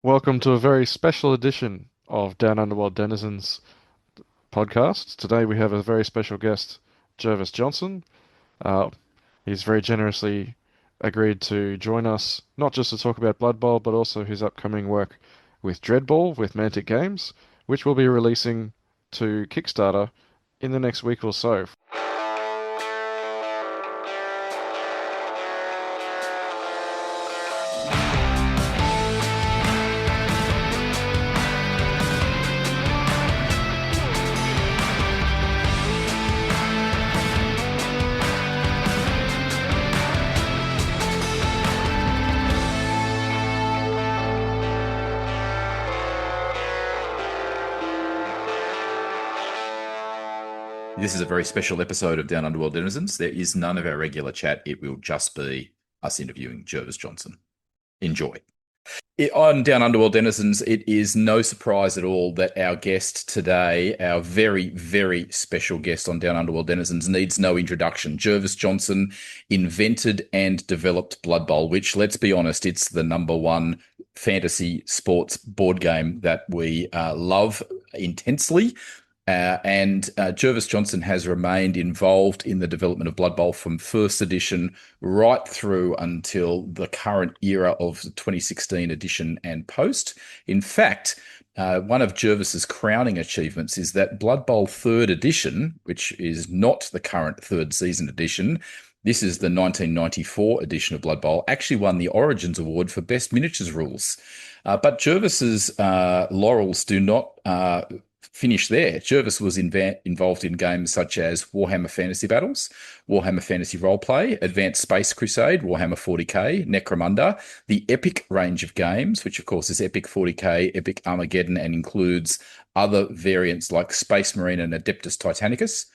Welcome to a very special edition of Down Under World Denizens podcast. Today we have a very special guest, Jervis Johnson. Uh, he's very generously agreed to join us, not just to talk about Blood Bowl, but also his upcoming work with Dreadball, with Mantic Games, which will be releasing to Kickstarter in the next week or so. This is a very special episode of Down Under World Denizens. There is none of our regular chat. It will just be us interviewing Jervis Johnson. Enjoy. On Down Under World Denizens, it is no surprise at all that our guest today, our very, very special guest on Down Under World Denizens, needs no introduction. Jervis Johnson invented and developed Blood Bowl, which, let's be honest, it's the number one fantasy sports board game that we love intensely. And Jervis Johnson has remained involved in the development of Blood Bowl from first edition right through until the current era of the 2016 edition and post. In fact, one of Jervis's crowning achievements is that Blood Bowl third edition, which is not the current third season edition, this is the 1994 edition of Blood Bowl, actually won the Origins Award for Best Miniatures Rules. But Jervis's laurels do not finish there. Jervis was involved in games such as Warhammer Fantasy Battles, Warhammer Fantasy Roleplay, Advanced Space Crusade, Warhammer 40k, Necromunda, the Epic range of games, which of course is Epic 40k, Epic Armageddon, and includes other variants like Space Marine and Adeptus Titanicus.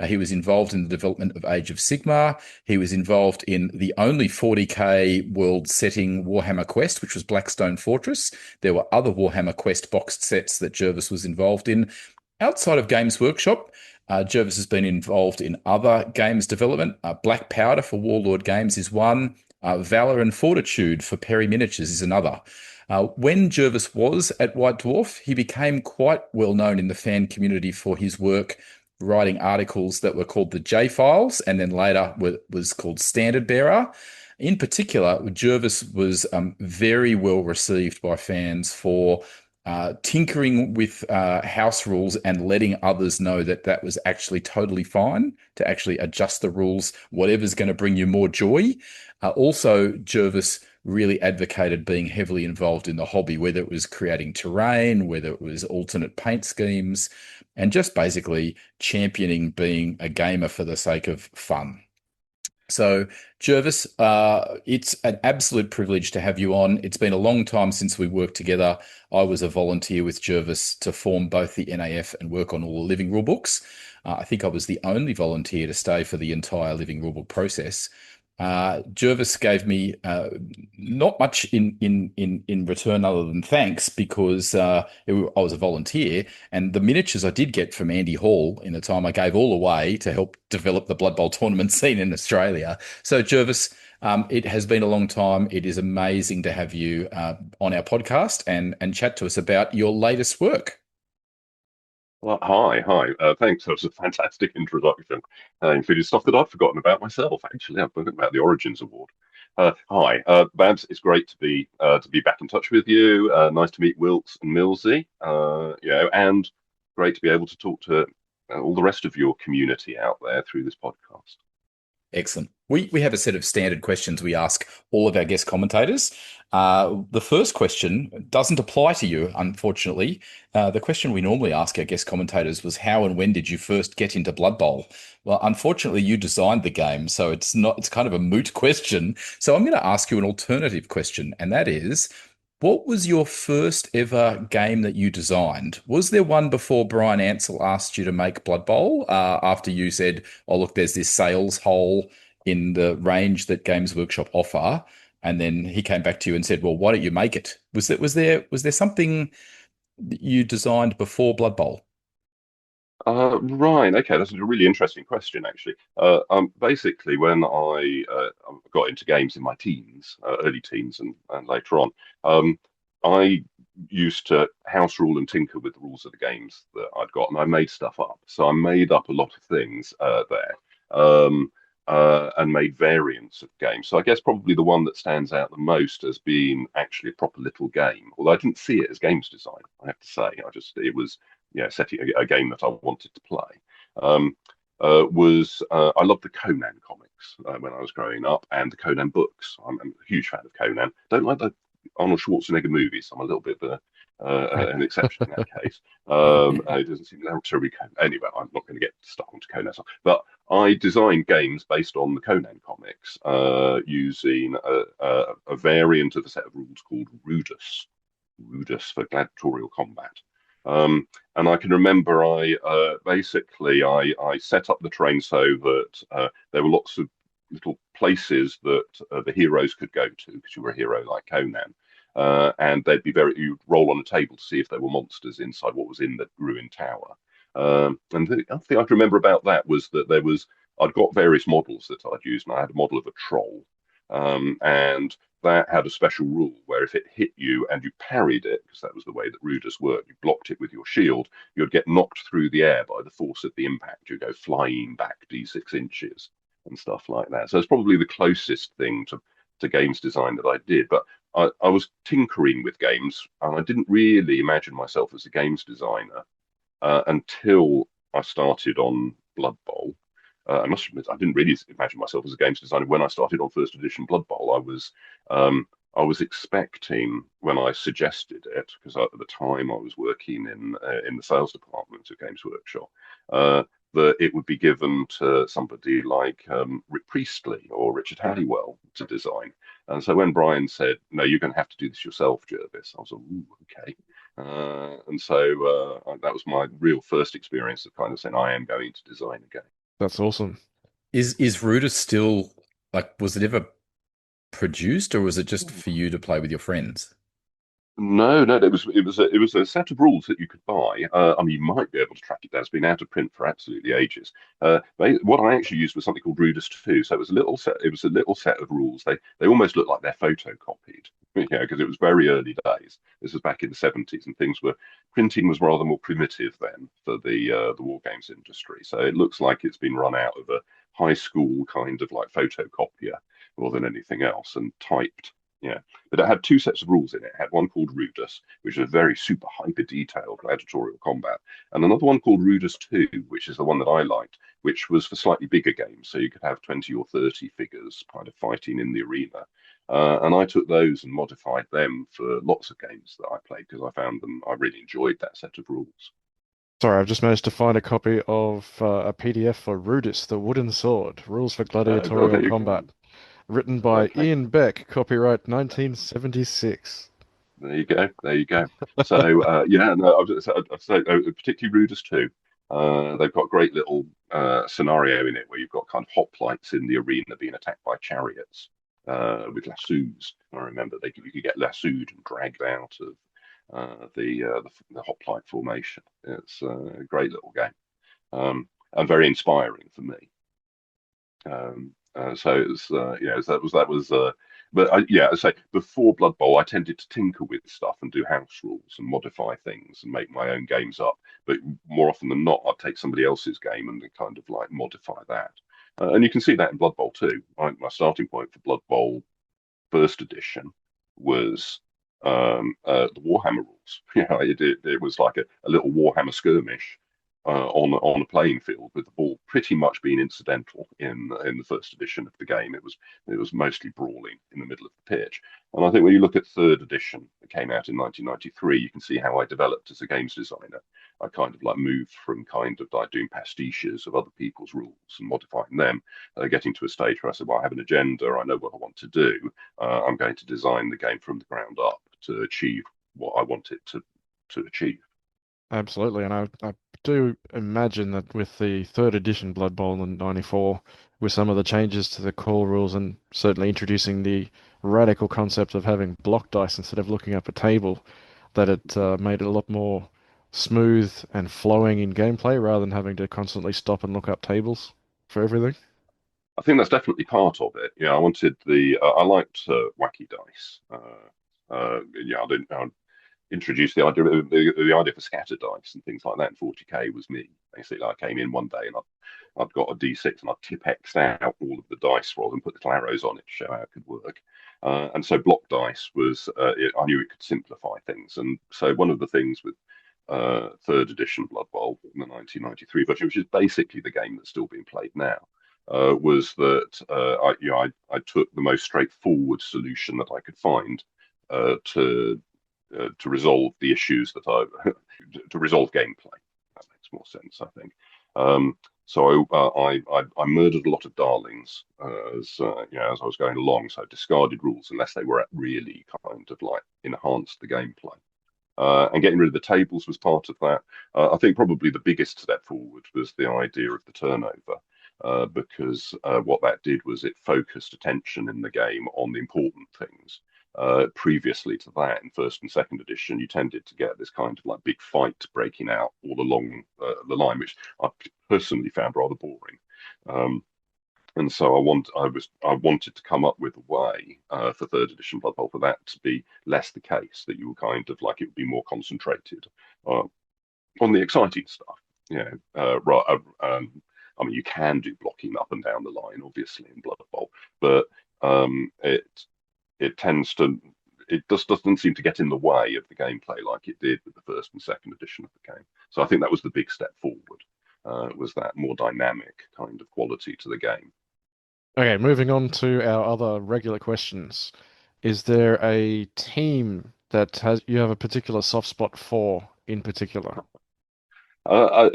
He was involved in the development of Age of Sigmar. He was involved in the only 40k world setting Warhammer Quest, which was Blackstone Fortress. There were other Warhammer Quest boxed sets that Jervis was involved in. Outside of Games Workshop, Jervis has been involved in other games development. Black Powder for Warlord Games is one. Valor and Fortitude for Perry Miniatures is another. When Jervis was at White Dwarf, he became quite well known in the fan community for his work writing articles that were called the J-Files and then later was called Standard Bearer. In particular, Jervis was very well received by fans for tinkering with house rules and letting others know that that was actually totally fine to actually adjust the rules, whatever's going to bring you more joy. Also, Jervis really advocated being heavily involved in the hobby, whether it was creating terrain, whether it was alternate paint schemes, and just basically championing being a gamer for the sake of fun. So, Jervis, it's an absolute privilege to have you on. It's been a long time since we worked together. I was a volunteer with Jervis to form both the NAF and work on all the living rulebooks. I think I was the only volunteer to stay for the entire living rulebook process. Jervis gave me not much in return other than thanks because I was a volunteer, and the miniatures I did get from Andy Hall in the time I gave all away to help develop the Blood Bowl tournament scene in Australia. So Jervis, it has been a long time. It is amazing to have you on our podcast and chat to us about your latest work. Well, hi. Thanks. That was a fantastic introduction, including stuff that I'd forgotten about myself. Actually, I've forgotten about the Origins Award. Hi, Babs. It's great to be back in touch with you. Nice to meet Wilts and Millsy. And great to be able to talk to all the rest of your community out there through this podcast. Excellent. We have a set of standard questions we ask all of our guest commentators. The first question doesn't apply to you, unfortunately. The question we normally ask our guest commentators was, how and when did you first get into Blood Bowl? Well, unfortunately, you designed the game, so it's kind of a moot question. So I'm going to ask you an alternative question, and that is, what was your first ever game that you designed? Was there one before Brian Ansell asked you to make Blood Bowl after you said, oh, look, there's this sales hole in the range that Games Workshop offer? And then he came back to you and said, well, why don't you make it? Was there something that you designed before Blood Bowl? Right. Okay. That's a really interesting question, actually. Basically, when I got into games in my teens, early teens, and later on, I used to house rule and tinker with the rules of the games that I'd got, and I made stuff up. So I made up a lot of things there, and made variants of games. So I guess probably the one that stands out the most as being actually a proper little game. Although I didn't see it as games design, I have to say. It was setting a game that I wanted to play. Um, was I loved the Conan comics when I was growing up, and the Conan books. I'm a huge fan of Conan. Don't like the Arnold Schwarzenegger movies. I'm a little bit of an exception in that case. It doesn't seem terribly. Anyway, I'm not going to get stuck onto Conan stuff. But I designed games based on the Conan comics, using a variant of a set of rules called Rudus. Rudus for gladiatorial combat. Um, and I can remember I set up the train so that there were lots of little places that the heroes could go to because you were a hero like Conan. And you'd roll on a table to see if there were monsters inside what was in the ruined tower. And the other thing I can remember about that was that I'd got various models that I'd used, and I had a model of a troll. And that had a special rule where if it hit you and you parried it, because that was the way that Ruders worked, you blocked it with your shield, you'd get knocked through the air by the force of the impact. You'd go flying back d6 inches and stuff like that. So it's probably the closest thing to games design that I did. But I was tinkering with games, and I didn't really imagine myself as a games designer until I started on Blood Bowl. I must admit, I didn't really imagine myself as a games designer when I started on first edition Blood Bowl. I was expecting when I suggested it, because at the time I was working in the sales department of Games Workshop, that it would be given to somebody like Rick Priestley or Richard Halliwell to design. And so when Brian said, "No, you're going to have to do this yourself, Jervis," I was like, "Ooh, okay." And so that was my real first experience of kind of saying, I am going to design a game. That's awesome. Is Rooter still like, was it ever produced or was it just for you to play with your friends? No, no, it was a set of rules that you could buy. I mean, you might be able to track it down. It's been out of print for absolutely ages. What I actually used was something called Ruders 2. So it was a little set. It was a little set of rules. They almost looked like they're photocopied, because it was very early days. This was back in the 70s, and printing was rather more primitive then for the war games industry. So it looks like it's been run out of a high school kind of like photocopier more than anything else and typed. Yeah, but it had two sets of rules in it. It had one called Rudus, which is a very super hyper detailed gladiatorial combat, and another one called Rudus 2, which is the one that I liked, which was for slightly bigger games. So you could have 20 or 30 figures kind of fighting in the arena. And I took those and modified them for lots of games that I played because I really enjoyed that set of rules. Sorry, I've just managed to find a copy of a PDF for Rudis, the Wooden Sword, Rules for Well, Gladiatorial there you Combat, go. writy by Okay, Ian Beck, copyright 1976. there you go. There you go. So yeah, no, I'd say particularly Rudus 2. They've got a great little scenario in it where you've got kind of hoplites in the arena being attacked by chariots with lassos. I remember you could get lassoed and dragged out of the hoplite formation. It's a great little game, and very inspiring for me. So it's that was but yeah, I say before Blood Bowl, I tended to tinker with stuff and do house rules and modify things and make my own games up. But more often than not, I'd take somebody else's game and then kind of like modify that. And you can see that in Blood Bowl too. My starting point for Blood Bowl first edition was the Warhammer rules. It was like a little Warhammer skirmish on a playing field, with the ball pretty much being incidental in the first edition of the game. It was mostly brawling in the middle of the pitch. And I think when you look at third edition that came out in 1993, you can see how I developed as a games designer. I kind of like moved from kind of like doing pastiches of other people's rules and modifying them, getting to a stage where I said, well, I have an agenda, I know what I want to do. I'm going to design the game from the ground up to achieve what I want it to achieve. Absolutely, and I do imagine that with the third edition Blood Bowl in '94, with some of the changes to the core rules and certainly introducing the radical concept of having block dice instead of looking up a table, that it made it a lot more smooth and flowing in gameplay rather than having to constantly stop and look up tables for everything. I think that's definitely part of it. I wanted I liked wacky dice. Yeah, I didn't. introduced the idea for scatter dice and things like that. And 40k was me. Basically, I came in one day and I'd got a D6 and I'd tip-X'd out all of the dice rolls and put little arrows on it to show how it could work. And so block dice was, I knew it could simplify things. And so one of the things with third edition Blood Bowl in the 1993 version, which is basically the game that's still being played now, was that I took the most straightforward solution that I could find to resolve the issues that to resolve gameplay. That makes more sense, I think. So I murdered a lot of darlings as as I was going along. So I discarded rules unless they were really kind of like enhanced the gameplay. And getting rid of the tables was part of that. I think probably the biggest step forward was the idea of the turnover, because what that did was it focused attention in the game on the important things. Previously to that, in first and second edition, you tended to get this kind of like big fight breaking out all along the line, which I personally found rather boring. And so I wanted to come up with a way for third edition Blood Bowl for that to be less the case, that you were kind of like it would be more concentrated on the exciting stuff. I mean, you can do blocking up and down the line, obviously, in Blood Bowl, but it just doesn't seem to get in the way of the gameplay like it did with the first and second edition of the game. So I think that was the big step forward, was that more dynamic kind of quality to the game. Okay, moving on to our other regular questions. Is there a team that you have a particular soft spot for in particular? I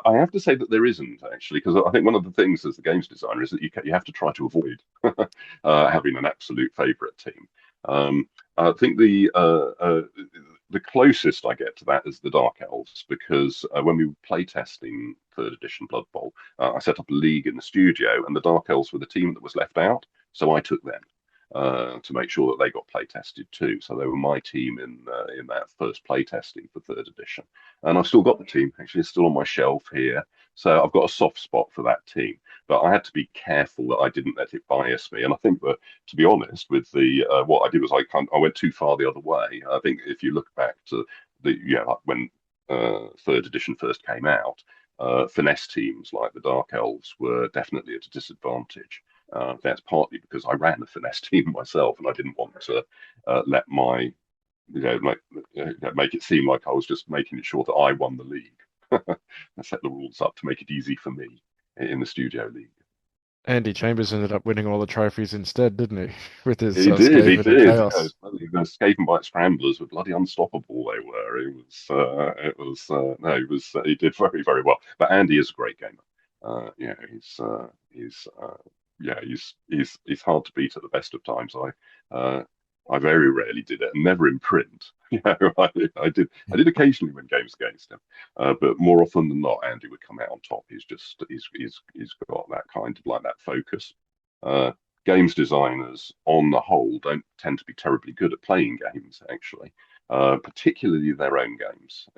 have to say that there isn't actually, because I think one of the things as the games designer is that you have to try to avoid having an absolute favorite team. I think the closest I get to that is the Dark Elves, because when we were playtesting third edition Blood Bowl, I set up a league in the studio, and the Dark Elves were the team that was left out, so I took them to make sure that they got play tested too. So they were my team in that first play testing for third edition, and I've still got the team. Actually, it's still on my shelf here. So I've got a soft spot for that team, but I had to be careful that I didn't let it bias me. And I think that, to be honest, with the what I did was I went too far the other way. I think if you look back to like when third edition first came out, finesse teams like the Dark Elves were definitely at a disadvantage. That's partly because I ran a finesse team myself, and I didn't want to let my make it seem like I was just making sure that I won the league. I set the rules up to make it easy for me in the studio league. Andy Chambers ended up winning all the trophies instead, didn't he? With his He did, he Skaven and did. Chaos. The Skaven Bite Scramblers were bloody unstoppable. They were. No, he did very, very well. But Andy is a great gamer. He's hard to beat at the best of times. I very rarely did it, and never in print. I did occasionally win games against him, but more often than not, Andy would come out on top. He's got that kind of like that focus. Games designers, on the whole, don't tend to be terribly good at playing games, actually, particularly their own games.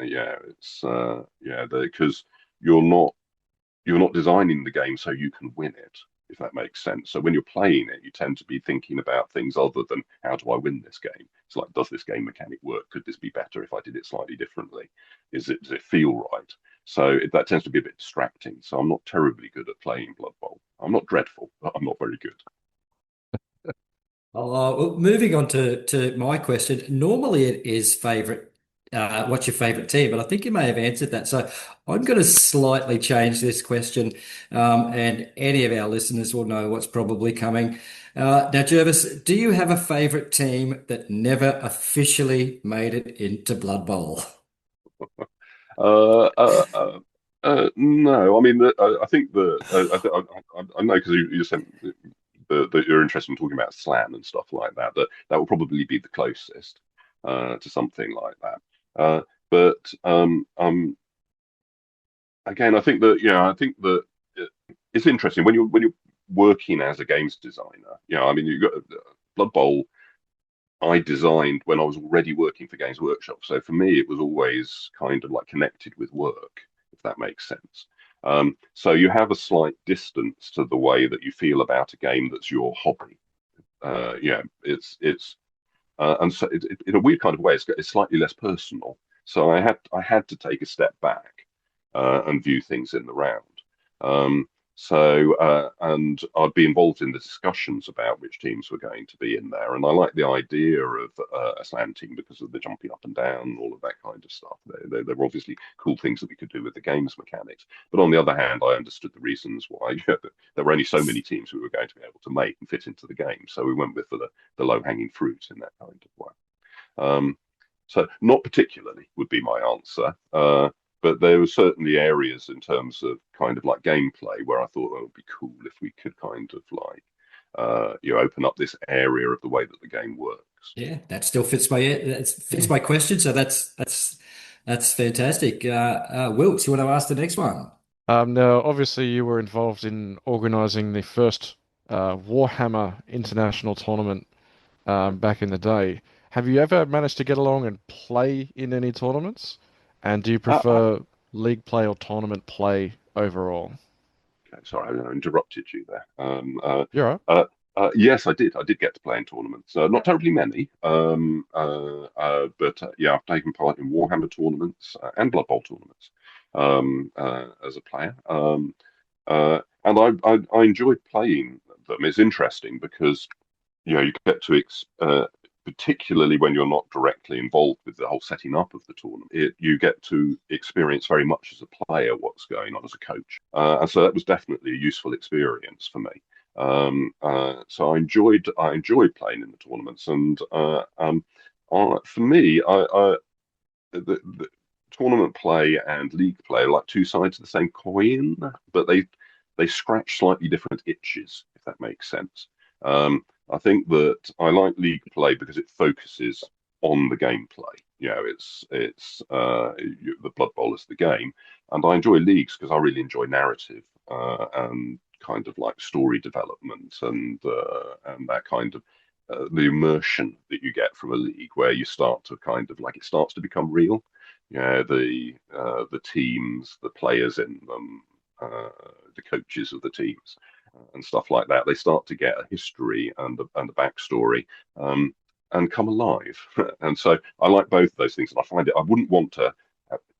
Because you're not designing the game so you can win it, if that makes sense. So when you're playing it, you tend to be thinking about things other than how do I win this game? It's like, does this game mechanic work? Could this be better if I did it slightly differently? Does it feel right? So that tends to be a bit distracting. So I'm not terribly good at playing Blood Bowl. I'm not dreadful, but I'm not very good. Well, moving on to my question. Normally, it is favorite. What's your favorite team? But I think you may have answered that. So I'm going to slightly change this question, and any of our listeners will know what's probably coming. Now, Jervis, do you have a favorite team that never officially made it into Blood Bowl? No, I mean, I think I know because you sent that you're interested in talking about slam and stuff like that. That will probably be the closest to something like that. But again, I think that it's interesting when you're working as a games designer. I mean, you got Blood Bowl. I designed when I was already working for Games Workshop. So for me, it was always kind of like connected with work, if that makes sense. So you have a slight distance to the way that you feel about a game that's your hobby. and so in a weird kind of way, it's slightly less personal. So I had to take a step back and view things in the round. Um, and I'd be involved in the discussions about which teams were going to be in there. And I like the idea of a slam team because of the jumping up and down, and all of that kind of stuff. There were obviously cool things that we could do with the game's mechanics. But on the other hand, I understood the reasons why there were only so many teams we were going to be able to make and fit into the game. So we went with the low-hanging fruit in that kind of way. Um, so not particularly would be my answer. But there were certainly areas in terms of kind of like gameplay where I thought it would be cool if we could kind of like open up this area of the way that the game works. Yeah, that still fits my question. So that's fantastic. Wilkes, you want to ask the next one? Now, obviously, you were involved in organising the first Warhammer International tournament back in the day. Have you ever managed to get along and play in any tournaments? And do you I, prefer league play or tournament play overall? okay, sorry, I interrupted you there. You're right. Yes, I did. I did get to play in tournaments. Not terribly many, but yeah, I've taken part in Warhammer tournaments and Blood Bowl tournaments as a player. And I enjoyed playing them. It's interesting because you get to particularly when you're not directly involved with the whole setting up of the tournament, you get to experience very much as a player what's going on as a coach, and so that was definitely a useful experience for me. So I enjoyed playing in the tournaments, and for me, the tournament play and league play are like two sides of the same coin, but they scratch slightly different itches, if that makes sense. I think that I like league play because it focuses on the gameplay. The Blood Bowl is the game, and I enjoy leagues because I really enjoy narrative and kind of like story development and that kind of the immersion that you get from a league where you start to kind of like it starts to become real. The teams, the players in them, the coaches of the teams and stuff like that. They start to get a history and a backstory and come alive. And so I like both of those things. And I find it, I wouldn't want to,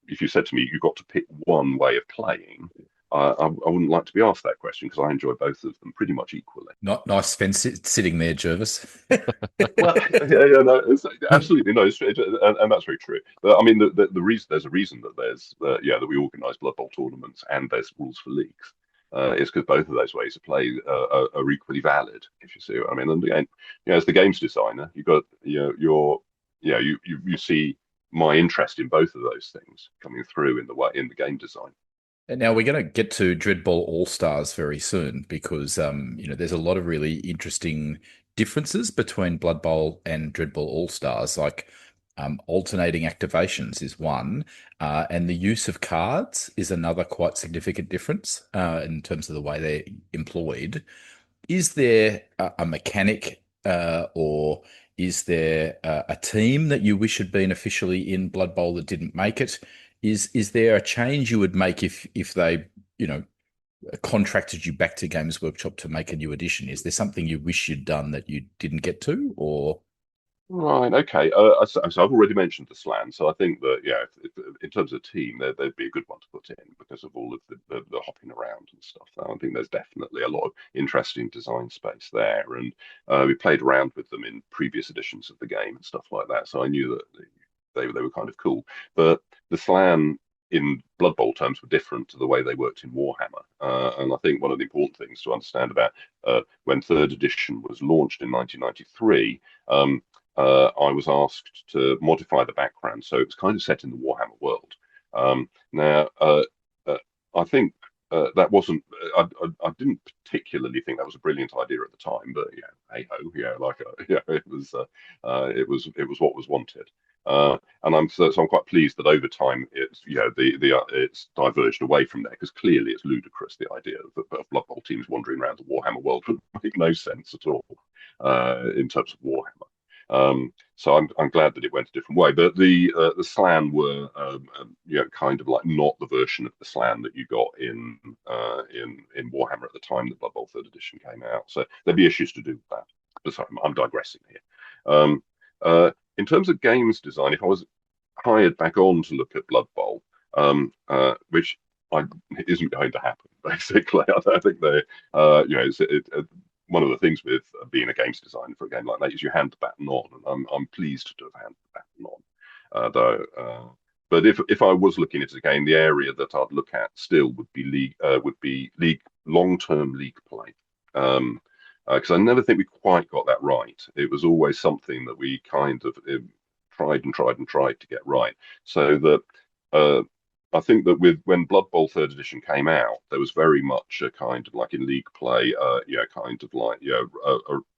if you said to me, you've got to pick one way of playing, I wouldn't like to be asked that question because I enjoy both of them pretty much equally. Not nice fence sitting there, Jervis. Well, yeah, no, absolutely no, and that's very true. But I mean, the reason there's a reason that that we organise Blood Bowl tournaments and there's rules for leagues. Is because both of those ways of play are equally valid, if you see what I mean. And again, as the games designer, you've got you see my interest in both of those things coming through in the game design. And now we're going to get to Dreadball All-Stars very soon because there's a lot of really interesting differences between Blood Bowl and Dreadball All-Stars, like alternating activations is one, and the use of cards is another quite significant difference in terms of the way they're employed. Is there a mechanic or is there a team that you wish had been officially in Blood Bowl that didn't make it? Is there a change you would make if they, contracted you back to Games Workshop to make a new edition? Is there something you wish you'd done that you didn't get to, or? Right. Okay. So I've already mentioned the slan. So I think that in terms of team, there'd be a good one to put in because of all of the hopping around and stuff. I think there's definitely a lot of interesting design space there, and we played around with them in previous editions of the game and stuff like that. So I knew that they were kind of cool. But the slan in Blood Bowl terms were different to the way they worked in Warhammer. And I think one of the important things to understand about when third edition was launched in 1993. I was asked to modify the background, so it was kind of set in the Warhammer world. Now, I think that wasn't. I didn't particularly think that was a brilliant idea at the time, but hey ho, it was what was wanted. And I'm quite pleased that over time it's diverged away from there because clearly it's ludicrous the idea of Blood Bowl teams wandering around the Warhammer world would make no sense at all in terms of Warhammer. So I'm glad that it went a different way. But the slan were kind of like not the version of the slan that you got in Warhammer at the time that Blood Bowl Third Edition came out. So there'd be issues to do with that. But sorry, I'm digressing here. In terms of games design, if I was hired back on to look at Blood Bowl, which I, isn't going to happen, basically. I think they, one of the things with being a games designer for a game like that is you hand the baton on, and I'm pleased to have handed the baton on. Though, but if I was looking at a game, the area that I'd look at still would be league long-term league play. Because I never think we quite got that right. It was always something that we kind of tried and tried and tried to get right. So that I think that when Blood Bowl Third Edition came out, there was very much a kind of like in league play, kind of like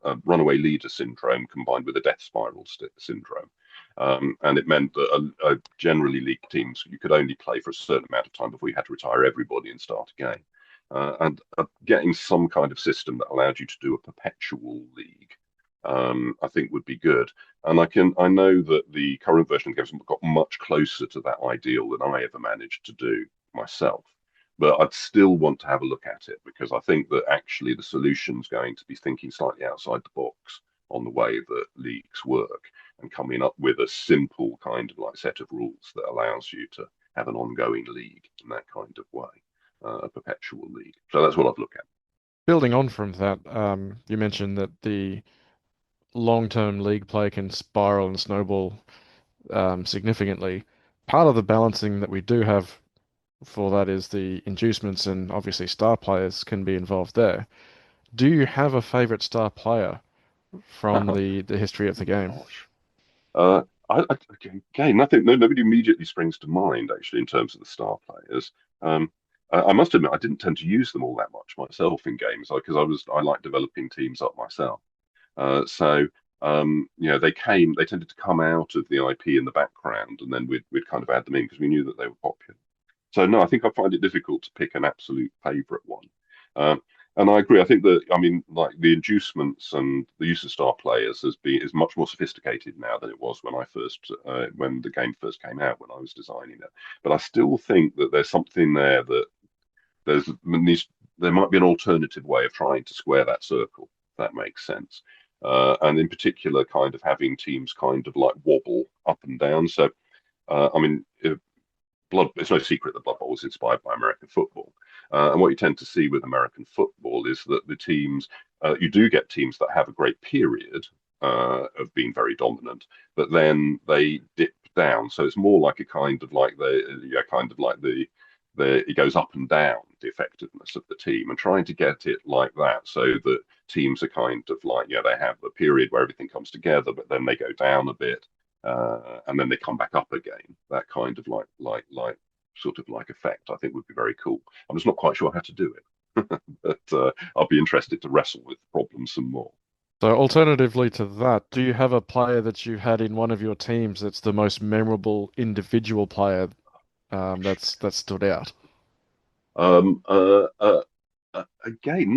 a runaway leader syndrome combined with a death spiral syndrome. And it meant that generally league teams, you could only play for a certain amount of time before you had to retire everybody and start again. And getting some kind of system that allowed you to do a perpetual league, I think would be good. And I know that the current version of the games got much closer to that ideal than I ever managed to do myself. But I'd still want to have a look at it because I think that actually the solution's going to be thinking slightly outside the box on the way that leagues work and coming up with a simple kind of like set of rules that allows you to have an ongoing league in that kind of way, a perpetual league. So that's what I'd look at. Building on from that, you mentioned that the long-term league play can spiral and snowball significantly. Part of the balancing that we do have for that is the inducements, and obviously star players can be involved there. Do you have a favorite star player from the history of the game? Gosh. Uh, again, nobody immediately springs to mind actually in terms of the star players. I must admit, I didn't tend to use them all that much myself in games because I like developing teams up myself. They tended to come out of the IP in the background, and then we'd kind of add them in because we knew that they were popular. So no, I think I find it difficult to pick an absolute favorite one. Um, and I agree. I think that like the inducements and the use of star players is much more sophisticated now than it was when the game first came out when I was designing it. But I still think that there's something there that there might be an alternative way of trying to square that circle. If that makes sense. And in particular, kind of having teams kind of like wobble up and down. So, it's no secret that Blood Bowl was inspired by American football. And what you tend to see with American football is that you do get teams that have a great period of being very dominant, but then they dip down. So it's more like a kind of like it goes up and down the effectiveness of the team, and trying to get it like that so that teams are kind of like they have a period where everything comes together, but then they go down a bit, and then they come back up again. That kind of sort of like effect, I think would be very cool. I'm just not quite sure how to do it, but I'll be interested to wrestle with the problem some more. So alternatively to that, do you have a player that you had in one of your teams that's the most memorable individual player that stood out? Um, Again,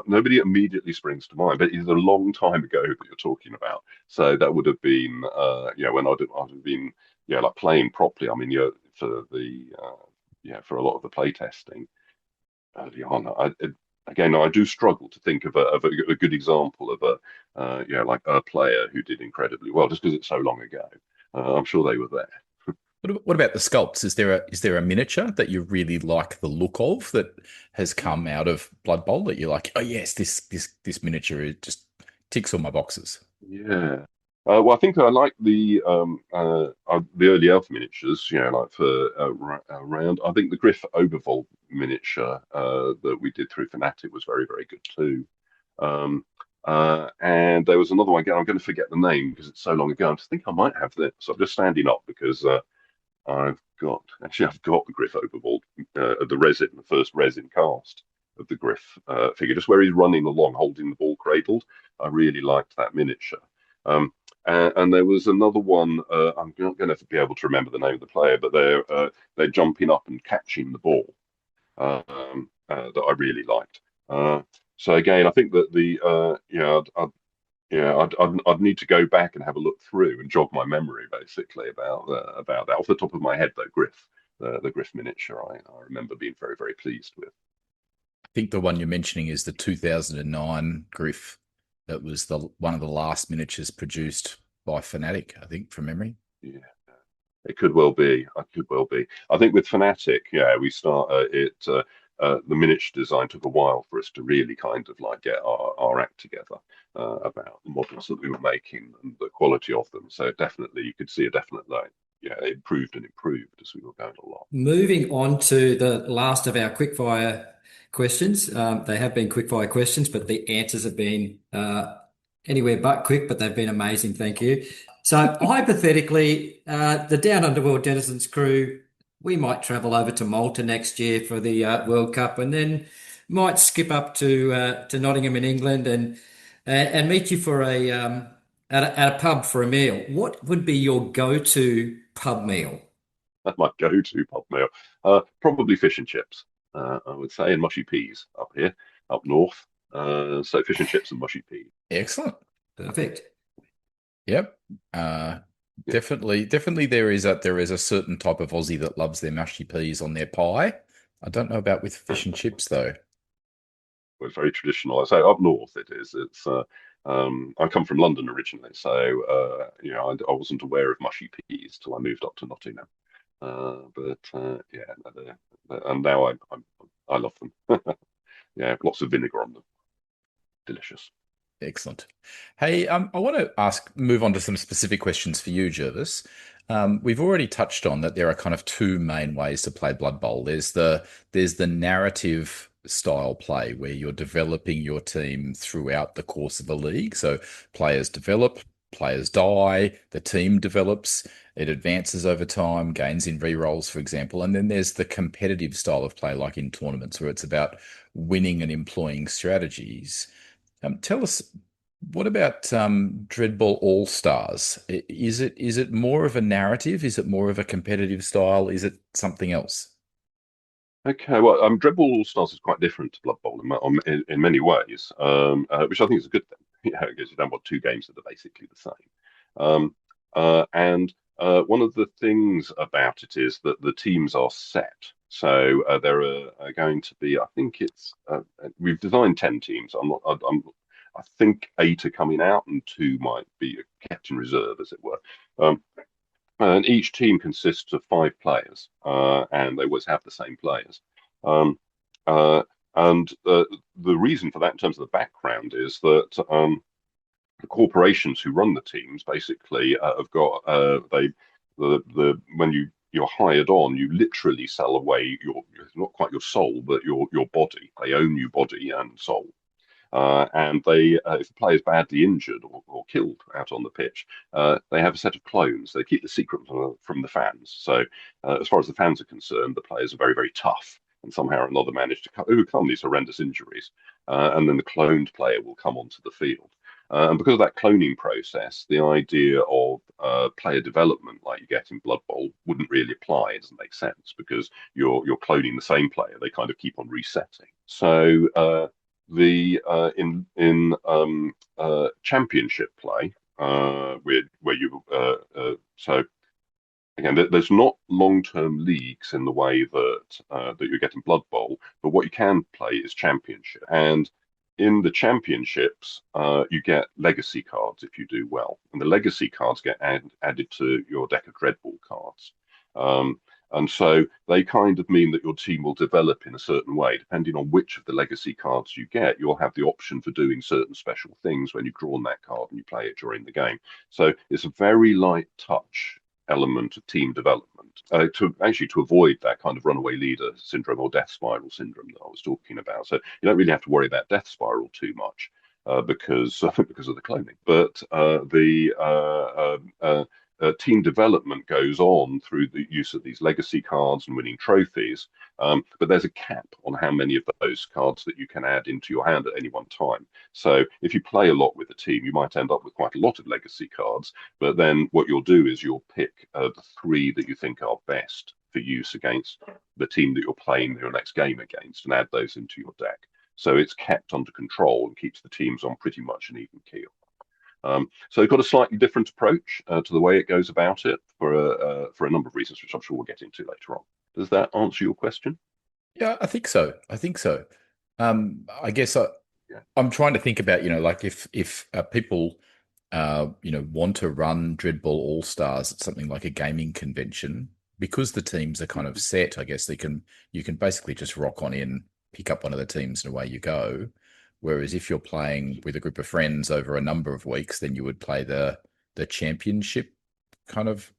nobody immediately springs to mind, but it's a long time ago that you're talking about. So that would have been, when I'd have been, like playing properly. I mean, for a lot of the play testing early on. I do struggle to think of a good example of like a player who did incredibly well, just because it's so long ago. I'm sure they were there. What about the sculpts? Is there a miniature that you really like the look of that has come out of Blood Bowl that you're like, oh yes, this miniature just ticks all my boxes? Yeah. Well, I think I like the early elf miniatures. Like for around. I think the Griff Obervold miniature that we did through Fnatic was very, very good too. And there was another one. Again, I'm going to forget the name because it's so long ago. I just think I might have this. So I'm just standing up because I've got the Griff Overboard, the first resin cast of the Griff figure, just where he's running along holding the ball cradled. I really liked that miniature. And there was another one. I'm not going to be able to remember the name of the player, but they're jumping up and catching the ball that I really liked. So again, I think that I'd need to go back and have a look through and jog my memory basically about that. Off the top of my head, though, the Griff miniature, I remember being very, very pleased with. I think the one you're mentioning is the 2009 Griff that was the one of the last miniatures produced by Fnatic, I think, from memory. Yeah. It could well be. I could well be. I think with Fnatic, yeah, we start the miniature design took a while for us to really kind of like get our act together about the models that we were making and the quality of them. So definitely, you could see a definite like, yeah, it improved and improved as we were going along. Moving on to the last of our quickfire questions. They have been quickfire questions, but the answers have been anywhere but quick, but they've been amazing. Thank you. So hypothetically, the Down Underworld Denizens crew, we might travel over to Malta next year for the World Cup, and then might skip up to Nottingham in England and meet you for at a pub for a meal. What would be your go-to pub meal? My go-to pub meal, probably fish and chips. I would say, and mushy peas up here, up north. So fish and chips and mushy peas. Excellent. Perfect. Yep. Yeah. Definitely there is a certain type of Aussie that loves their mushy peas on their pie. I don't know about with fish and chips though. It's very traditional. So up north it is. It's I come from London originally, so I wasn't aware of mushy peas till I moved up to Nottingham. Yeah, and now I love them. Yeah, lots of vinegar on them. Delicious. Excellent. Hey, I want to move on to some specific questions for you, Jervis. We've already touched on that there are kind of two main ways to play Blood Bowl. There's the narrative style play where you're developing your team throughout the course of a league. So players develop, players die, the team develops, it advances over time, gains in rerolls, for example. And then there's the competitive style of play, like in tournaments, where it's about winning and employing strategies. Tell us, what about Dreadball All-Stars? Is it more of a narrative? Is it more of a competitive style? Is it something else? Okay, well, Dreadball All-Stars is quite different to Blood Bowl in many ways, which I think is a good thing. Because you don't want two games that are basically the same. And one of the things about it is that the teams are set. So there are going to be, I think we've designed 10 teams. I think 8 are coming out and 2 might be kept in reserve, as it were. And each team consists of 5 players, and they always have the same players. Um, and the reason for that, in terms of the background, is that the corporations who run the teams basically have got when you're hired on, you literally sell away your not quite your soul, but your body. They own you body and soul. And if the player is badly injured or killed out on the pitch, they have a set of clones. They keep the secret from the fans. So, as far as the fans are concerned, the players are very, very tough and somehow or another manage to overcome these horrendous injuries. And then the cloned player will come onto the field. And because of that cloning process, the idea of player development, like you get in Blood Bowl, wouldn't really apply. It doesn't make sense because you're cloning the same player. They kind of keep on resetting. So the in championship play, where you so again, there's not long-term leagues in the way that you get in Blood Bowl, but what you can play is championship. And in the championships, you get legacy cards if you do well, and the legacy cards get added to your deck of Dreadball cards. And so they kind of mean that your team will develop in a certain way. Depending on which of the legacy cards you get, you'll have the option for doing certain special things when you've drawn that card and you play it during the game. So it's a very light touch element of team development to avoid that kind of runaway leader syndrome or death spiral syndrome that I was talking about. So you don't really have to worry about death spiral too much because of the cloning. But team development goes on through the use of these legacy cards and winning trophies. But there's a cap on how many of those cards that you can add into your hand at any one time. So if you play a lot with a team, you might end up with quite a lot of legacy cards. But then what you'll do is you'll pick the 3 that you think are best for use against the team that you're playing your next game against and add those into your deck. So it's kept under control and keeps the teams on pretty much an even keel. So they've got a slightly different approach to the way it goes about it for a number of reasons, which I'm sure we'll get into later on. Does that answer your question? Yeah, I think so. I guess I'm trying to think about, like if people, want to run Dreadball All-Stars at something like a gaming convention, because the teams are kind of set, I guess you can basically just rock on in, pick up one of the teams, and away you go. Whereas if you're playing with a group of friends over a number of weeks, then you would play the championship kind of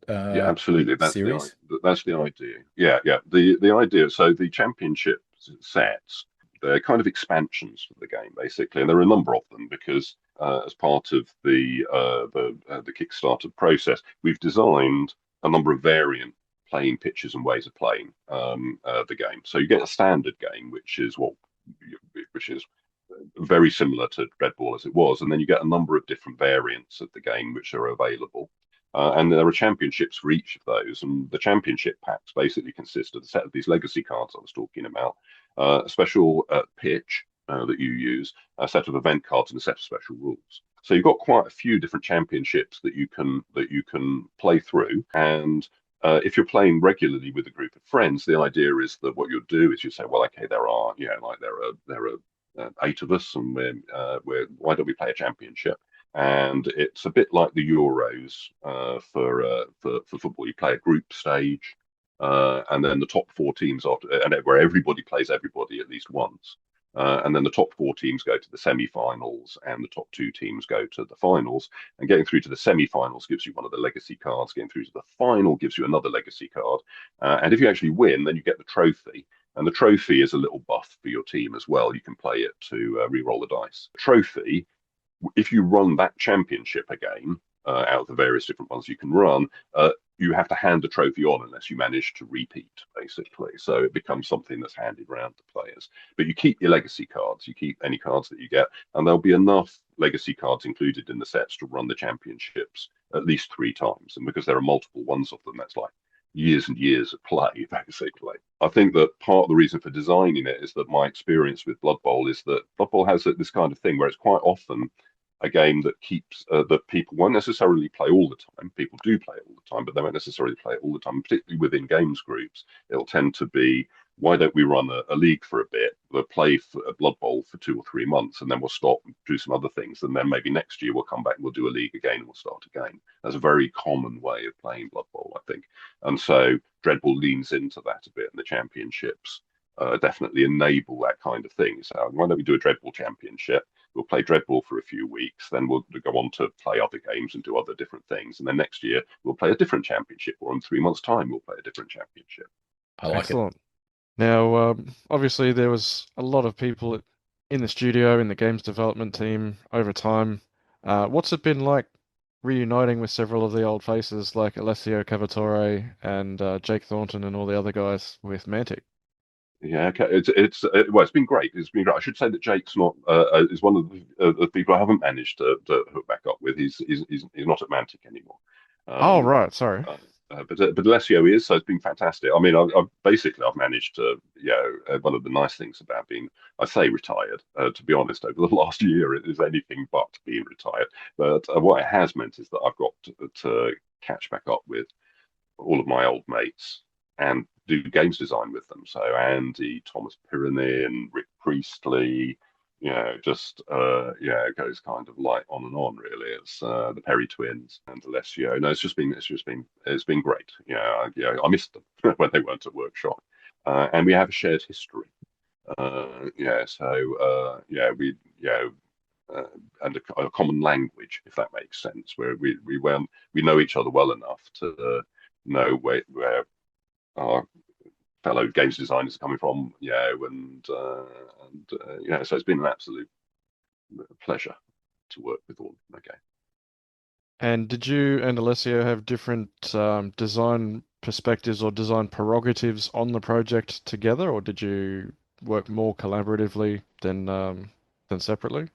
Yeah, absolutely. series. That's the idea. Yeah, yeah. The idea. So the championship sets, they're kind of expansions for the game, basically, and there are a number of them because as part of the Kickstarter process, we've designed a number of variant playing pitches and ways of playing the game. So you get a standard game, which is very similar to Dreadball as it was, and then you get a number of different variants of the game which are available. And there are championships for each of those. And the championship packs basically consist of a set of these legacy cards I was talking about, a special pitch that you use, a set of event cards, and a set of special rules. So you've got quite a few different championships that you can play through. And if you're playing regularly with a group of friends, the idea is that what you'll do is you say, well, okay, there are 8 of us, and why don't we play a championship? And it's a bit like the Euros for football. You play a group stage, and then the top 4 teams after, and where everybody plays everybody at least once. And then the top 4 teams go to the semi-finals, and the top 2 teams go to the finals. And getting through to the semi-finals gives you one of the legacy cards. Getting through to the final gives you another legacy card. And if you actually win, then you get the trophy. And the trophy is a little buff for your team as well. You can play it to re-roll the dice. The trophy, if you run that championship again, out of the various different ones you can run, you have to hand the trophy on unless you manage to repeat, basically. So it becomes something that's handed around to players. But you keep your legacy cards, you keep any cards that you get, and there'll be enough legacy cards included in the sets to run the championships at least 3 times. And because there are multiple ones of them, that's like years and years of play, basically. I think that part of the reason for designing it is that my experience with Blood Bowl is that Blood Bowl has this kind of thing where it's quite often a game that keeps that people won't necessarily play all the time. People do play it all the time, but they won't necessarily play it all the time. Particularly within games groups, it'll tend to be, why don't we run a league for a bit? We'll play for a Blood Bowl for 2 or 3 months, and then we'll stop and do some other things, and then maybe next year we'll come back and we'll do a league again, and we'll start again. That's a very common way of playing Blood Bowl, I think, and so Dreadball leans into that a bit, and the championships definitely enable that kind of thing. So why don't we do a Dreadball championship? We'll play Dreadball for a few weeks, then we'll go on to play other games and do other different things. And then next year we'll play a different championship, or in 3 months' time we'll play a different championship. I like Excellent. Now, obviously, there was a lot of people in the studio, in the games development team over time. What's it been like reuniting with several of the old faces like Alessio Cavatore and Jake Thornton and all the other guys with Mantic? Yeah, okay. Well, it's been great. It's been great. I should say that Jake's not is one of the people I haven't managed to hook back up with. He's not at Mantic anymore. Oh, Um, right. Sorry. but Alessio is, so it's been fantastic. I mean, I've managed to, one of the nice things about being, I say retired, to be honest, over the last year, it is anything but being retired. But what it has meant is that I've got to catch back up with all of my old mates and do games design with them. So Andy, Thomas Pyrenean, Rick Priestley, just it goes kind of like on and on really. It's the Perry twins and Alessio. No, it's been great. I missed them when they weren't at workshop. And we have a shared history. We and a common language, if that makes sense, where we know each other well enough to know where our fellow games designers are coming from, so it's been an absolute pleasure to work with all of them again. And did you and Alessio have different design perspectives or design prerogatives on the project together, or did you work more collaboratively than separately?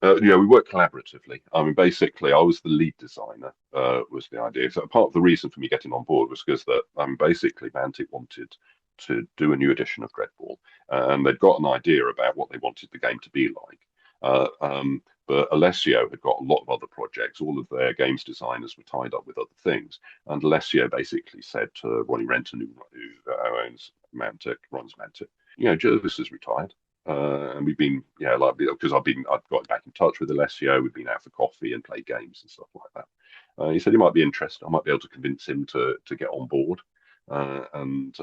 We work collaboratively. I mean, basically, I was the lead designer, was the idea. So part of the reason for me getting on board was because that basically Mantic wanted to do a new edition of Dreadball, and they'd got an idea about what they wanted the game to be like. But Alessio had got a lot of other projects. All of their games designers were tied up with other things, and Alessio basically said to Ronnie Renton, who owns Mantic, runs Mantic, Jervis is retired. And we've been, like because I've got back in touch with Alessio. We've been out for coffee and played games and stuff like that. He said he might be interested. I might be able to convince him to get on board and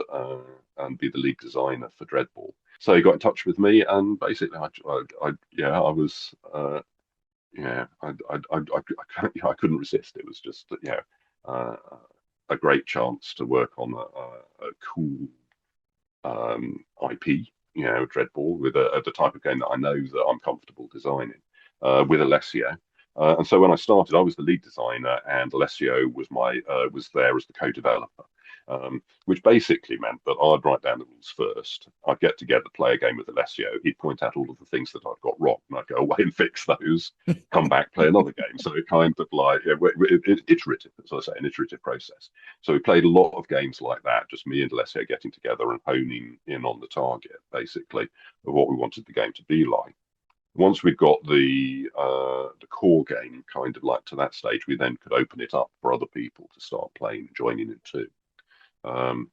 be the lead designer for Dreadball. So he got in touch with me, and basically, I was, I couldn't resist. It was just, uh, a great chance to work on a cool IP, Dreadball with the type of game that I know that I'm comfortable designing with Alessio. And so when I started, I was the lead designer, and Alessio was there as the co-developer, which basically meant that I'd write down the rules first. I'd get together, play a game with Alessio. He'd point out all of the things that I'd got wrong, and I'd go away and fix those. Come back, play another game. So it kind of like iterative, as I say, an iterative process. So we played a lot of games like that, just me and Alessio getting together and honing in on the target, basically, of what we wanted the game to be like. Once we'd got the core game kind of like to that stage, we then could open it up for other people to start playing and joining it too. And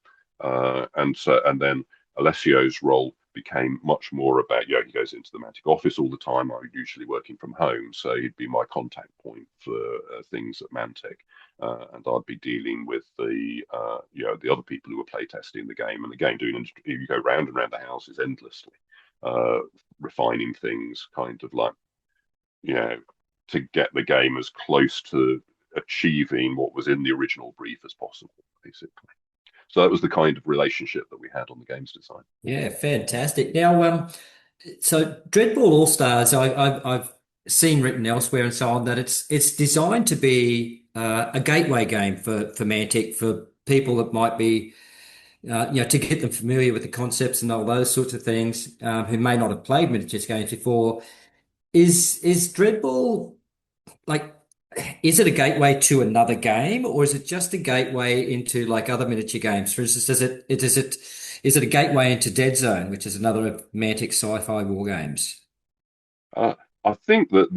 then Alessio's role became much more about, he goes into the Mantic office all the time. I'm usually working from home, so he'd be my contact point for things at Mantic, and I'd be dealing with the other people who were playtesting the game. And again, you go round and round the houses endlessly, refining things, kind of like, to get the game as close to achieving what was in the original brief as possible, basically. So that was the kind of relationship that we had on the games design. Yeah, fantastic. Now, so Dreadball All-Stars, I've seen written elsewhere and so on that it's designed to be a gateway game for Mantic, for people that might be to get them familiar with the concepts and all those sorts of things, who may not have played miniatures games before. Is Dreadball like, is it a gateway to another game, or is it just a gateway into like other miniature games? For instance, is it a gateway into Dead Zone, which is another of Mantic sci-fi war games? Uh, I think that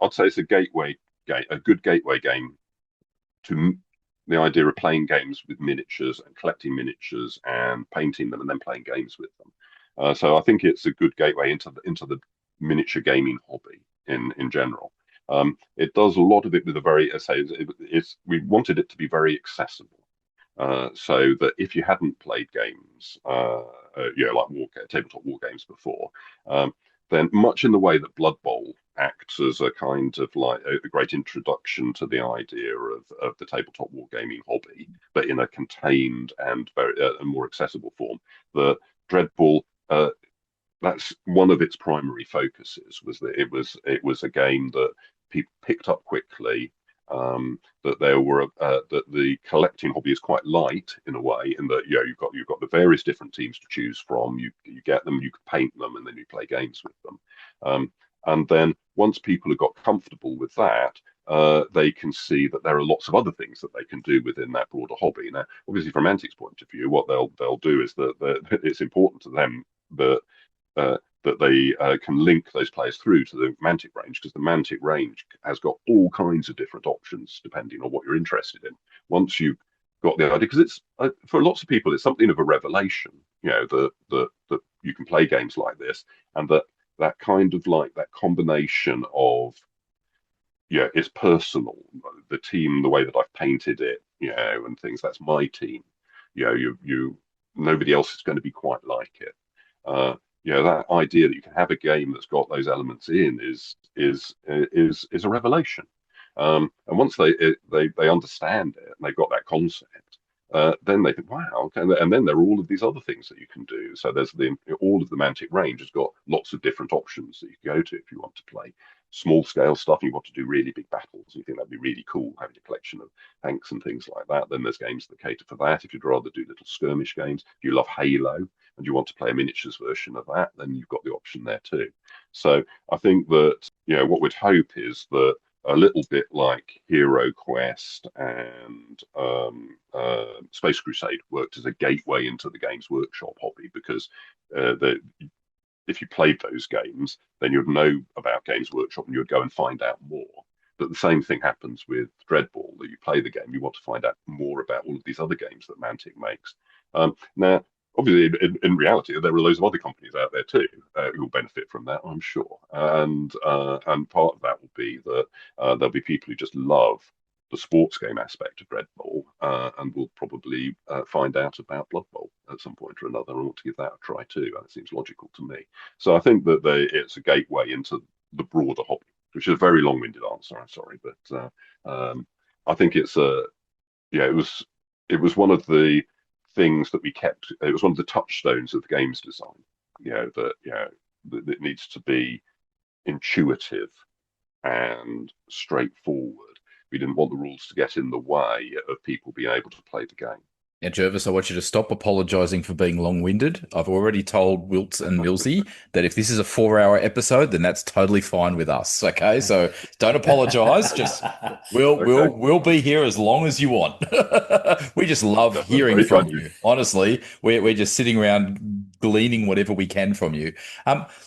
I'd say it's a gateway game, a good gateway game to the idea of playing games with miniatures and collecting miniatures and painting them and then playing games with them. So I think it's a good gateway into the miniature gaming hobby in general. It does a lot of it with a very, as I say, we wanted it to be very accessible. So that if you hadn't played games, like tabletop war games before, then much in the way that Blood Bowl acts as a kind of like a great introduction to the idea of the tabletop wargaming hobby, but in a contained and very a more accessible form. The Dreadball, that's one of its primary focuses, was that it was a game that people picked up quickly. That that the collecting hobby is quite light in a way, in that you've got the various different teams to choose from. You get them, you can paint them, and then you play games with them. And then once people have got comfortable with that, they can see that there are lots of other things that they can do within that broader hobby. Now, obviously, from Mantic's point of view, what they'll do is that it's important to them that that they can link those players through to the Mantic range, because the Mantic range has got all kinds of different options depending on what you're interested in. Once you've got the idea, because it's for lots of people, it's something of a revelation, that you can play games like this, and that kind of like that combination of, it's personal, the team, the way that I've painted it, and things, that's my team. You nobody else is going to be quite like it. That idea that you can have a game that's got those elements in is a revelation. And once they understand it and they've got that concept, then they think, wow, okay. And then there are all of these other things that you can do. So there's all of the Mantic range has got lots of different options that you can go to if you want to play small scale stuff. You want to do really big battles. You think that'd be really cool, having a collection of tanks and things like that. Then there's games that cater for that. If you'd rather do little skirmish games, if you love Halo and you want to play a miniatures version of that, then you've got the option there too. So I think that, what we'd hope is that a little bit like Hero Quest and Space Crusade worked as a gateway into the Games Workshop hobby, because if you played those games, then you'd know about Games Workshop and you would go and find out more. But the same thing happens with Dreadball, that you play the game, you want to find out more about all of these other games that Mantic makes. Now, obviously, in reality, there are loads of other companies out there too who will benefit from that, I'm sure. And part of that will be that there'll be people who just love the sports game aspect of Dreadball and will probably find out about Blood Bowl at some point or another and want to give that a try too. That seems logical to me. So I think that it's a gateway into the broader hobby, which is a very long-winded answer. I'm sorry, but I think it's a yeah, it was one of the things that we kept. It was one of the touchstones of the game's design. That it needs to be intuitive and straightforward. We didn't want the rules to get in the way of people being able to play the game. Now, Jervis, I want you to stop apologising for being long-winded. I've already told Wilts and Millsy that if this is a 4-hour episode, then that's totally fine with us. Okay, so don't apologise. Just we'll be here as long as you want. We just love hearing from you. Honestly, we're just sitting around gleaning whatever we can from you.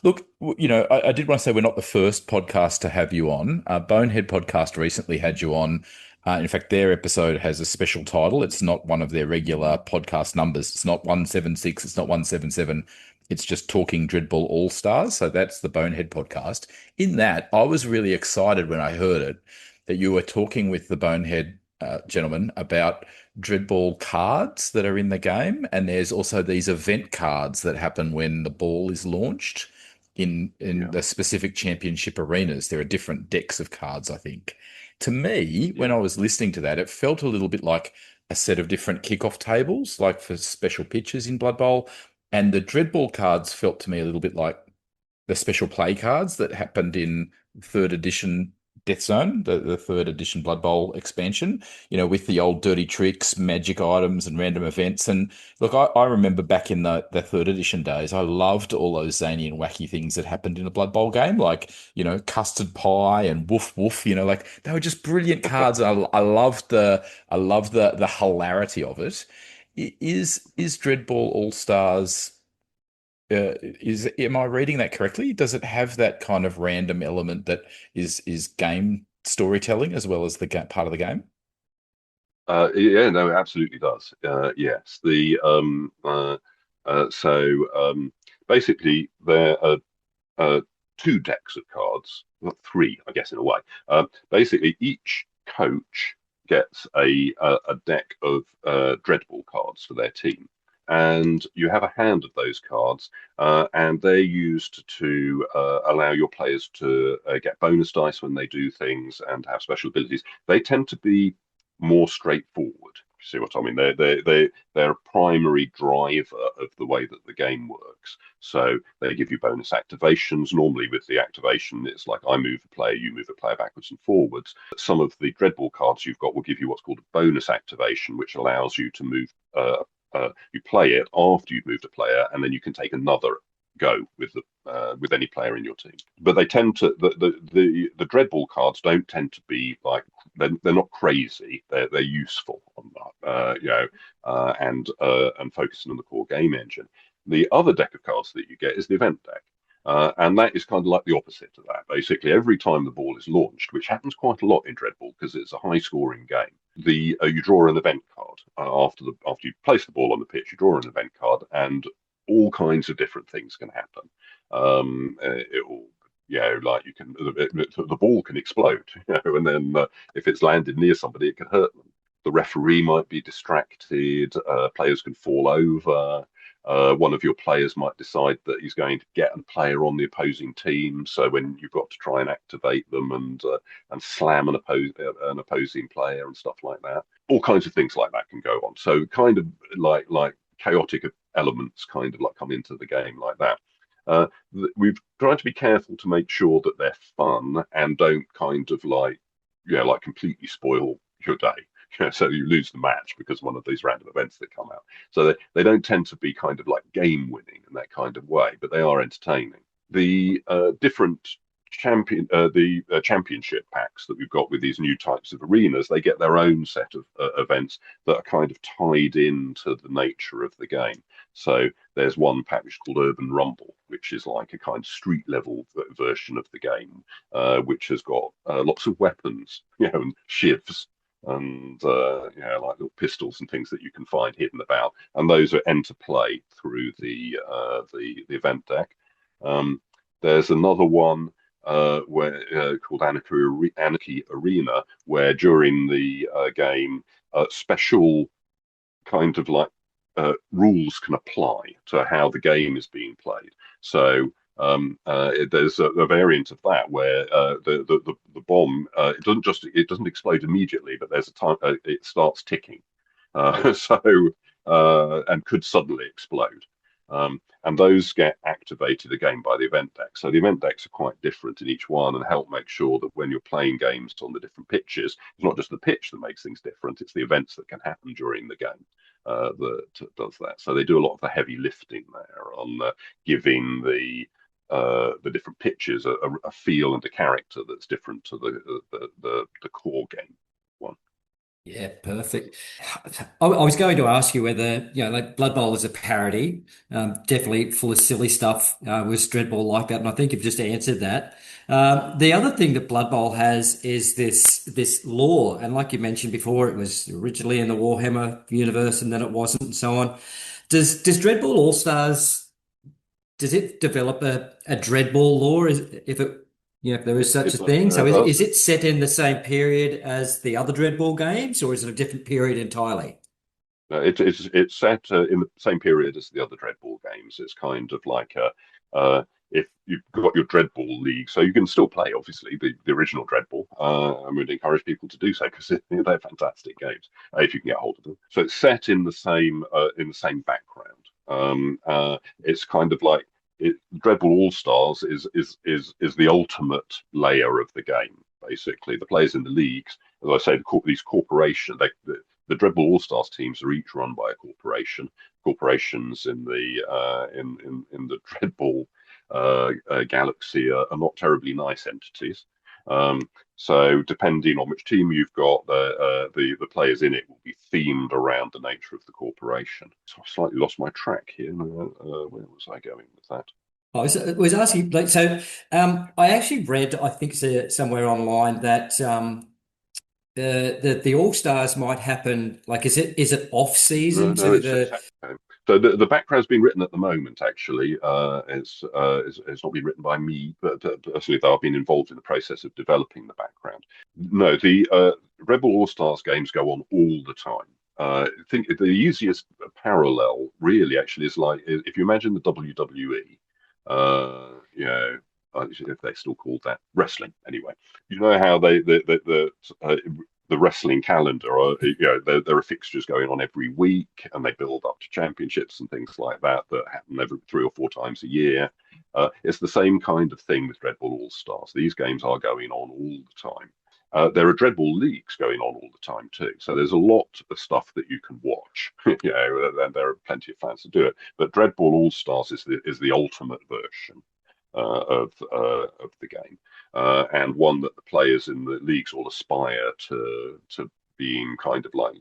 Look, I did want to say we're not the first podcast to have you on. Bonehead podcast recently had you on. In fact, their episode has a special title. It's not one of their regular podcast numbers. It's not 176. It's not 177. It's just Talking Dreadball All-Stars. So that's the Bonehead podcast. In that, I was really excited when I heard it that you were talking with the Bonehead gentleman about Dreadball cards that are in the game. And there's also these event cards that happen when the ball is launched in the specific championship arenas. There are different decks of cards, I think. To me, when I was listening to that, it felt a little bit like a set of different kickoff tables, like for special pitches in Blood Bowl. And the Dreadball cards felt to me a little bit like the special play cards that happened in third edition Death Zone, the third edition Blood Bowl expansion, with the old dirty tricks, magic items, and random events. And look, I remember back in the third edition days, I loved all those zany and wacky things that happened in a Blood Bowl game, like, custard pie and woof woof, like they were just brilliant cards. I loved the hilarity of it. Is Dreadball All-Stars am I reading that correctly? Does it have that kind of random element that is game storytelling as well as the part of the game? Yeah, no, it absolutely does. Yes, basically there are two decks of cards, well, three, I guess, in a way. Basically, each coach gets a deck of Dreadball cards for their team. And you have a hand of those cards, and they're used to allow your players to get bonus dice when they do things and have special abilities. They tend to be more straightforward. See what I mean? They're a primary driver of the way that the game works. So they give you bonus activations. Normally, with the activation, it's like I move a player, you move a player backwards and forwards. Some of the Dreadball cards you've got will give you what's called a bonus activation, which allows you to move. You play it after you've moved a player, and then you can take another go with any player in your team. But they tend to the Dreadball cards don't tend to be like they're not crazy. They're useful on that, and focusing on the core game engine. The other deck of cards that you get is the event deck. And that is kind of like the opposite to that. Basically, every time the ball is launched, which happens quite a lot in Dreadball because it's a high-scoring game, you draw an event card after you place the ball on the pitch. You draw an event card, and all kinds of different things can happen. It will, like you can the ball can explode, and then if it's landed near somebody, it can hurt them. The referee might be distracted. Players can fall over. One of your players might decide that he's going to get a player on the opposing team. So when you've got to try and activate them and slam an opposing player and stuff like that, all kinds of things like that can go on. So kind of like chaotic elements kind of like come into the game like that. We've tried to be careful to make sure that they're fun and don't kind of like completely spoil your day. So you lose the match because of one of these random events that come out. So they don't tend to be kind of like game winning in that kind of way, but they are entertaining. The different championship packs that we've got with these new types of arenas, they get their own set of events that are kind of tied into the nature of the game. So there's one pack which is called Urban Rumble, which is like a kind of street level version of the game, which has got lots of weapons, and shivs and like little pistols and things that you can find hidden about, and those are enter play through the event deck. Um, there's another one where called Anarchy Arena, where during the game, special kind of like rules can apply to how the game is being played. So there's a variant of that where the bomb it doesn't explode immediately, but there's a time it starts ticking, and could suddenly explode. And those get activated again by the event deck. So the event decks are quite different in each one and help make sure that when you're playing games on the different pitches, it's not just the pitch that makes things different, it's the events that can happen during the game that does that. So they do a lot of the heavy lifting there on giving the different pitches a feel and a character that's different to the core game one. Yeah, perfect. I was going to ask you whether, like Blood Bowl is a parody, definitely full of silly stuff. Was Dreadball like that? And I think you've just answered that. The other thing that Blood Bowl has is this lore, and like you mentioned before, it was originally in the Warhammer universe, and then it wasn't, and so on. Does Dreadball All Stars does it develop a Dreadball lore? If it if there is such a thing. So is it set in the same period as the other Dreadball games, or is it a different period entirely? It's set in the same period as the other Dreadball games. It's kind of like if you've got your Dreadball league, so you can still play, obviously, the original Dreadball. I would encourage people to do so because they're fantastic games if you can get hold of them. So it's set in the same background. It's kind of like Dreadball All-Stars is the ultimate layer of the game. Basically, the players in the leagues, as I say, these corporations, the Dreadball All-Stars teams are each run by a corporation. Corporations in the Dreadball galaxy are not terribly nice entities. So depending on which team you've got, the players in it will be themed around the nature of the corporation. So I slightly lost my track here. Where was I going with that? I was asking, like, so I actually read, I think somewhere online that the All Stars might happen. Like, is it off season No, to it's the? so the background's being written at the moment. Actually, it's not been written by me, but personally, though I've been involved in the process of developing the background. No, the Rebel All Stars games go on all the time. I think the easiest parallel, really, actually, is like if you imagine the WWE, if they still called that wrestling anyway. You know how the wrestling calendar, there are fixtures going on every week, and they build up to championships and things like that happen every 3 or 4 times a year. It's the same kind of thing with Dreadball All Stars. These games are going on all the time. There are Dreadball leagues going on all the time too, so there's a lot of stuff that you can watch. And there are plenty of fans to do it. But Dreadball All Stars is the ultimate version of the game, and one that the players in the leagues all aspire to being kind of like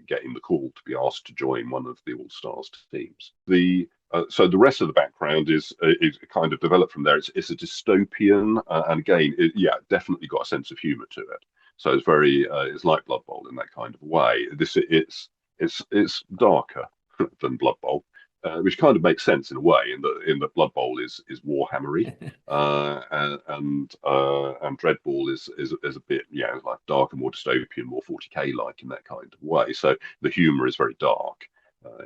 getting the call to be asked to join one of the All Stars teams. So the rest of the background is kind of developed from there. It's a dystopian, and again, definitely got a sense of humour to it. So it's like Blood Bowl in that kind of way. It's darker than Blood Bowl, which kind of makes sense in a way, in that Blood Bowl is Warhammery, and Dreadball is a bit like darker, more dystopian, more 40k like in that kind of way. So the humour is very dark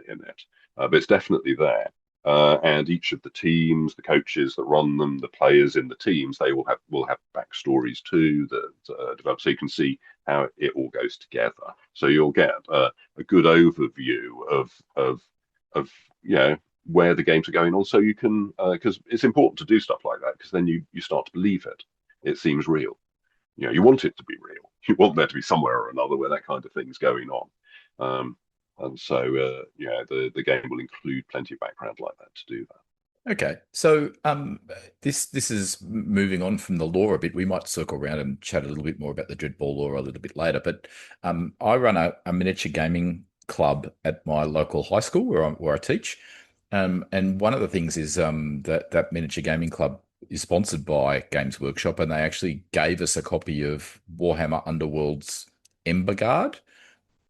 in it, but it's definitely there. And each of the teams, the coaches that run them, the players in the teams, they will have backstories too that develop, so you can see how it all goes together. So you'll get a good overview of where the games are going on, so you can because it's important to do stuff like that, because then you start to believe it. It seems real. You want it to be real. You want there to be somewhere or another where that kind of thing's going on. And so the game will include plenty of background like that to do that. Okay, so this is moving on from the lore a bit. We might circle around and chat a little bit more about the Dreadball lore a little bit later. But I run a miniature gaming club at my local high school where I teach, and one of the things is that miniature gaming club is sponsored by Games Workshop, and they actually gave us a copy of Warhammer Underworld's Ember Guard.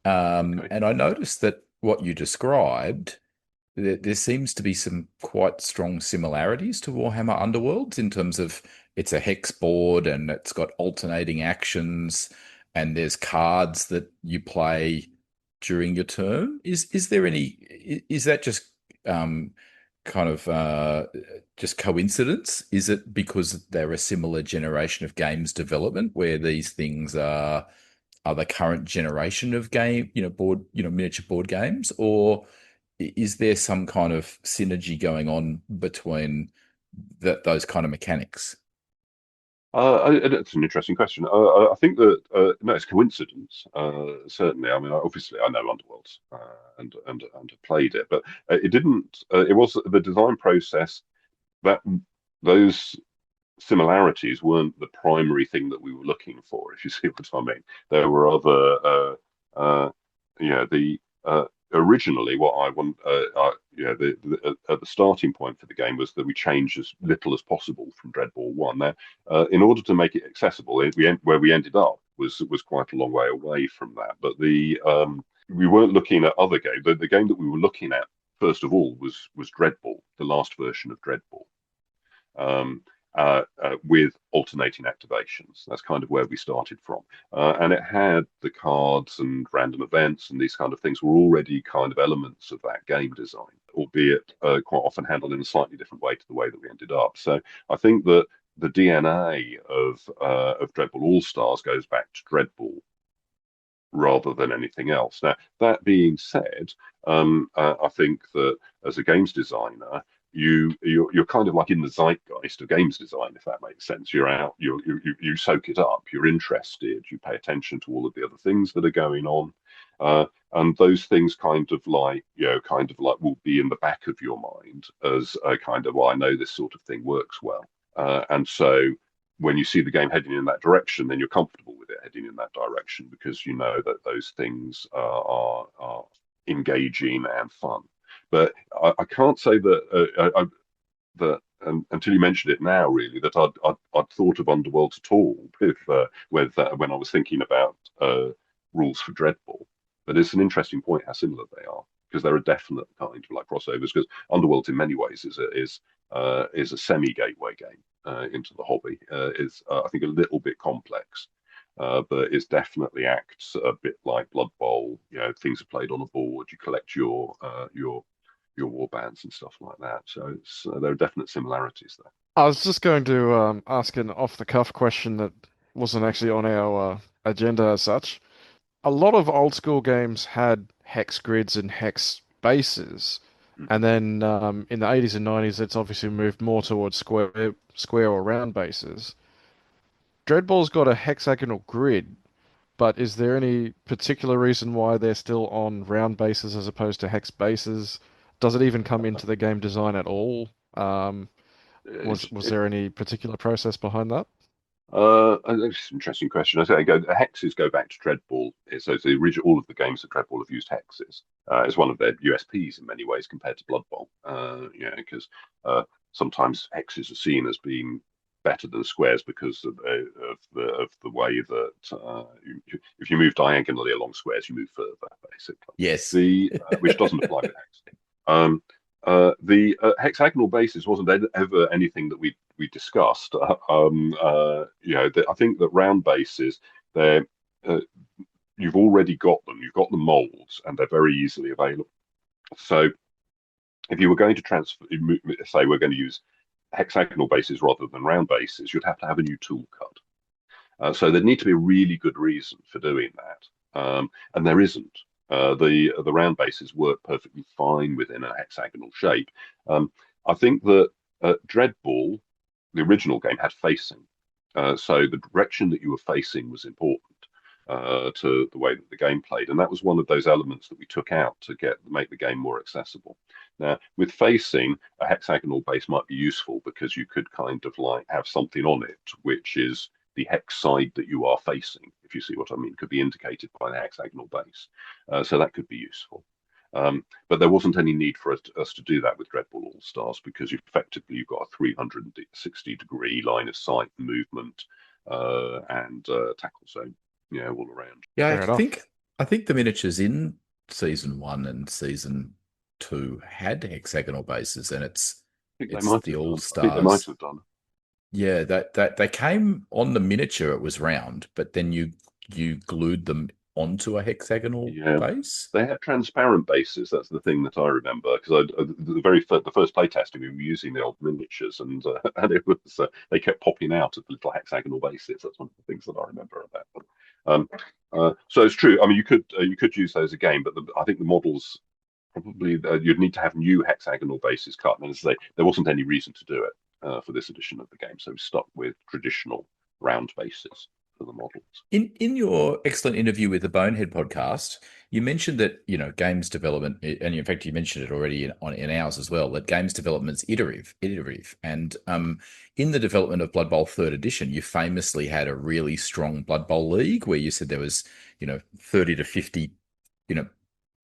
Okay. And I noticed that what you described, there seems to be some quite strong similarities to Warhammer Underworlds in terms of it's a hex board and it's got alternating actions and there's cards that you play during your turn. Is there any, is that just um, kind of just coincidence? Is it because they're a similar generation of games development where these things are the current generation of game, board, miniature board games, or is there some kind of synergy going on between those kind of mechanics? That's an interesting question. I think that no, it's coincidence. Certainly, I mean, obviously, I know Underworlds and have played it, but it didn't. It was the design process that those similarities weren't the primary thing that we were looking for, if you see what I mean. There were other, the originally what I want, the starting point for the game was that we changed as little as possible from Dreadball One. Now, in order to make it accessible, where we ended up was quite a long way away from that. But we weren't looking at other games. The game that we were looking at first of all was Dreadball, the last version of Dreadball. Um, with alternating activations. That's kind of where we started from. And it had the cards and random events and these kind of things were already kind of elements of that game design, albeit quite often handled in a slightly different way to the way that we ended up. So I think that the DNA of Dreadball All-Stars goes back to Dreadball rather than anything else. Now, that being said, I think that as a games designer, you're kind of like in the zeitgeist of games design, if that makes sense. You're out, you soak it up, you're interested, you pay attention to all of the other things that are going on. And those things kind of like will be in the back of your mind as a kind of, well, I know this sort of thing works well. And so when you see the game heading in that direction, then you're comfortable with it heading in that direction because you know that those things are engaging and fun. But I can't say that until you mentioned it now, really, that I'd thought of Underworld at all when I was thinking about rules for Dreadball. But it's an interesting point how similar they are because they're a definite kind of like crossovers. Because Underworld, in many ways, is a semi-gateway game into the hobby. Is I think a little bit complex. But it definitely acts a bit like Blood Bowl. You know, things are played on a board. You collect your war bands and stuff like that. So there are definite similarities there. I was just going to ask an off-the-cuff question that wasn't actually on our agenda as such. A lot of old school games had hex grids and hex bases, Mm. and then in the 80s and 90s, it's obviously moved more towards square or round bases. Dreadball's got a hexagonal grid, but is there any particular reason why they're still on round bases as opposed to hex bases? Does it even come into the game design at all? It's, Was it, there any particular process behind that? that's an interesting question. I say hexes go back to Dreadball. So it's the original, all of the games that Dreadball have used hexes. It's one of their USPs in many ways compared to Blood Bowl. Because sometimes hexes are seen as being better than squares because of the way that if you move diagonally along squares, you move further, basically. Yes. The Which doesn't apply with hexes. The hexagonal basis wasn't ever anything that we discussed. I think that round bases, they're uh, you've already got them. You've got the molds, and they're very easily available. So if you were going to transfer, say we're going to use hexagonal bases rather than round bases, you'd have to have a new tool cut. So there'd need to be a really good reason for doing that, and there isn't. The round bases work perfectly fine within a hexagonal shape. I think that Dreadball, the original game, had facing, so the direction that you were facing was important to the way that the game played, and that was one of those elements that we took out to make the game more accessible. Now, with facing, a hexagonal base might be useful because you could kind of like have something on it which is the hex side that you are facing, if you see what I mean, could be indicated by the hexagonal base. So that could be useful. But there wasn't any need for us to do that with Dreadball All Stars because you've got a 360-degree line of sight movement and tackle zone. all around. Yeah, Fair enough. I think the miniatures in season 1 and season 2 had hexagonal bases, and I think they it's might the have All done. I think they might Stars. have done. Yeah, that they came on the miniature. It was round, but then you glued them onto a hexagonal Yeah, base. they had transparent bases. That's the thing that I remember because the first playtesting we were using the old miniatures, and and it was they kept popping out of the little hexagonal bases. That's one of the things that I remember about them. Um, so it's true. I mean, you could use those again, but I think the models probably you'd need to have new hexagonal bases cut. And as I say, there wasn't any reason to do it for this edition of the game, so we stuck with traditional round bases for the models. In your excellent interview with the Bonehead podcast, you mentioned that games development, and in fact you mentioned it already in ours as well, that games development's iterative, and in the development of Blood Bowl Third Edition, you famously had a really strong Blood Bowl league where you said there was 30 to 50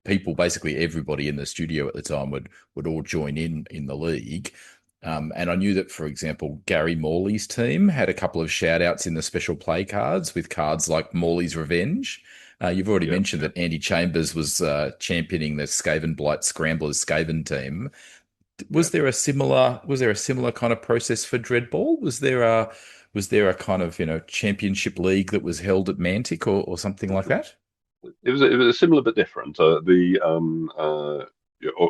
people, basically everybody in the studio at the time would all join in the league. And I knew that, for example, Gary Morley's team had a couple of shout outs in the special play cards with cards like Morley's Revenge. You've already mentioned that Andy Chambers was championing the Skaven Blight Scramblers Skaven team. Was there a similar kind of process for Dreadball? Was there a kind of championship league that was held at Mantic or something like that? It was a similar but different.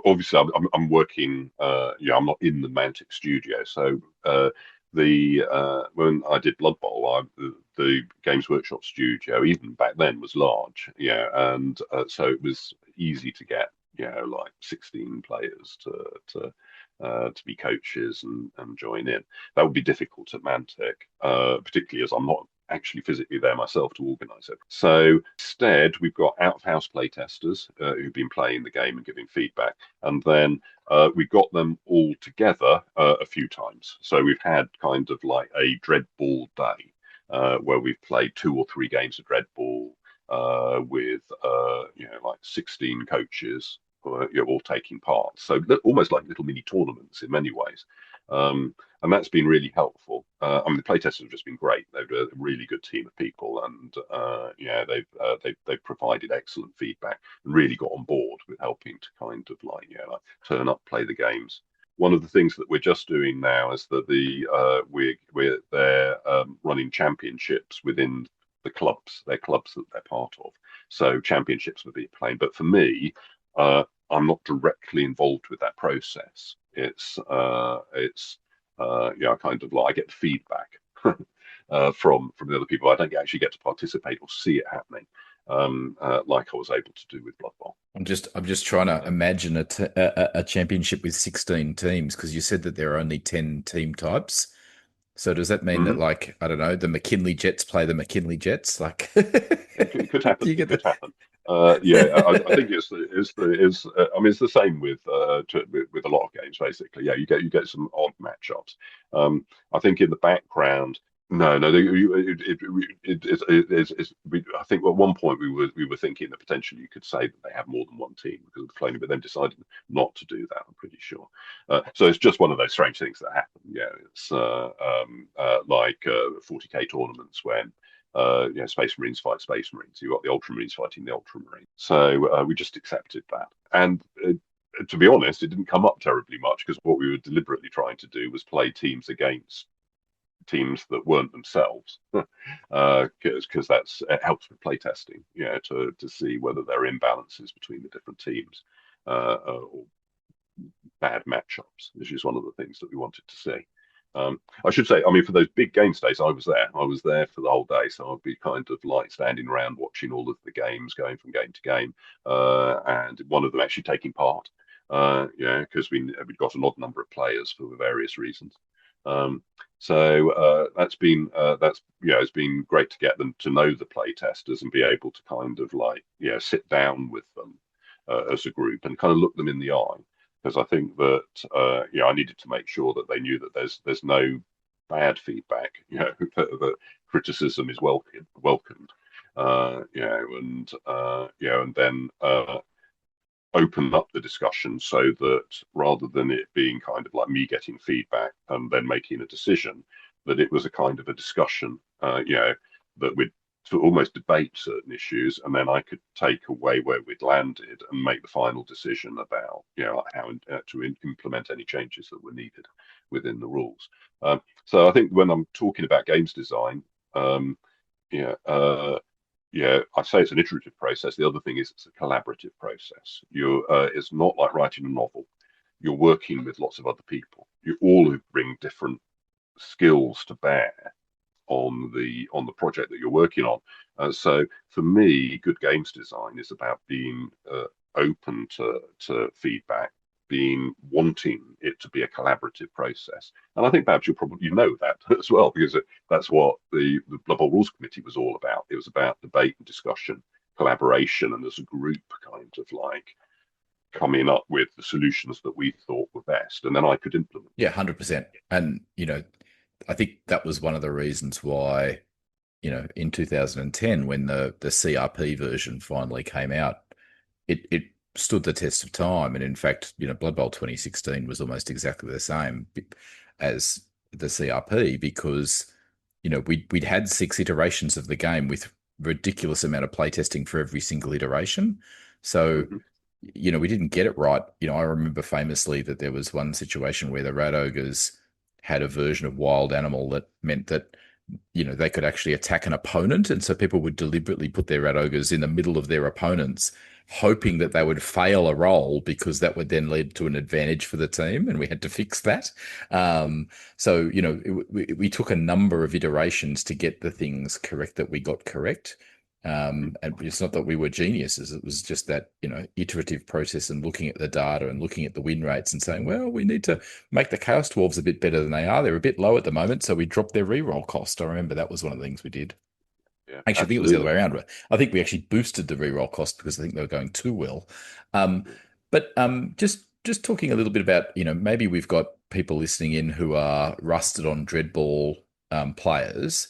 Obviously I'm working. I'm not in the Mantic studio, so when I did Blood Bowl, the Games Workshop studio even back then was large. And so it was easy to get like 16 players to be coaches and join in. That would be difficult at Mantic, particularly as I'm not actually physically there myself to organise it. So instead, we've got out-of-house playtesters who've been playing the game and giving feedback, and then we got them all together a few times. So we've had kind of like a Dreadball day where we've played 2 or 3 games of Dreadball with like 16 coaches all taking part. So almost like little mini tournaments in many ways. And that's been really helpful. I mean, the playtesters have just been great. They're a really good team of people, and they've provided excellent feedback and really got on board with helping to kind of like turn up, play the games. One of the things that we're just doing now is that they're running championships within their clubs that they're part of. So championships will be playing. But for me, I'm not directly involved with that process. Kind of like I get the feedback from the other people. I don't actually get to participate or see it happening like I was able to do with Blood Bowl. I'm just trying to imagine a championship with 16 teams, because you said that there are only 10 team types. So does that mean that, like, I don't know, the McKinley Jets play the McKinley Jets? Like, it could happen. You get It could happen. I think it's the same with a lot of games basically. Yeah, you get some odd matchups. I think in the background, no, I think at one point we were thinking that potentially you could say that they have more than one team because of the cloning, but then decided not to do that. I'm pretty sure. So it's just one of those strange things that happen. Yeah, it's like 40k tournaments when Space Marines fight Space Marines. You've got the Ultramarines fighting the Ultramarines. So we just accepted that. And to be honest, it didn't come up terribly much because what we were deliberately trying to do was play teams against teams that weren't themselves, because it helps with playtesting, to see whether there are imbalances between the different teams or bad matchups, which is one of the things that we wanted to see. I should say, I mean, for those big game stays, I was there. I was there for the whole day, so I'd be kind of like standing around watching all of the games going from game to game, and one of them actually taking part. Because we'd got an odd number of players for various reasons. So it's been great to get them to know the play testers and be able to kind of like sit down with them as a group and kind of look them in the eye, because I think that I needed to make sure that they knew that there's no bad feedback, that criticism is welcomed, and then open up the discussion so that rather than it being kind of like me getting feedback and then making a decision, that it was a kind of a discussion, that to almost debate certain issues, and then I could take away where we'd landed and make the final decision about, how to implement any changes that were needed within the rules. So I think when I'm talking about games design, yeah, I say it's an iterative process. The other thing is it's a collaborative process. It's not like writing a novel. You're working with lots of other people. You all who bring different skills to bear on the project that you're working on. So for me, good games design is about being open to feedback, being wanting it to be a collaborative process. And I think perhaps you know that as well, because that's what the Blood Bowl Rules Committee was all about. It was about debate and discussion, collaboration, and as a group kind of like coming up with the solutions that we thought were best, and then I could implement. Yeah, 100%. And I think that was one of the reasons why, in 2010, when the CRP version finally came out, it stood the test of time. And in fact, Blood Bowl 2016 was almost exactly the same as the CRP, because, we'd had 6 iterations of the game with ridiculous amount of playtesting for every single iteration. So, we didn't get it right. I remember famously that there was one situation where the Rat Ogres had a version of Wild Animal that meant that, they could actually attack an opponent. And so people would deliberately put their Rat Ogres in the middle of their opponents, hoping that they would fail a roll, because that would then lead to an advantage for the team. And we had to fix that. So, we took a number of iterations to get the things correct that we got correct. And it's not that we were geniuses. It was just that, iterative process and looking at the data and looking at the win rates and saying, well, we need to make the Chaos Dwarves a bit better than they are. They're a bit low at the moment, so we dropped their reroll cost. I remember that was one of the things we did. Yeah, actually, I think it was the other way around. I think we actually boosted the reroll cost because I think they were going too well. But just talking a little bit about, maybe we've got people listening in who are rusted on Dreadball players.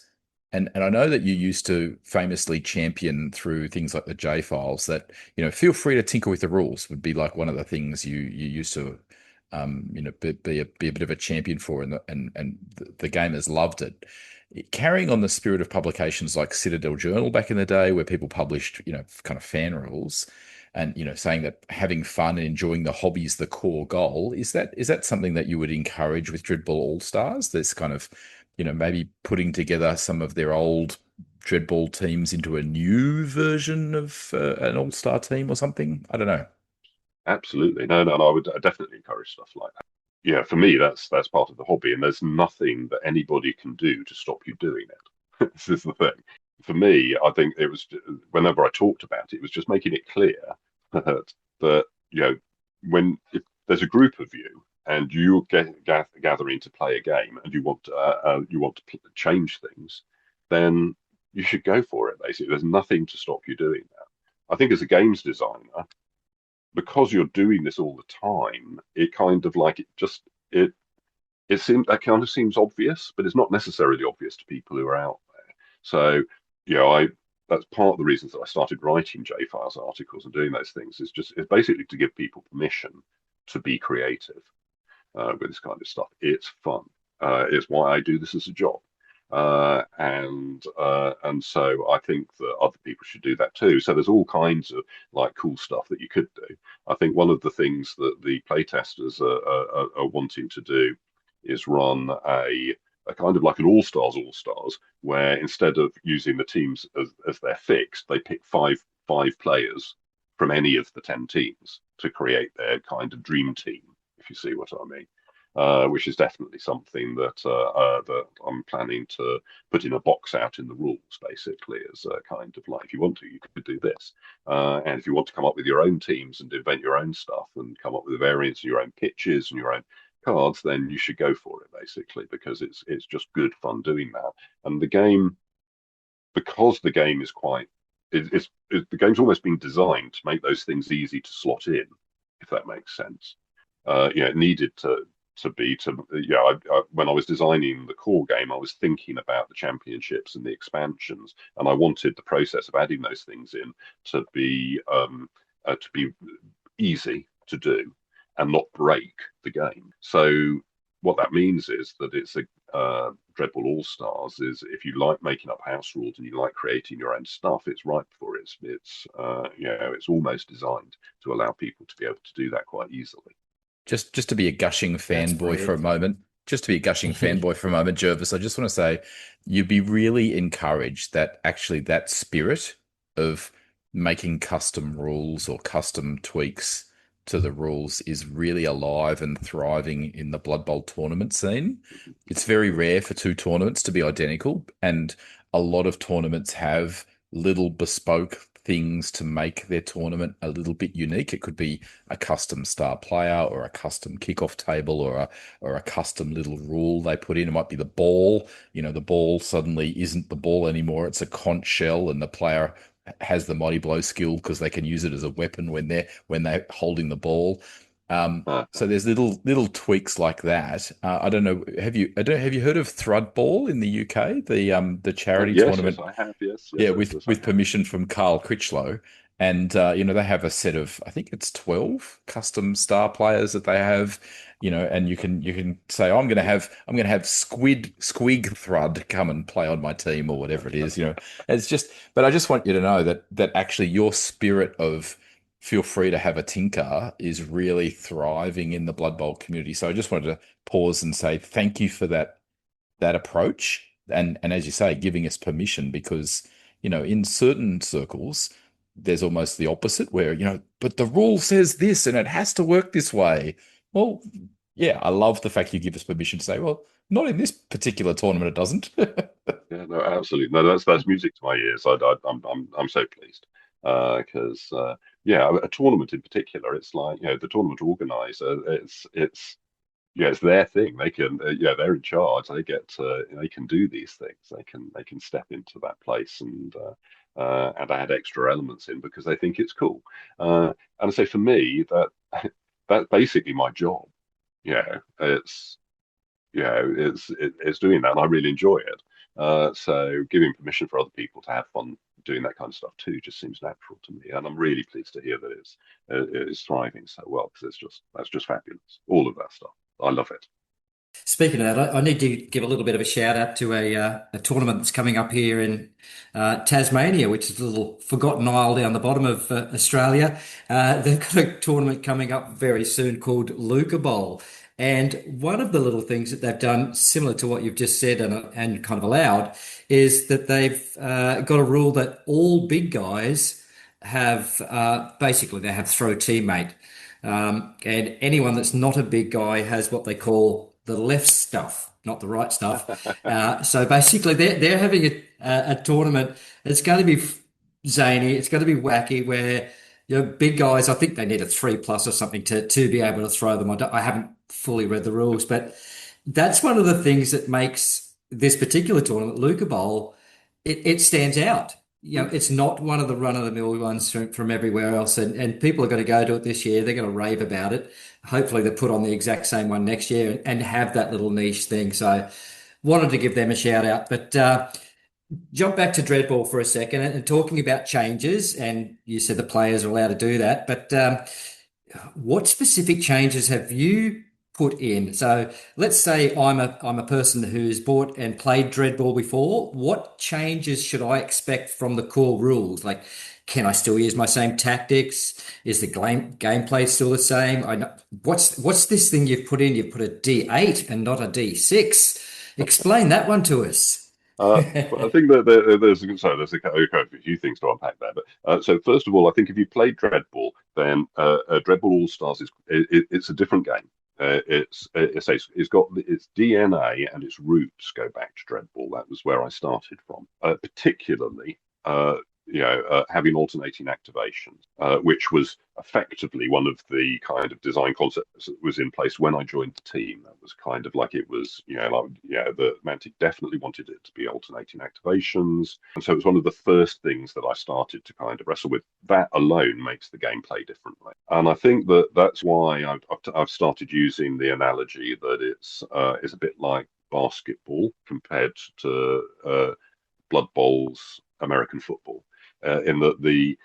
And I know that you used to famously champion through things like the J files that, feel free to tinker with the rules would be like one of the things you used to, be a bit of a champion for, and the gamers loved it. Carrying on the spirit of publications like Citadel Journal back in the day, where people published, kind of fan rules, and saying that having fun and enjoying the hobby is the core goal. Is that something that you would encourage with Dreadball All-Stars? This kind of, maybe putting together some of their old Dreadball teams into a new version of an All-Star team or something? I don't know. Absolutely. No, I would definitely encourage stuff like that. Yeah, for me, that's part of the hobby, and there's nothing that anybody can do to stop you doing it. This is the thing. For me, I think it was, whenever I talked about it, it was just making it clear that if there's a group of you and you're gathering to play a game and you want to change things, then you should go for it. Basically, there's nothing to stop you doing that. I think as a games designer, because you're doing this all the time, it kind of like it seems that kind of seems obvious, but it's not necessarily obvious to people who are out there. So, that's part of the reasons that I started writing J-Files articles and doing those things. It's basically to give people permission to be creative with this kind of stuff. It's fun. It's why I do this as a job. And so I think that other people should do that too. So there's all kinds of like cool stuff that you could do. I think one of the things that the playtesters are wanting to do is run a kind of like an all-stars, where instead of using the teams as they're fixed, they pick five players from any of the 10 teams to create their kind of dream team, if you see what I mean. Which is definitely something that I'm planning to put in a box out in the rules, basically, as a kind of like, if you want to, you could do this. And if you want to come up with your own teams and invent your own stuff and come up with variants and your own pitches and your own cards, then you should go for it, basically, because it's just good fun doing that. And the game, because the game is the game's almost been designed to make those things easy to slot in, if that makes sense. It needed when I was designing the core game, I was thinking about the championships and the expansions, and I wanted the process of adding those things in to be easy to do and not break the game. So what that means is that it's Dreadball All-Stars is if you like making up house rules and you like creating your own stuff, it's ripe for it. It's almost designed to allow people to be able to do that quite easily. Just to be a gushing That's fanboy for a brilliant. moment, Jervis, I just want to say you'd be really encouraged that actually that spirit of making custom rules or custom tweaks to the rules is really alive and thriving in the Blood Bowl tournament scene. It's very rare for two tournaments to be identical, and a lot of tournaments have little bespoke things to make their tournament a little bit unique. It could be a custom star player or a custom kickoff table or a custom little rule they put in. It might be the ball. The ball suddenly isn't the ball anymore. It's a conch shell, and the player has the mighty blow skill because they can use it as a weapon when they're holding the ball. So there's little tweaks like that. I don't know. Have you heard of Threadball in the UK? The charity Yes, tournament. yes, I have. Yes, Yeah, yes, with yes, I have. permission from Carl Critchlow, and they have a set of, I think it's 12 custom star players that they have, and you can say, oh, I'm gonna have Squig Thrud come and play on my team or whatever it is. It's just, but I just want you to know that actually your spirit of feel free to have a tinker is really thriving in the Blood Bowl community. So I just wanted to pause and say thank you for that approach, and as you say, giving us permission, because in certain circles there's almost the opposite where but the rule says this and it has to work this way. Well, yeah, I love the fact you give us permission to say, well, not in this particular tournament it doesn't. Yeah, no, absolutely. No, that's music to my ears. I'm so pleased because yeah, a tournament in particular, it's like the tournament organizer. It's their thing. They can they're in charge. They can do these things. They can step into that place and add extra elements in because they think it's cool. And I say for me that that's basically my job. It's it's doing that, and I really enjoy it. So giving permission for other people to have fun doing that kind of stuff too just seems natural to me, and I'm really pleased to hear that it's thriving so well because that's just fabulous. All of that stuff, I love it. Speaking of that, I need to give a little bit of a shout out to a tournament that's coming up here in Tasmania, which is a little forgotten isle down the bottom of Australia. They've got a tournament coming up very soon called Luca Bowl. And one of the little things that they've done, similar to what you've just said and kind of allowed, is that they've got a rule that all big guys have basically they have throw teammate. And anyone that's not a big guy has what they call the left stuff, not the right stuff. So basically, they're having a tournament. It's going to be zany. It's going to be wacky. Where big guys, I think they need a 3+ or something to be able to throw them. I haven't fully read the rules, but that's one of the things that makes this particular tournament, Luca Bowl, it stands out. It's not one of the run-of-the-mill ones from everywhere else, and people are going to go to it this year. They're going to rave about it. Hopefully, they put on the exact same one next year and have that little niche thing. So, wanted to give them a shout out. But jump back to Dreadball for a second and talking about changes, and you said the players are allowed to do that. But what specific changes have you put in? So let's say I'm a person who's bought and played Dreadball before. What changes should I expect from the core rules? Like, can I still use my same tactics? Is the gameplay still the same? I know what's this thing you've put in? You've put a D8 and not a D6. Explain that one to us. Well, I think that there's a few things to unpack there. But so first of all, I think if you played Dreadball, then Dreadball All Stars it's a different game. It's got its DNA and its roots go back to Dreadball. That was where I started from, particularly having alternating activations, which was effectively one of the kind of design concepts that was in place when I joined the team. That was kind of like it was, the Mantic definitely wanted it to be alternating activations. And so it was one of the first things that I started to kind of wrestle with. That alone makes the gameplay differently. And I think that's why I've started using the analogy that it's a bit like basketball compared to Blood Bowl's American football, in that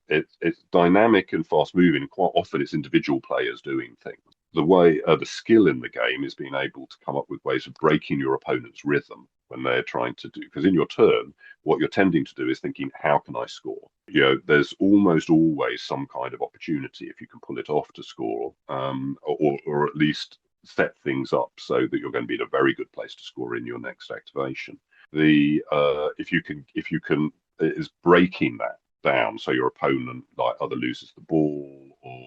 it's dynamic and fast moving. Quite often, it's individual players doing things. the way the skill in the game is being able to come up with ways of breaking your opponent's rhythm when they're trying to do. Because in your turn, what you're tending to do is thinking, how can I score? There's almost always some kind of opportunity if you can pull it off to score, or at least set things up so that you're going to be in a very good place to score in your next activation. The if you can is breaking that down so your opponent like either loses the ball or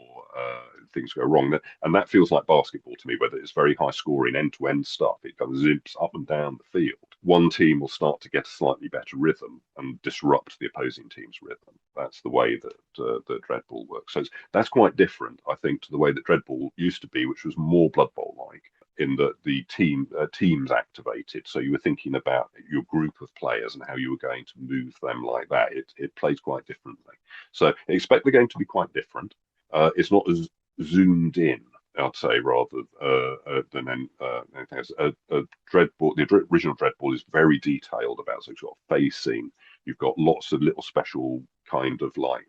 things go wrong. And that feels like basketball to me, whether it's very high scoring end to end stuff, it kind of zips up and down the field. One team will start to get a slightly better rhythm and disrupt the opposing team's rhythm. That's the way that Dreadball works. So that's quite different, I think, to the way that Dreadball used to be, which was more Blood Bowl like, in that the teams activated. So you were thinking about your group of players and how you were going to move them like that. It plays quite differently. So expect the game to be quite different. It's not as zoomed in, I'd say, rather than anything else. Dreadball, the original Dreadball, is very detailed about. So you've got facing, you've got lots of little special kind of like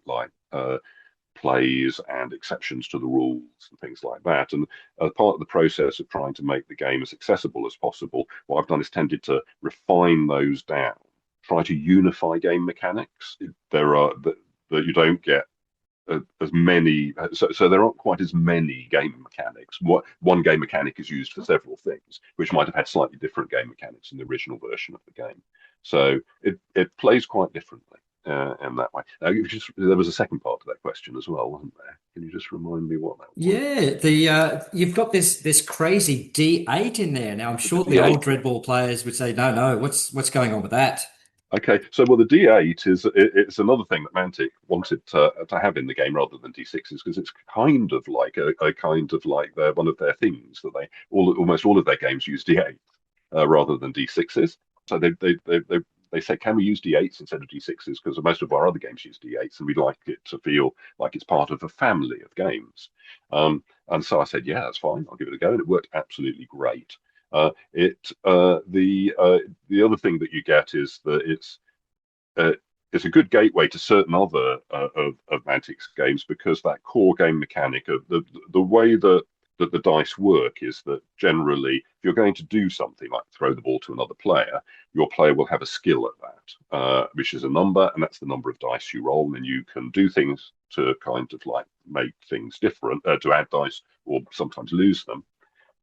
plays and exceptions to the rules and things like that. And as part of the process of trying to make the game as accessible as possible, what I've done is tended to refine those down, try to unify game mechanics. There are that you don't get as many, so there aren't quite as many game mechanics. One game mechanic is used for several things, which might have had slightly different game mechanics in the original version of the game. So it plays quite differently in that way. Now, there was a second part to that question as well, wasn't there? Can you just remind me what that was? Yeah, the you've got this crazy D8 in there. Now I'm sure the D8. old Dreadball players would say, no, what's going on with that? Okay, so well, the D8 it's another thing that Mantic wanted to have in the game rather than D6s, because it's kind of like a kind of like one of their things that almost all of their games use D8 rather than D6s. So they say, can we use D8s instead of D6s? Because most of our other games use D8s, and we'd like it to feel like it's part of a family of games. And so I said, yeah, that's fine. I'll give it a go, and it worked absolutely great. The other thing that you get is that it's a good gateway to certain other of Mantic's games, because that core game mechanic of the way that the dice work is that generally, if you're going to do something like throw the ball to another player, your player will have a skill at that, which is a number, and that's the number of dice you roll, and you can do things to kind of like make things different, to add dice or sometimes lose them.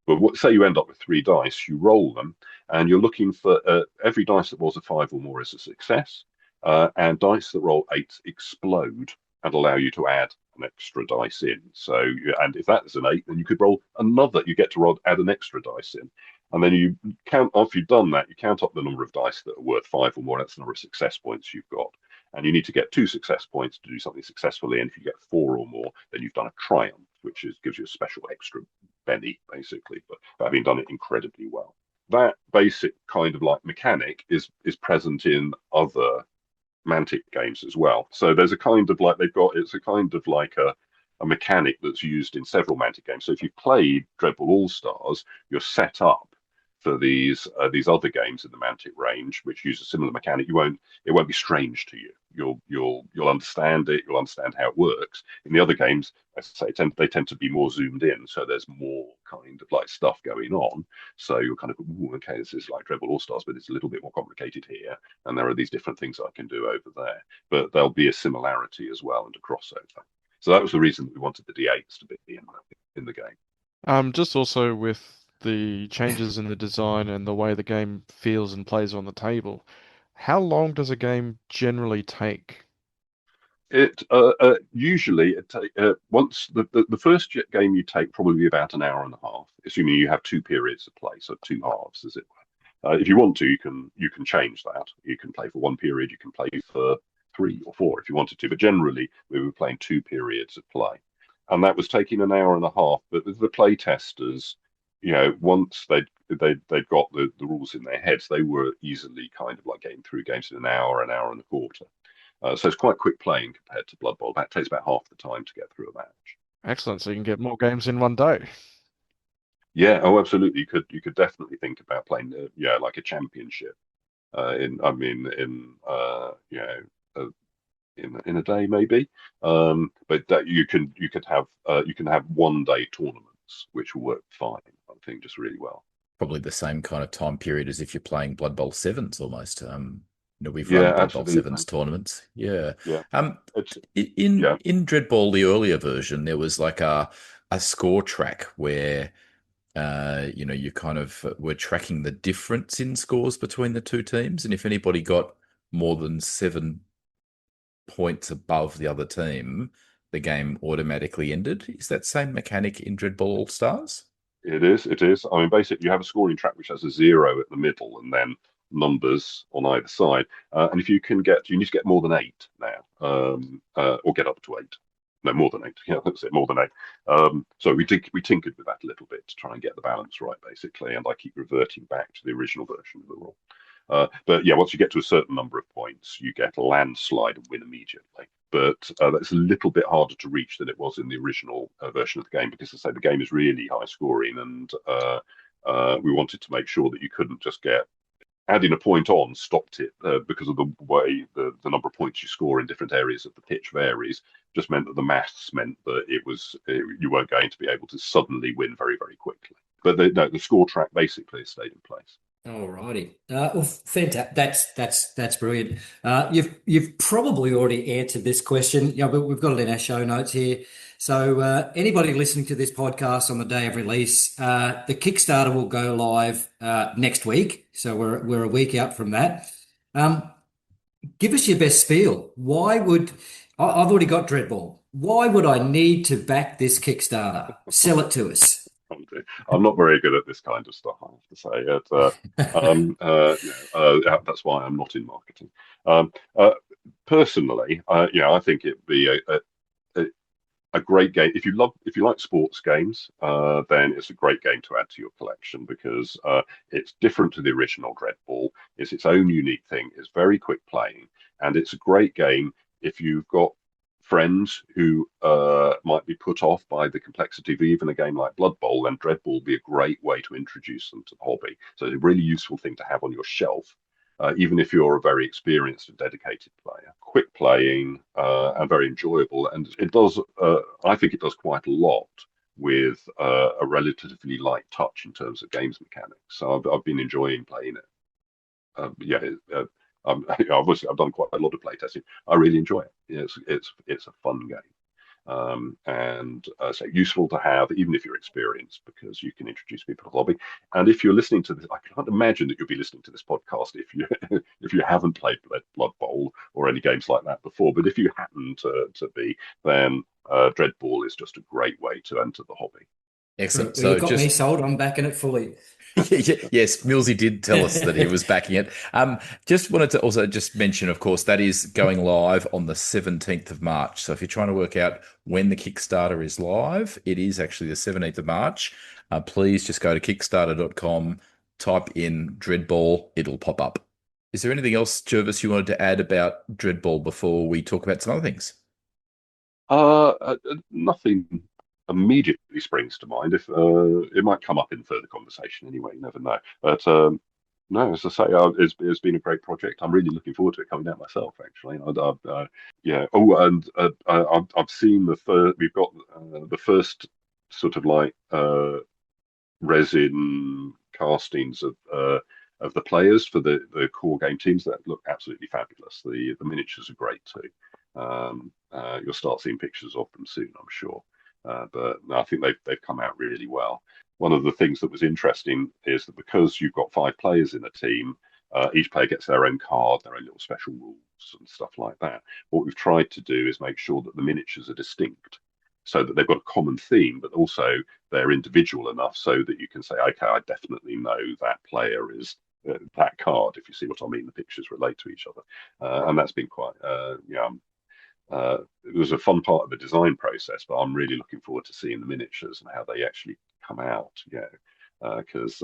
But say you end up with 3 dice, you roll them, and you're looking for every dice that rolls a 5 or more is a success, and dice that roll 8 explode and allow you to add an extra dice in. So, and if that is an 8, then you could roll another. You get to add an extra dice in, and then you count. After you've done that, you count up the number of dice that are worth 5 or more. That's the number of success points you've got, and you need to get 2 success points to do something successfully. And if you get 4 or more, then you've done a triumph, which gives you a special extra penny, basically, for having done it incredibly well. That basic kind of like mechanic is present in other Mantic games as well. So there's a kind of like it's a kind of like a mechanic that's used in several Mantic games. So if you've played Dreadball All-Stars, you're set up for these other games in the Mantic range, which use a similar mechanic. It won't be strange to you. You'll understand it. You'll understand how it works. In the other games, as I say, they tend to be more zoomed in, so there's more kind of like stuff going on. So you're kind of, okay, this is like Dreadball All-Stars, but it's a little bit more complicated here, and there are these different things I can do over there. But there'll be a similarity as well and a crossover. So that was the reason that we wanted the D8s to be in the game. Just also with the changes in the design and the way the game feels and plays on the table, how long does a game generally take? It usually once the first game you take probably about an hour and a half, assuming you have 2 periods of play, so 2 halves, as it were. If you want to, you can change that. You can play for 1 period, you can play for 3 or 4 if you wanted to, but generally we were playing 2 periods of play, and that was taking an hour and a half. But the play testers, once they'd got the rules in their heads, they were easily kind of like getting through games in an hour and a quarter. So it's quite quick playing compared to Blood Bowl. That takes about half the time to get through a match. Excellent. So you can get more games in one day. Yeah, oh, absolutely. You could definitely think about playing, like a championship. In a day maybe. But that you can have 1 day tournaments. points, which will work fine. I think just really well. Probably the same kind of time period as if you're playing Blood Bowl sevens almost. We've run Yeah, Blood Bowl absolutely. sevens tournaments. Yeah. Yeah, Um, it's in yeah. in Dreadball, the earlier version, there was like a score track where you kind of were tracking the difference in scores between the two teams, and if anybody got more than 7 points above the other team, the game automatically ended. Is that same mechanic in Dreadball All Stars? It is. It is. I mean, basically, you have a scoring track which has a 0 at the middle and then numbers on either side. And if you need to get more than 8 now, or get up to 8. No, more than 8. Yeah, that's it, more than 8. So we tinkered with that a little bit to try and get the balance right, basically. And I keep reverting back to the original version of the rule. But yeah, once you get to a certain number of points, you get a landslide and win immediately. But that's a little bit harder to reach than it was in the original version of the game because, as I say, the game is really high scoring, and we wanted to make sure that you couldn't just get adding a point on stopped it because of the way the number of points you score in different areas of the pitch varies. Just meant that the maths meant that you weren't going to be able to suddenly win very, very quickly. But the score track basically stayed in place. All righty. Well, fantastic. That's brilliant. You've probably already answered this question, but we've got it in our show notes here. So anybody listening to this podcast on the day of release, the Kickstarter will go live next week. So we're a week out from that. Give us your best spiel. I've already got Dreadball. Why would I need to back this Kickstarter? Sell it to us. I'm not very good at this kind of stuff, I have to say. That's why I'm not in marketing. Personally, I think it'd be a great game. If you like sports games, then it's a great game to add to your collection because it's different to the original Dreadball. It's its own unique thing. It's very quick playing, and it's a great game if you've got friends who might be put off by the complexity of even a game like Blood Bowl, then Dreadball will be a great way to introduce them to the hobby. So it's a really useful thing to have on your shelf, even if you're a very experienced and dedicated player. Quick playing and very enjoyable, and it does. I think it does quite a lot with a relatively light touch in terms of games mechanics. So I've been enjoying playing it. Obviously, I've done quite a lot of playtesting. I really enjoy it. It's a fun game, and so useful to have, even if you're experienced, because you can introduce people to the hobby. And if you're listening to this, I can't imagine that you'll be listening to this podcast if you if you haven't played Blood Bowl or any games like that before. But if you happen to be, then Dreadball is just a great way to enter the hobby. Excellent. Well, you've got me sold. I'm backing it fully. Yes, Millsy did tell us that he was backing it. Just wanted to also just mention, of course, that is going live on the 17th of March. So if you're trying to work out when the Kickstarter is live, it is actually the 17th of March. Please just go to kickstarter.com, type in Dreadball, it'll pop up. Is there anything else, Jervis, you wanted to add about Dreadball before we talk about some other things? Nothing immediately springs to mind. If it might come up in further conversation anyway, you never know. But no, as I say, it's been a great project. I'm really looking forward to it coming out myself. Actually, yeah. Oh, and I've seen the first. We've got the first sort of like resin castings of the players for the core game teams that look absolutely fabulous. The miniatures are great too. You'll start seeing pictures of them soon, I'm sure. But I think they've come out really well. One of the things that was interesting is that because you've got 5 players in a team, each player gets their own card, their own little special rules and stuff like that. What we've tried to do is make sure that the miniatures are distinct so that they've got a common theme, but also they're individual enough so that you can say, okay, I definitely know that player is that card, if you see what I mean. The pictures relate to each other. And that's been quite, it was a fun part of the design process, but I'm really looking forward to seeing the miniatures and how they actually come out. Because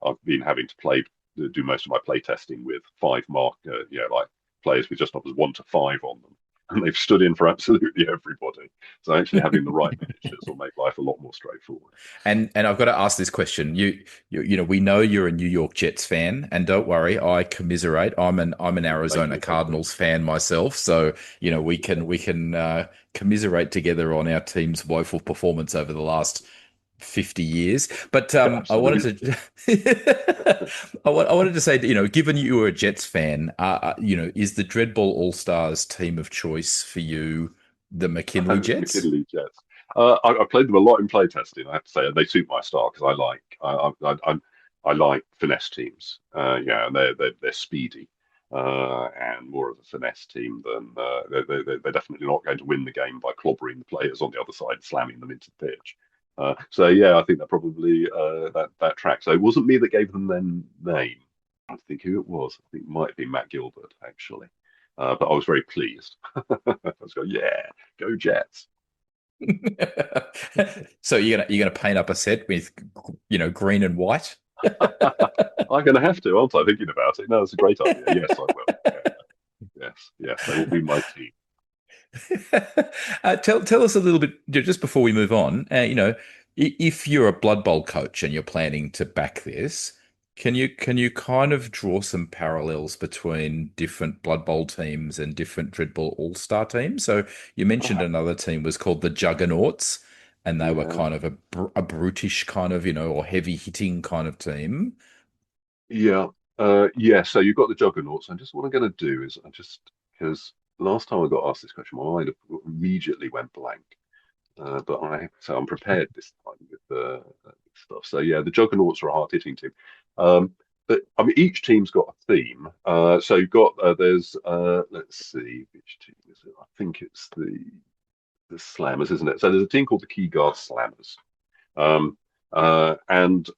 I've been having to do most of my play testing with 5 like players with just numbers 1 to 5 on them, and they've stood in for absolutely everybody. So actually having the right miniatures will make life a lot more straightforward. And I've got to ask this question. You know, we know you're a New York Jets fan, and don't worry, I commiserate. I'm an Arizona Cardinals fan myself, so you know we can commiserate together on our team's woeful performance over the last 50 years. But I wanted Absolutely. to I wanted to say that, given you were a Jets fan, is the Dreadball All-Stars team of choice for you the McKinley Jets? McKinley Jets. I played them a lot in playtesting. I have to say, and they suit my style because I like finesse teams. Yeah, and they're speedy and more of a finesse team than they're definitely not going to win the game by clobbering the players on the other side, slamming them into the pitch. So yeah, I think that probably that tracks. So it wasn't me that gave them their name. I think who it was. I think it might be Matt Gilbert actually. But I was very pleased. I was going, yeah, go Jets. So you're gonna paint up a set with green and white. I'm going to have to, aren't I? Thinking about it. No, it's a great idea. Yes, I will. Yeah, yes, yes, they will be my team. Tell us a little bit just before we move on. If you're a Blood Bowl coach and you're planning to back this, can you kind of draw some parallels between different Blood Bowl teams and different Dreadball All-Star teams? So you mentioned Uh, another team was called the Juggernauts, and they were yeah, kind of a brutish kind of or heavy hitting kind of team. yeah, yeah. So you've got the Juggernauts. And just what I'm going to do is I just because last time I got asked this question, my mind immediately went blank. I'm prepared this time with the stuff. So yeah, the Juggernauts are a hard hitting team. Um, but I mean, each team's got a theme. So you've got there's let's see which team is it? I think it's the Slammers, isn't it? So there's a team called the Key Guard Slammers. Um, and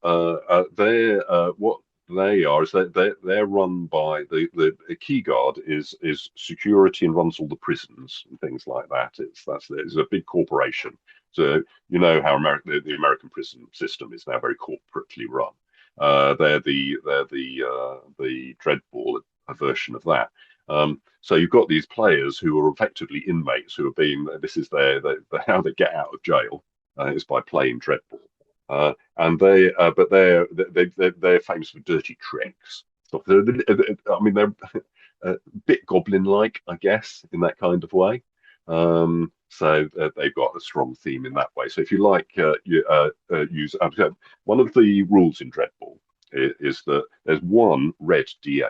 they're what they are is that they're run by the key guard is security and runs all the prisons and things like that. It's a big corporation. So you know how the American prison system is now very corporately run. They're the dreadball a version of that. So you've got these players who are effectively inmates who are being this is how they get out of jail is by playing dreadball. And but they're famous for dirty tricks. Stuff. I mean, they're a bit goblin-like, I guess, in that kind of way. So they've got a strong theme in that way. So if you like, use one of the rules in Dreadball is that there's one red D8,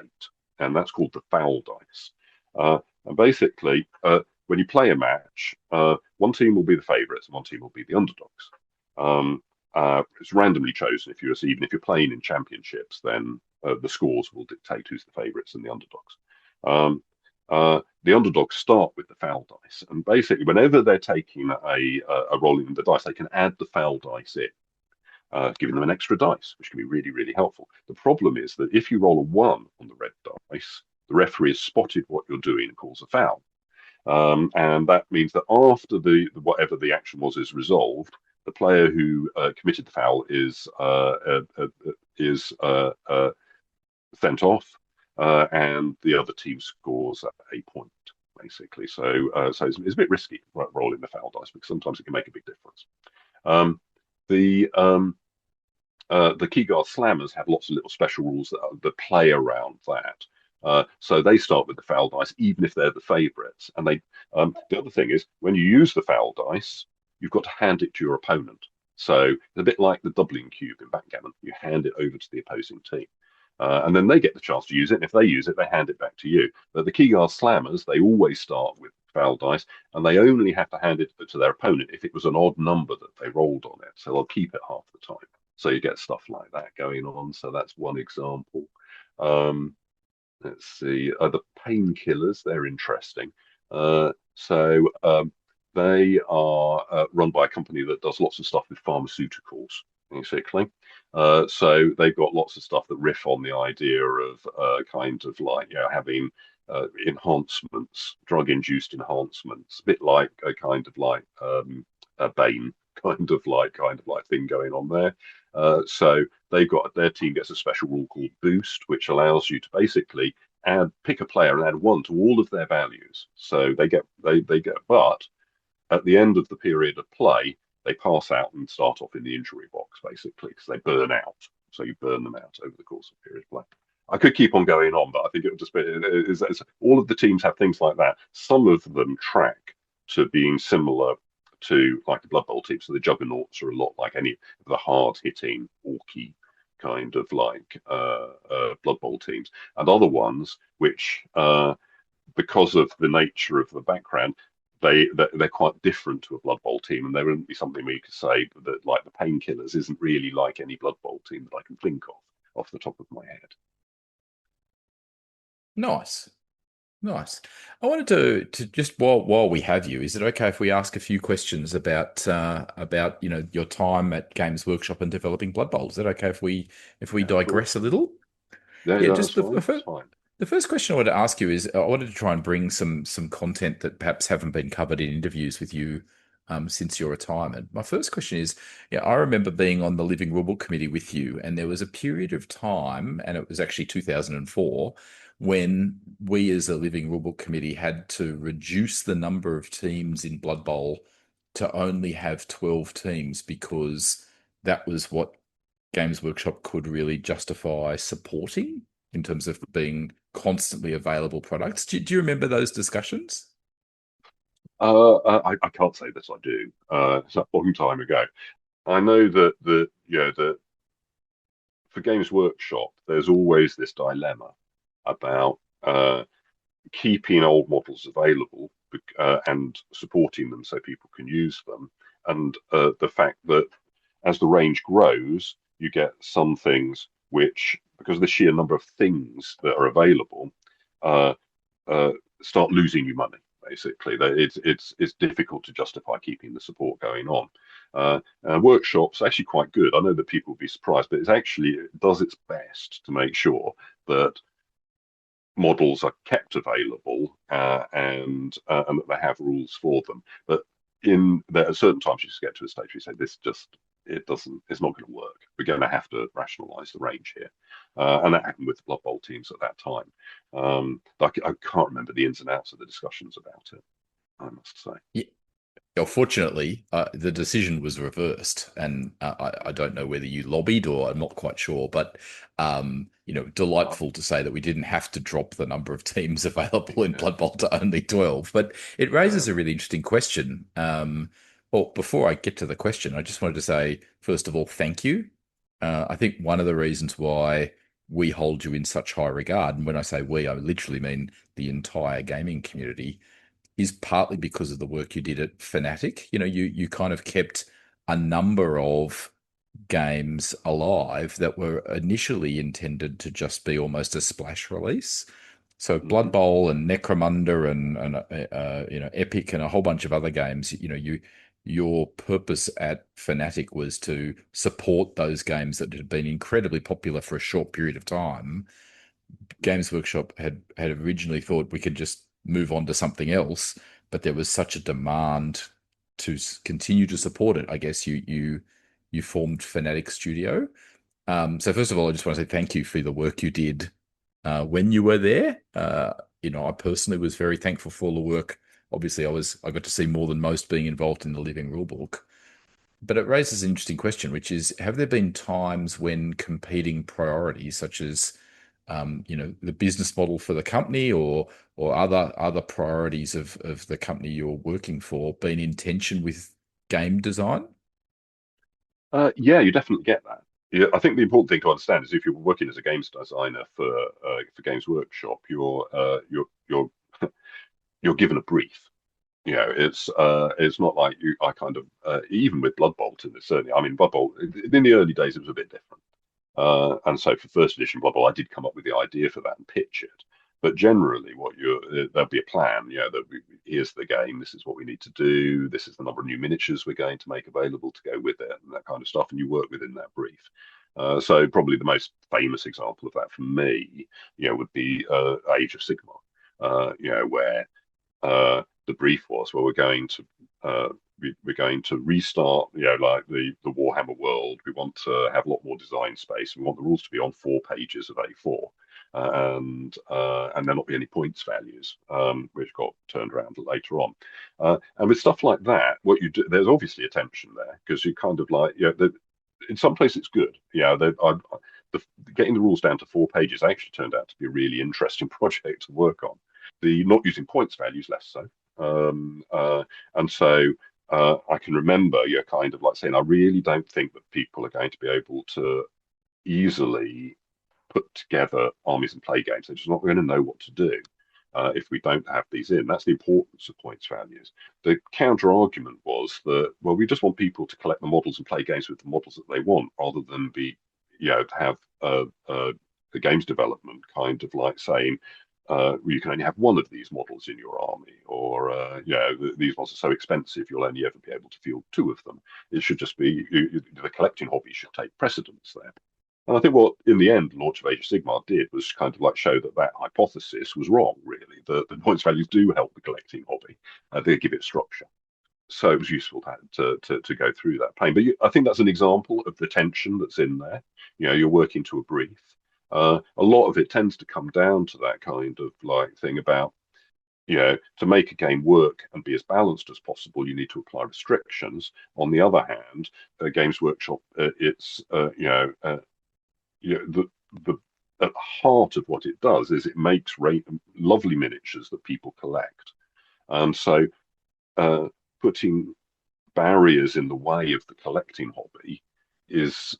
and that's called the foul dice. And basically, when you play a match, one team will be the favourites and one team will be the underdogs. Um, it's randomly chosen. Even if you're playing in championships, then the scores will dictate who's the favourites and the underdogs. The underdogs start with the foul dice, and basically, whenever they're taking a roll in the dice, they can add the foul dice in, giving them an extra dice, which can be really, really helpful. The problem is that if you roll a one on the red dice, the referee has spotted what you're doing and calls a foul. And that means that after whatever the action was is resolved, the player who committed the foul is sent off, and the other team scores a point, basically. So it's a bit risky rolling the foul dice because sometimes it can make a big difference. Um, the Key Guard Slammers have lots of little special rules that play around that. So they start with the foul dice, even if they're the favourites. And the other thing is, when you use the foul dice, you've got to hand it to your opponent. So it's a bit like the doubling cube in backgammon. You hand it over to the opposing team. And then they get the chance to use it. And if they use it, they hand it back to you. But the Key Guard Slammers, they always start with foul dice, and they only have to hand it to their opponent if it was an odd number that they rolled on it. So they'll keep it half the time. So you get stuff like that going on. So that's one example. Um, let's see. The Painkillers, they're interesting. They are run by a company that does lots of stuff with pharmaceuticals, basically. So they've got lots of stuff that riff on the idea of kind of like having enhancements, drug-induced enhancements, a bit like a kind of like a Bane kind of like thing going on there. So their team gets a special rule called Boost, which allows you to basically pick a player and add one to all of their values. So but at the end of the period of play, they pass out and start off in the injury box, basically, because they burn out. So you burn them out over the course of the period of play. I could keep on going on, but I think it would just be all of the teams have things like that. Some of them track to being similar to like a Blood Bowl team. So the Juggernauts are a lot like any of the hard-hitting, orky kind of like Blood Bowl teams, and other ones which, because of the nature of the background, they're quite different to a Blood Bowl team, and there wouldn't be something where you could say that like the Painkillers isn't really like any Blood Bowl team that I can think of off the top of my head. Nice. Nice. I wanted to just while we have you, is it okay if we ask a few questions about your time at Games Workshop and developing Blood Bowl? Is that okay if we digress a little? Yeah, Yeah, that's just fine. That's fine. the first question I wanted to ask you is I wanted to try and bring some content that perhaps haven't been covered in interviews with you since your retirement. My first question is, yeah, I remember being on the Living Rulebook Committee with you, and there was a period of time, and it was actually 2004, when we as a Living Rulebook Committee had to reduce the number of teams in Blood Bowl to only have 12 teams because that was what Games Workshop could really justify supporting in terms of being constantly available products. Do you remember those discussions? I can't say that I do. It's a long time ago. I know that that for Games Workshop, there's always this dilemma about keeping old models available and supporting them so people can use them, and the fact that as the range grows, you get some things which, because of the sheer number of things that are available, uh, start losing you money. Basically, it's difficult to justify keeping the support going on. Workshops actually quite good. I know that people will be surprised, but it does its best to make sure that models are kept available and that they have rules for them. But there are certain times you just get to a stage where you say it's not going to work. We're going to have to rationalize the range here. And that happened with the Blood Bowl teams at that time. I can't remember the ins and outs of the discussions about it, I must say. Yeah. Fortunately, the decision was reversed, and I don't know whether you lobbied or I'm not quite sure, but delightful to say that we didn't have to drop the number of teams available in Blood Bowl to only 12. But it raises a really interesting question. Well, before I get to the question, I just wanted to say, first of all, thank you. I think one of the reasons why we hold you in such high regard, and when I say we, I literally mean the entire gaming community, is partly because of the work you did at Fnatic. You kind of kept a number of games alive that were initially intended to just be almost a splash release. So Blood Bowl and Necromunda and Epic and a whole bunch of other games. Your purpose at Fnatic was to support those games that had been incredibly popular for a short period of time. Games Workshop had originally thought we could just move on to something else, but there was such a demand to continue to support it. I guess you formed Fnatic Studio. So first of all, I just want to say thank you for the work you did when you were there. I personally was very thankful for all the work. Obviously, I got to see more than most being involved in the Living Rulebook. But it raises an interesting question, which is, have there been times when competing priorities, such as the business model for the company or other priorities of the company you're working for, been in tension with game design? Yeah, you definitely get that. Yeah, I think the important thing to understand is if you're working as a games designer for Games Workshop, you're given a brief. It's not like I kind of even with Blood Bowl, certainly. I mean, Blood Bowl in the early days it was a bit different. And so for first edition Blood Bowl, I did come up with the idea for that and pitch it. But generally, there'll be a plan. Here's the game. This is what we need to do. This is the number of new miniatures we're going to make available to go with it, and that kind of stuff. And you work within that brief. So probably the most famous example of that for me, would be Age of Sigmar. Where the brief was, well, we're going to restart, like the Warhammer world. We want to have a lot more design space. We want the rules to be on 4 pages of A4, and there not be any points values, which got turned around later on. And with stuff like that, what you do, there's obviously a tension there because you kind of like, in some places it's good. Getting the rules down to 4 pages actually turned out to be a really interesting project to work on. The not using points values less so. And so I can remember you're kind of like saying, I really don't think that people are going to be able to easily put together armies and play games. They're just not going to know what to do if we don't have these in. That's the importance of points values. The counter argument was that, well, we just want people to collect the models and play games with the models that they want, rather than be, to have the games development kind of like saying, you can only have one of these models in your army, or these models are so expensive you'll only ever be able to field two of them. It should just be the collecting hobby should take precedence there. And I think what, in the end, launch of Age of Sigmar did was kind of like show that that hypothesis was wrong, really. The points values do help the collecting hobby. They give it structure. So it was useful to go through that pain. But I think that's an example of the tension that's in there. You're working to a brief. A lot of it tends to come down to that kind of like thing about, to make a game work and be as balanced as possible, you need to apply restrictions. On the other hand, Games Workshop, it's the at the heart of what it does is it makes lovely miniatures that people collect. So putting barriers in the way of the collecting hobby is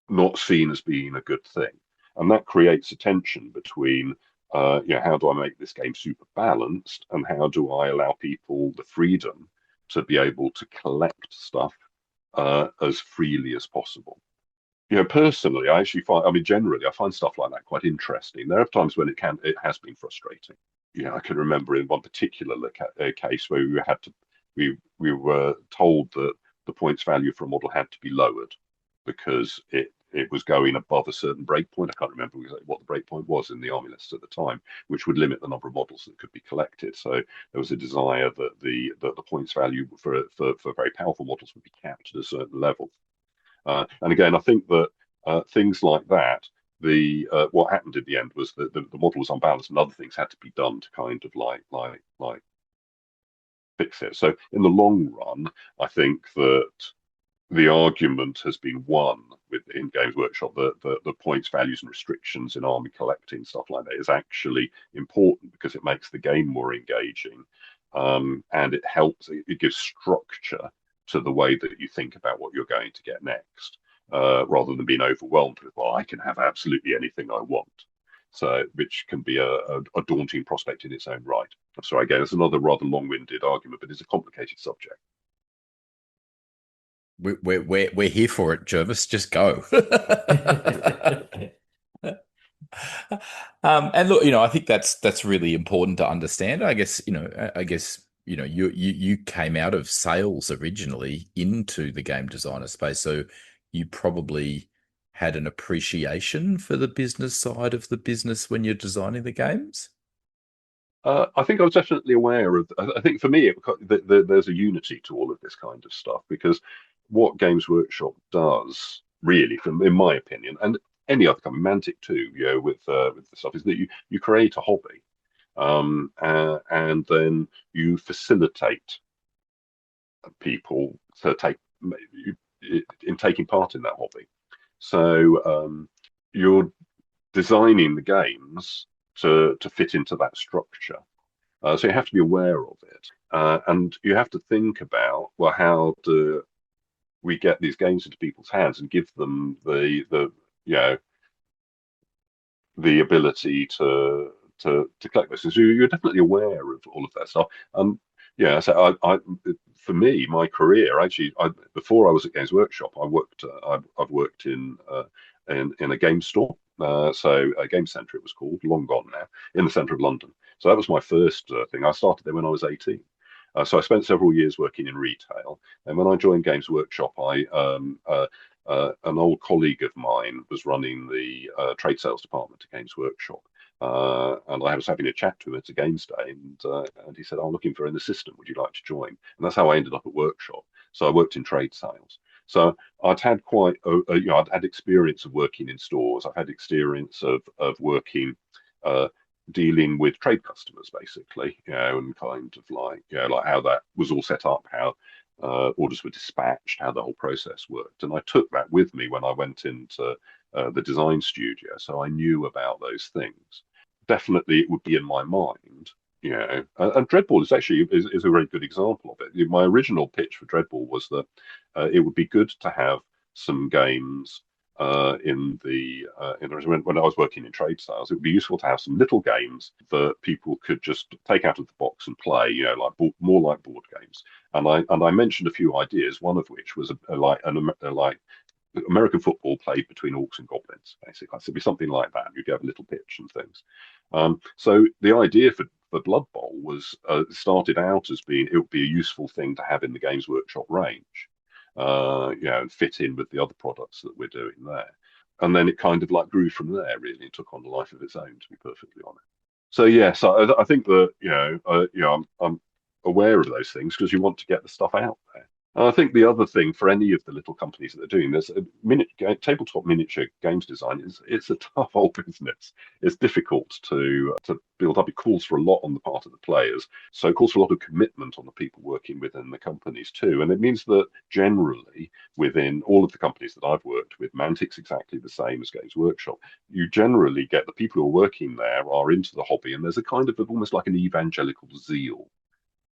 not seen as being a good thing, and that creates a tension between how do I make this game super balanced, and how do I allow people the freedom to be able to collect stuff as freely as possible. Personally, I actually find, generally, I find stuff like that quite interesting. There are times when it has been frustrating. I can remember in one particular case where we were told that the points value for a model had to be lowered because it was going above a certain breakpoint. I can't remember exactly what the breakpoint was in the army lists at the time, which would limit the number of models that could be collected. So there was a desire that the points value for very powerful models would be capped at a certain level. And again, I think that things like that, what happened in the end was that the model was unbalanced, and other things had to be done to kind of like fix it. So in the long run, I think that the argument has been won in Games Workshop that the points, values, and restrictions in army collecting, stuff like that, is actually important because it makes the game more engaging, and it helps. It gives structure to the way that you think about what you're going to get next, rather than being overwhelmed with, well, I can have absolutely anything I want. So, which can be a daunting prospect in its own right. I'm sorry, again, it's another rather long-winded argument, but it's a complicated subject. We're here for it, Jervis. Just go. And look, I think that's really important to understand. I guess you came out of sales originally into the game designer space, so you probably had an appreciation for the business side of the business when you're designing the games. I think I was definitely aware of. I think for me, there's a unity to all of this kind of stuff, because what Games Workshop does, really, in my opinion, and any other company, Mantic too, with the stuff, is that you create a hobby, and then you facilitate people to in taking part in that hobby. So you're designing the games to fit into that structure. So you have to be aware of it, and you have to think about, well, how do we get these games into people's hands and give them the ability to collect this. So you're definitely aware of all of that stuff. So for me, my career actually, before I was at Games Workshop, I've worked in a game store. So a game centre, it was called, long gone now, in the centre of London. So that was my first thing. I started there when I was 18. So I spent several years working in retail, and when I joined Games Workshop, an old colleague of mine was running the trade sales department at Games Workshop, and I was having a chat to him at a games day, and he said, "I'm looking for an assistant. Would you like to join?" And that's how I ended up at Workshop. So I worked in trade sales. So I'd had I'd had experience of working in stores. I've had experience of working, dealing with trade customers, basically, and kind of like how that was all set up, how orders were dispatched, how the whole process worked. And I took that with me when I went into the design studio. So I knew about those things. Definitely, it would be in my mind And Dreadball is actually is a very good example of it. My original pitch for Dreadball was that it would be good to have some games when I was working in trade sales. It would be useful to have some little games that people could just take out of the box and play. More like board games. And I mentioned a few ideas. One of which was like American football played between orcs and goblins, basically. So it'd be something like that. You'd have a little pitch and things. So the idea for Blood Bowl was started out as being it would be a useful thing to have in the Games Workshop range, and fit in with the other products that we're doing there. And then it kind of like grew from there, really, and took on a life of its own, to be perfectly honest. So yes, I think that I'm aware of those things because you want to get the stuff out there. And I think the other thing for any of the little companies that are doing this, tabletop miniature games design it's a tough old business. It's difficult to build up. It calls for a lot on the part of the players, so it calls for a lot of commitment on the people working within the companies too. And it means that generally within all of the companies that I've worked with, Mantic's exactly the same as Games Workshop. You generally get the people who are working there are into the hobby, and there's a kind of almost like an evangelical zeal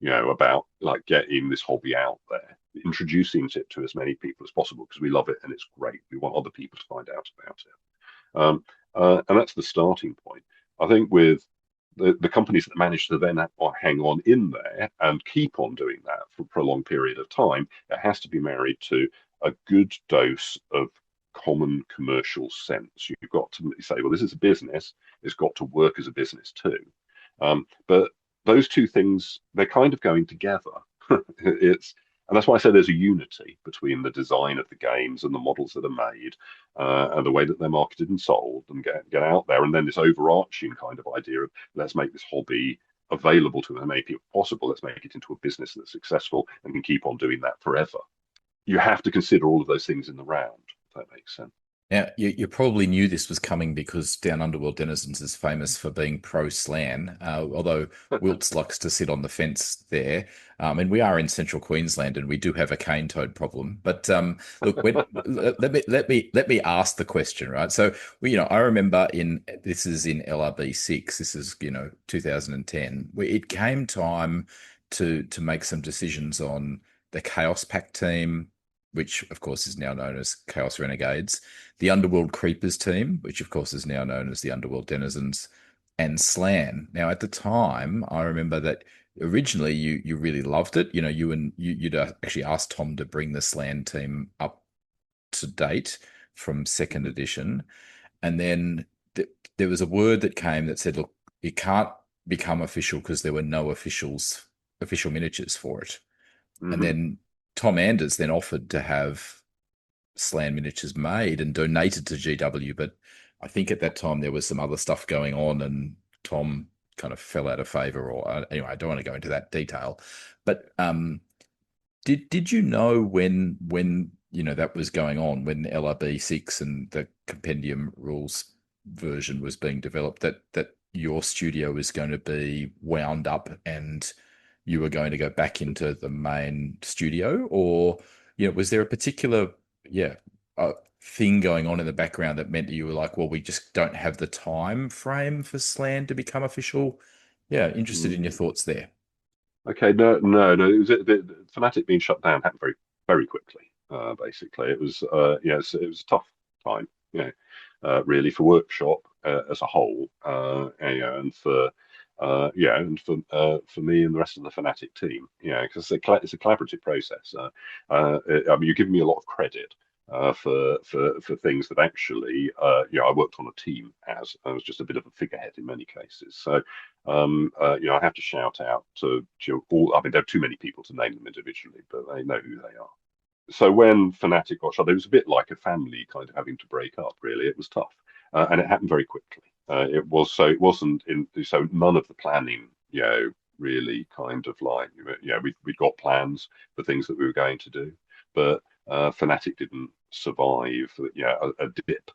about like getting this hobby out there, introducing it to as many people as possible because we love it and it's great. We want other people to find out about it. And that's the starting point. I think with the companies that manage to then hang on in there and keep on doing that for a prolonged period of time, it has to be married to a good dose of common commercial sense. You've got to say, well, this is a business. It's got to work as a business too. But those two things, they're kind of going together. And that's why I say there's a unity between the design of the games and the models that are made, and the way that they're marketed and sold and get out there. And then this overarching kind of idea of let's make this hobby available to as many people as possible. Let's make it into a business that's successful and can keep on doing that forever. You have to consider all of those things in the round, if that makes sense. Now, you probably knew this was coming because Down Under World Denizens is famous for being pro-Slan, although Wilts likes to sit on the fence there. And we are in central Queensland and we do have a cane toad problem. But look, let me ask the question, right? So, I remember this is in LRB6, this is, 2010, where it came time to make some decisions on the Chaos Pack team, which of course is now known as Chaos Renegades, the Underworld Creepers team, which of course is now known as the Underworld Denizens, and Slan. Now, at the time, I remember that originally you really loved it. You'd actually asked Tom to bring the Slan team up to date from second edition, and then there was a word that came that said, "Look, it can't become official because there were no official miniatures for it." Mm-hmm. And then Tom Anders then offered to have Slan miniatures made and donated to GW, but I think at that time there was some other stuff going on and Tom kind of fell out of favor, or anyway, I don't want to go into that detail. But did you know when that was going on, when LRB 6 and the compendium rules version was being developed, that your studio was going to be wound up and you were going to go back into the main studio? Or was there a particular thing going on in the background that meant that you were like, well, we just don't have the time frame for Slan to become official? Interested in your thoughts there. Okay, no. It was the Fnatic being shut down happened very, very quickly. Basically, it was it was a tough time, really for Workshop as a whole, and for me and the rest of the Fnatic team, because it's a collaborative process. You're giving me a lot of credit for things that actually, I worked on a team as I was just a bit of a figurehead in many cases. So, I have to shout out to all. I mean, there are too many people to name them individually, but they know who they are. So when Fnatic got shut, it was a bit like a family kind of having to break up. Really, it was tough, and it happened very quickly. It wasn't so none of the planning, really kind of like, we got plans for things that we were going to do, but Fnatic didn't survive, a dip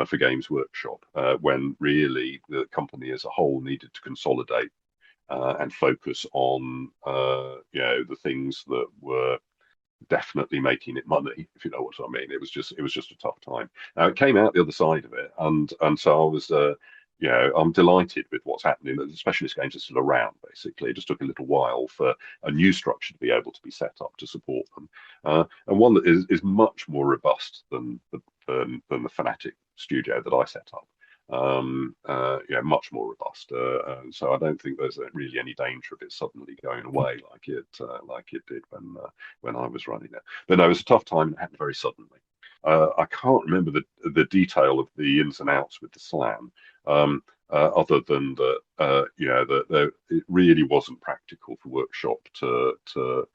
for Games Workshop when really the company as a whole needed to consolidate and focus on, the things that were definitely making it money, if you know what I mean. It was just a tough time. Now it came out the other side of it, and so I was I'm delighted with what's happening. The specialist games are still around, basically. It just took a little while for a new structure to be able to be set up to support them, and one that is much more robust than the Fnatic studio that I set up. Much more robust. And so I don't think there's really any danger of it suddenly going away like it did when I was running it. But no, it was a tough time and it happened very suddenly. I can't remember the detail of the ins and outs with the slam, other than that it really wasn't practical for Workshop to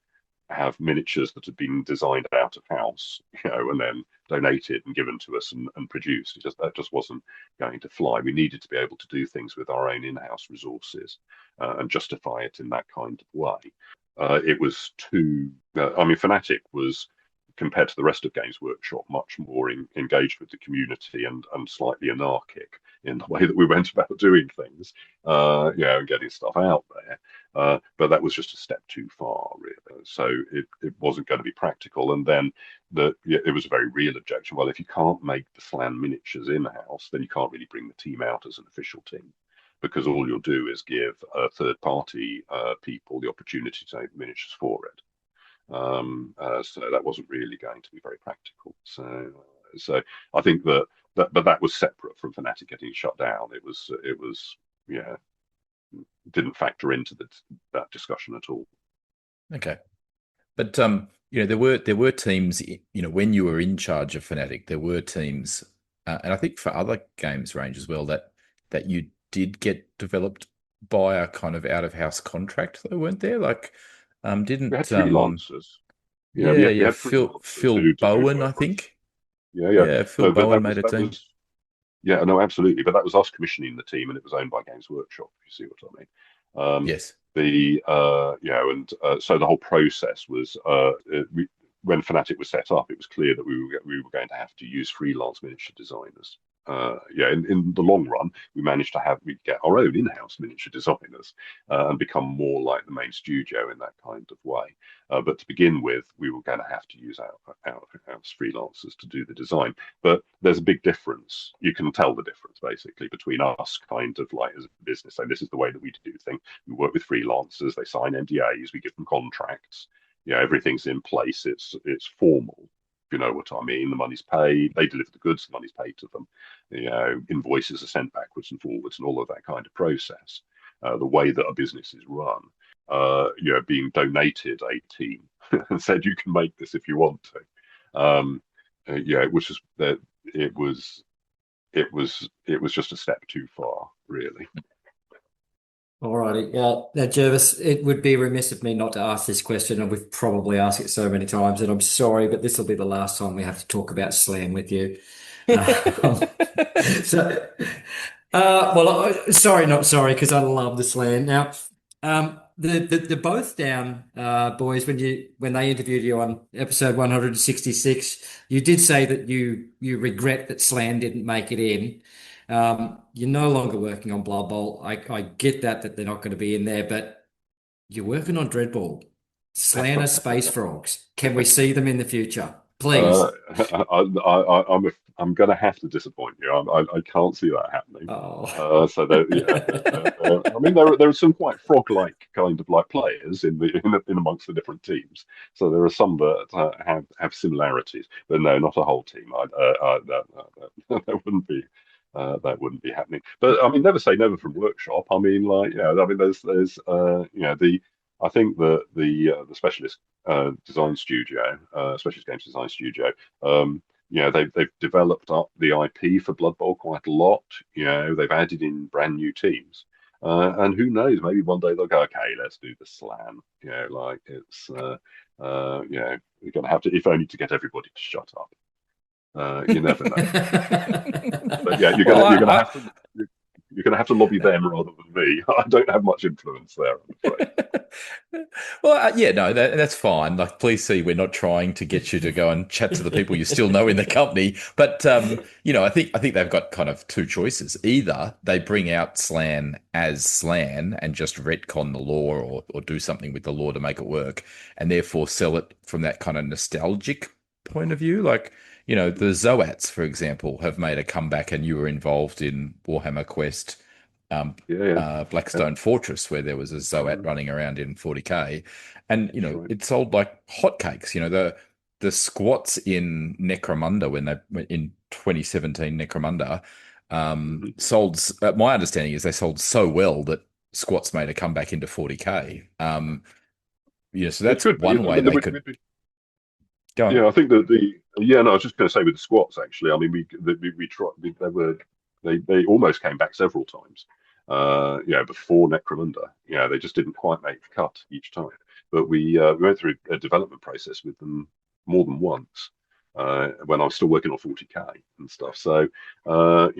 have miniatures that had been designed out of house, and then donated and given to us and produced. That just wasn't going to fly. We needed to be able to do things with our own in-house resources and justify it in that kind of way. It was too. Fnatic was, compared to the rest of Games Workshop, much more engaged with the community and slightly anarchic in the way that we went about doing things, and getting stuff out there. But that was just a step too far, really. So it wasn't going to be practical. And then it was a very real objection. Well, if you can't make the Slan miniatures in-house, then you can't really bring the team out as an official team, because all you'll do is give third-party people the opportunity to make miniatures for it. So that wasn't really going to be very practical. So I think but that was separate from Fnatic getting shut down. It was didn't factor into that discussion at all. Okay, but there were teams. When you were in charge of Fnatic, there were teams, and I think for other games range as well that you did get developed by a kind of out of house contract, though, weren't there? Like, didn't we had freelancers? We had Phil Bowen, I think. Yeah. Phil Bowen made a team. Yeah, no, absolutely. But that was us commissioning the team, and it was owned by Games Workshop, if you see what I mean. Yes. So the whole process was when Fnatic was set up, it was clear that we were going to have to use freelance miniature designers. In the long run, we managed to get our own in-house miniature designers and become more like the main studio in that kind of way. But to begin with, we were going to have to use out-of-house freelancers to do the design. But there's a big difference. You can tell the difference, basically, between us kind of like as a business saying this is the way that we do things. We work with freelancers. They sign NDAs. We give them contracts. Everything's in place. It's formal. If you know what I mean. The money's paid. They deliver the goods. The money's paid to them. Invoices are sent backwards and forwards, and all of that kind of process. The way that a business is run, being donated a team and said you can make this if you want to. It was just a step too far, really. All righty. Now, Jervis, it would be remiss of me not to ask this question, and we've probably asked it so many times, and I'm sorry, but this will be the last time we have to talk about Slam with you. Sorry, not sorry, because I love the Slam. Now, the both down boys, when they interviewed you on episode 166, you did say that you regret that Slam didn't make it in. You're no longer working on Blood Bowl. I get that they're not going to be in there, but you're working on Dreadball. Slanner Space Frogs. Can we see them in the future, please? I'm going to have to disappoint you. I can't see that happening. Oh. There are some quite frog-like kind of like players in amongst the different teams. So there are some that have similarities, but no, not a whole team. That wouldn't be. That wouldn't be happening. But never say never from Workshop. I think the specialist design studio, specialist games design studio, they've developed up the IP for Blood Bowl quite a lot. They've added in brand new teams, and who knows? Maybe one day they'll go, okay, let's do the Slam. You're going to have to, if only to get everybody to shut up. You never know. But yeah, you're going to have to lobby them rather than me. I don't have much influence there, I'm afraid. No, that's fine. Like, please see, we're not trying to get you to go and chat to the people you still know in the company. But I think they've got kind of two choices. Either they bring out Slan as Slan and just retcon the lore or do something with the lore to make it work, and therefore sell it from that kind of nostalgic point of view? Like, the Zoats, for example, have made a comeback, and you were involved in Warhammer Quest, Yeah, yeah, yeah. Blackstone Fortress, where there was a Zoat Mm, running around in 40K, and that's right. it sold like hotcakes. The squats in Necromunda when they in 2017 Necromunda Mhm. sold. My understanding is they sold so well that squats made a comeback into 40K. So It that's could be. one I way mean, they could go on. yeah, I think that no, I was just going to say with the squats actually. I mean, we tried. They almost came back several times. Before Necromunda, they just didn't quite make the cut each time. But we went through a development process with them more than once when I was still working on 40K and stuff. So they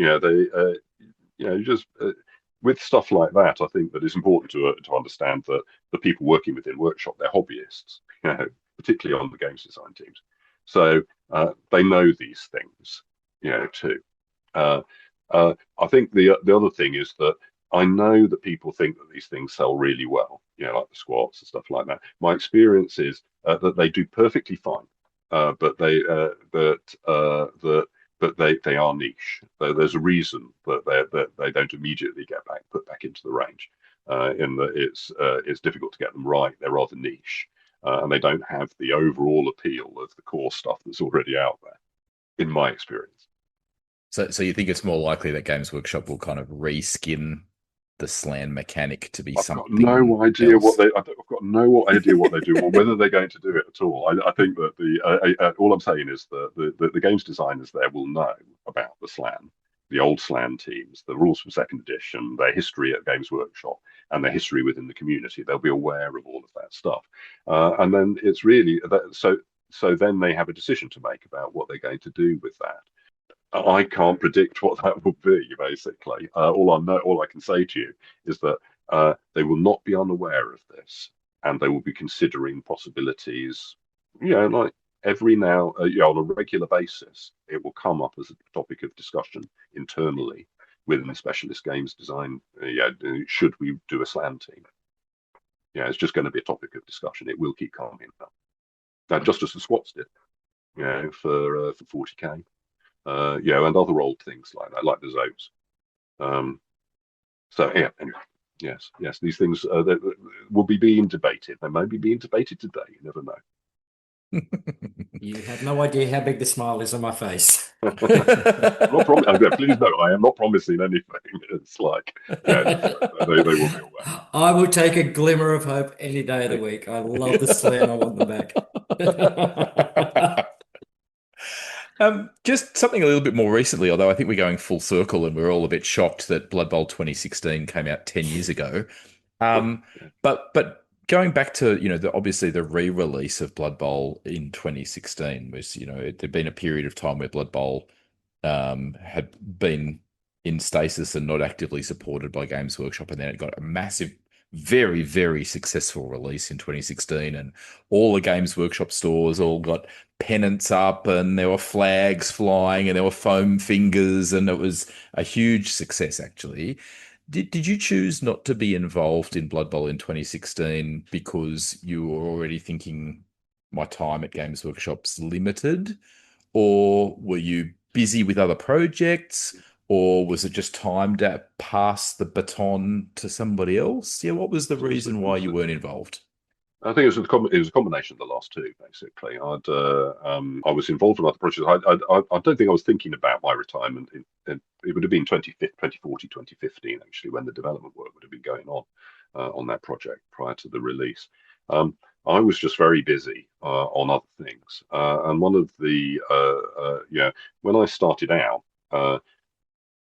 just with stuff like that, I think that it's important to understand that the people working within workshop, they're hobbyists, particularly on the games design teams. So they know these things, too. Uh, I think the other thing is that I know that people think that these things sell really well, like the squats and stuff like that. My experience is that they do perfectly fine, but they are niche. There's a reason that they don't immediately get put back into the range, in that it's difficult to get them right. They're rather niche, and they don't have the overall appeal of the core stuff that's already out there, in my experience. So you think it's more likely that Games Workshop will kind of reskin the slan mechanic to be I've got something no idea else? I've got no idea what they do or whether they're going to do it at all. I think that all I'm saying is that the games designers there will know about the slan, the old slan teams, the rules from second edition, their history at Games Workshop, and their history within the community. They'll be aware of all of that stuff, and then it's really that. So then they have a decision to make about what they're going to do with that. I can't predict what that will be. Basically, all I can say to you is that they will not be unaware of this, and they will be considering possibilities. Like every now, on a regular basis, it will come up as a topic of discussion internally within the specialist games design. Should we do a slam team? Yeah, it's just going to be a topic of discussion. It will keep coming up. Now, just as the squats did, for 40K. And other old things like that, like the zones. Um, so yeah, anyway, yes, these things will be being debated. They may be being debated today. You never know. You have no idea how big the smile is on my face. I'm not promising. Please no, I am not promising anything. It's like, they will be aware. I will take a glimmer of hope any day of the week. I love the slant. I want them back. Just something a little bit more recently, although I think we're going full circle and we're all a bit shocked that Blood Bowl 2016 came out 10 years ago. Well, Um, but going back to, obviously the re-release of Blood Bowl in 2016 was, there'd been a period of time where Blood Bowl had been in stasis and not actively supported by Games Workshop, and then it got a massive, very, very successful release in 2016, and all the Games Workshop stores all got pennants up, and there were flags flying, and there were foam fingers, and it was a huge success, actually. Did you choose not to be involved in Blood Bowl in 2016 because you were already thinking my time at Games Workshop's limited, or were you busy with other projects, or was it just time to pass the baton to somebody else? Yeah, what was the it was, reason it why was you weren't involved? I think it was a combination of the last two, basically. I was involved in other projects. I don't think I was thinking about my retirement. It would have been 2040, 2015, actually, when the development work would have been going on that project prior to the release. I was just very busy on other things. And one of the, when I started out,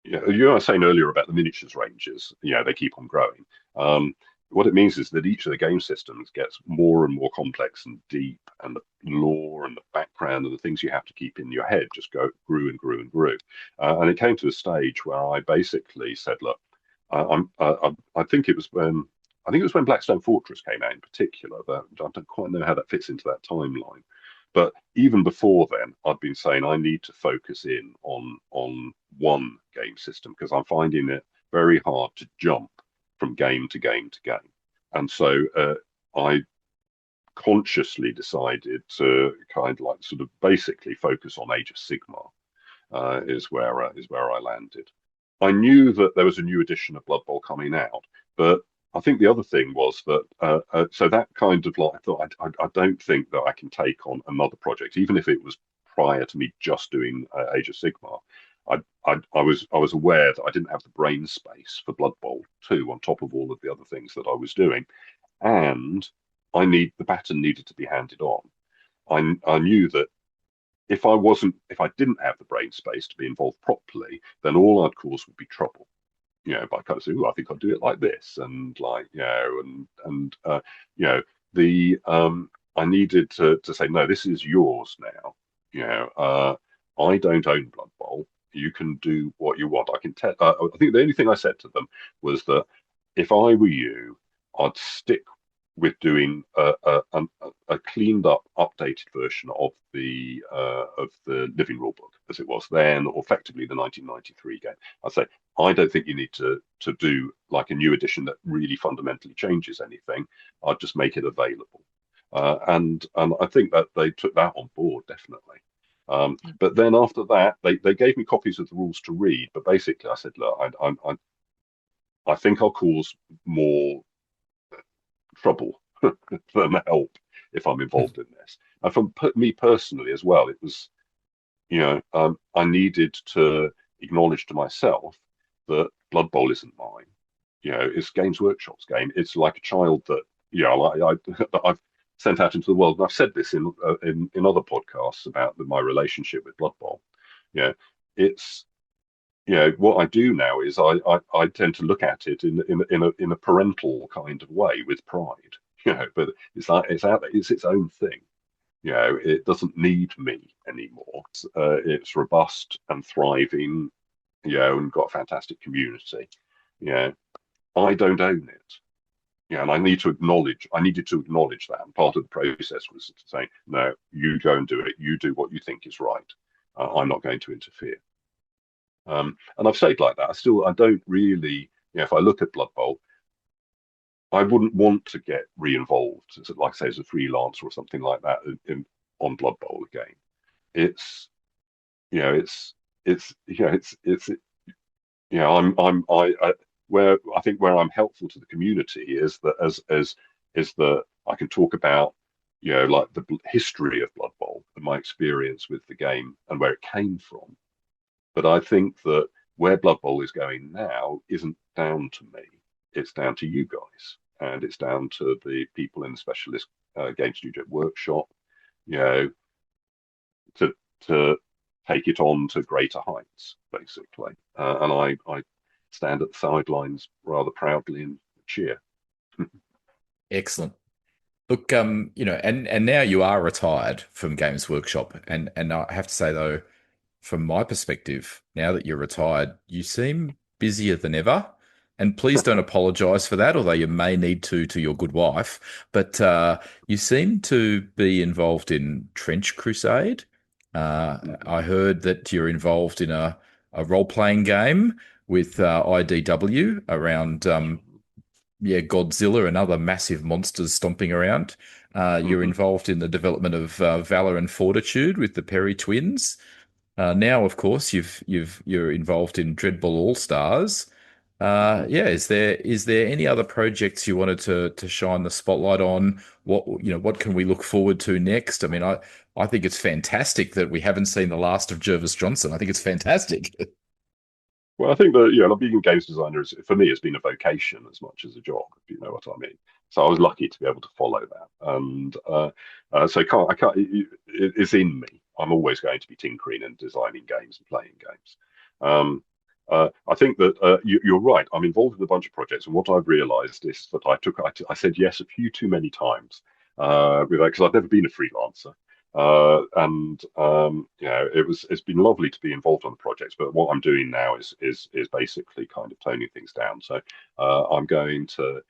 you were saying earlier about the miniatures ranges, they keep on growing. What it means is that each of the game systems gets more and more complex and deep, and the lore and the background and the things you have to keep in your head just grew and grew and grew. And it came to a stage where I basically said, "Look, I think it was when Blackstone Fortress came out in particular. That I don't quite know how that fits into that timeline. But even before then, I'd been saying I need to focus in on one game system because I'm finding it very hard to jump from game to game to game. And so I consciously decided to kind of like sort of basically focus on Age of Sigmar. Is where I landed. I knew that there was a new edition of Blood Bowl coming out, but I think the other thing was that so that kind of like I thought I don't think that I can take on another project, even if it was prior to me just doing Age of Sigmar. I was aware that I didn't have the brain space for Blood Bowl 2 on top of all of the other things that I was doing, and the baton needed to be handed on. I knew that if I didn't have the brain space to be involved properly, then all I'd cause would be trouble. By kind of saying, "Oh, I think I'll do it like this," and like, the I needed to say, "No, this is yours now." I don't own Blood Bowl. You can do what you want. I can tell. I think the only thing I said to them was that if I were you, I'd stick with doing a cleaned up, updated version of the living rule book as it was then, or effectively the 1993 game. I'd say I don't think you need to do like a new edition that really fundamentally changes anything. I'd just make it available, and I think that they took that on board definitely. But then after that, they gave me copies of the rules to read. But basically, I said, look, I think I'll cause more trouble than help if I'm involved in this. And for me personally as well, it was, I needed to acknowledge to myself that Blood Bowl isn't mine. It's Games Workshop's game. It's like a child that, that I've sent out into the world. And I've said this in other podcasts about my relationship with Blood Bowl. It's what I do now is I tend to look at it in a parental kind of way with pride. But it's like it's out there. It's its own thing. It doesn't need me anymore. It's robust and thriving. And got a fantastic community. I don't own it. And I needed to acknowledge that. And part of the process was to say, no, you go and do it. You do what you think is right. I'm not going to interfere. And I've stayed like that. I don't really, if I look at Blood Bowl, I wouldn't want to get re-involved, like I say, as a freelancer or something like that on Blood Bowl again. It's, where I think where I'm helpful to the community is that I can talk about, like the history of Blood Bowl and my experience with the game and where it came from. But I think that where Blood Bowl is going now isn't down to me. It's down to you guys, and it's down to the people in the specialist game studio workshop, to take it on to greater heights, basically. And I stand at the sidelines rather proudly and cheer. Excellent. Look, and now you are retired from Games Workshop, and I have to say though, from my perspective, now that you're retired, you seem busier than ever. And please don't apologize for that, although you may need to your good wife. But you seem to be involved in Trench Crusade. I heard that you're involved in a role-playing game with IDW around Godzilla and other massive monsters stomping around. You're involved in the development of Valor and Fortitude with the Perry twins. Now, of course, you're involved in Dreadball All-Stars. Is there any other projects you wanted to shine the spotlight on? What can we look forward to next? I mean, I think it's fantastic that we haven't seen the last of Jervis Johnson. I think it's fantastic. Well, I think that being a games designer for me has been a vocation as much as a job, if you know what I mean. So I was lucky to be able to follow that, and so I can't. It's in me. I'm always going to be tinkering and designing games and playing games. I think that you're right. I'm involved in a bunch of projects, and what I've realised is that I said yes a few too many times because I've never been a freelancer. It's been lovely to be involved on the projects, but what I'm doing now is basically kind of toning things down. So I'm going to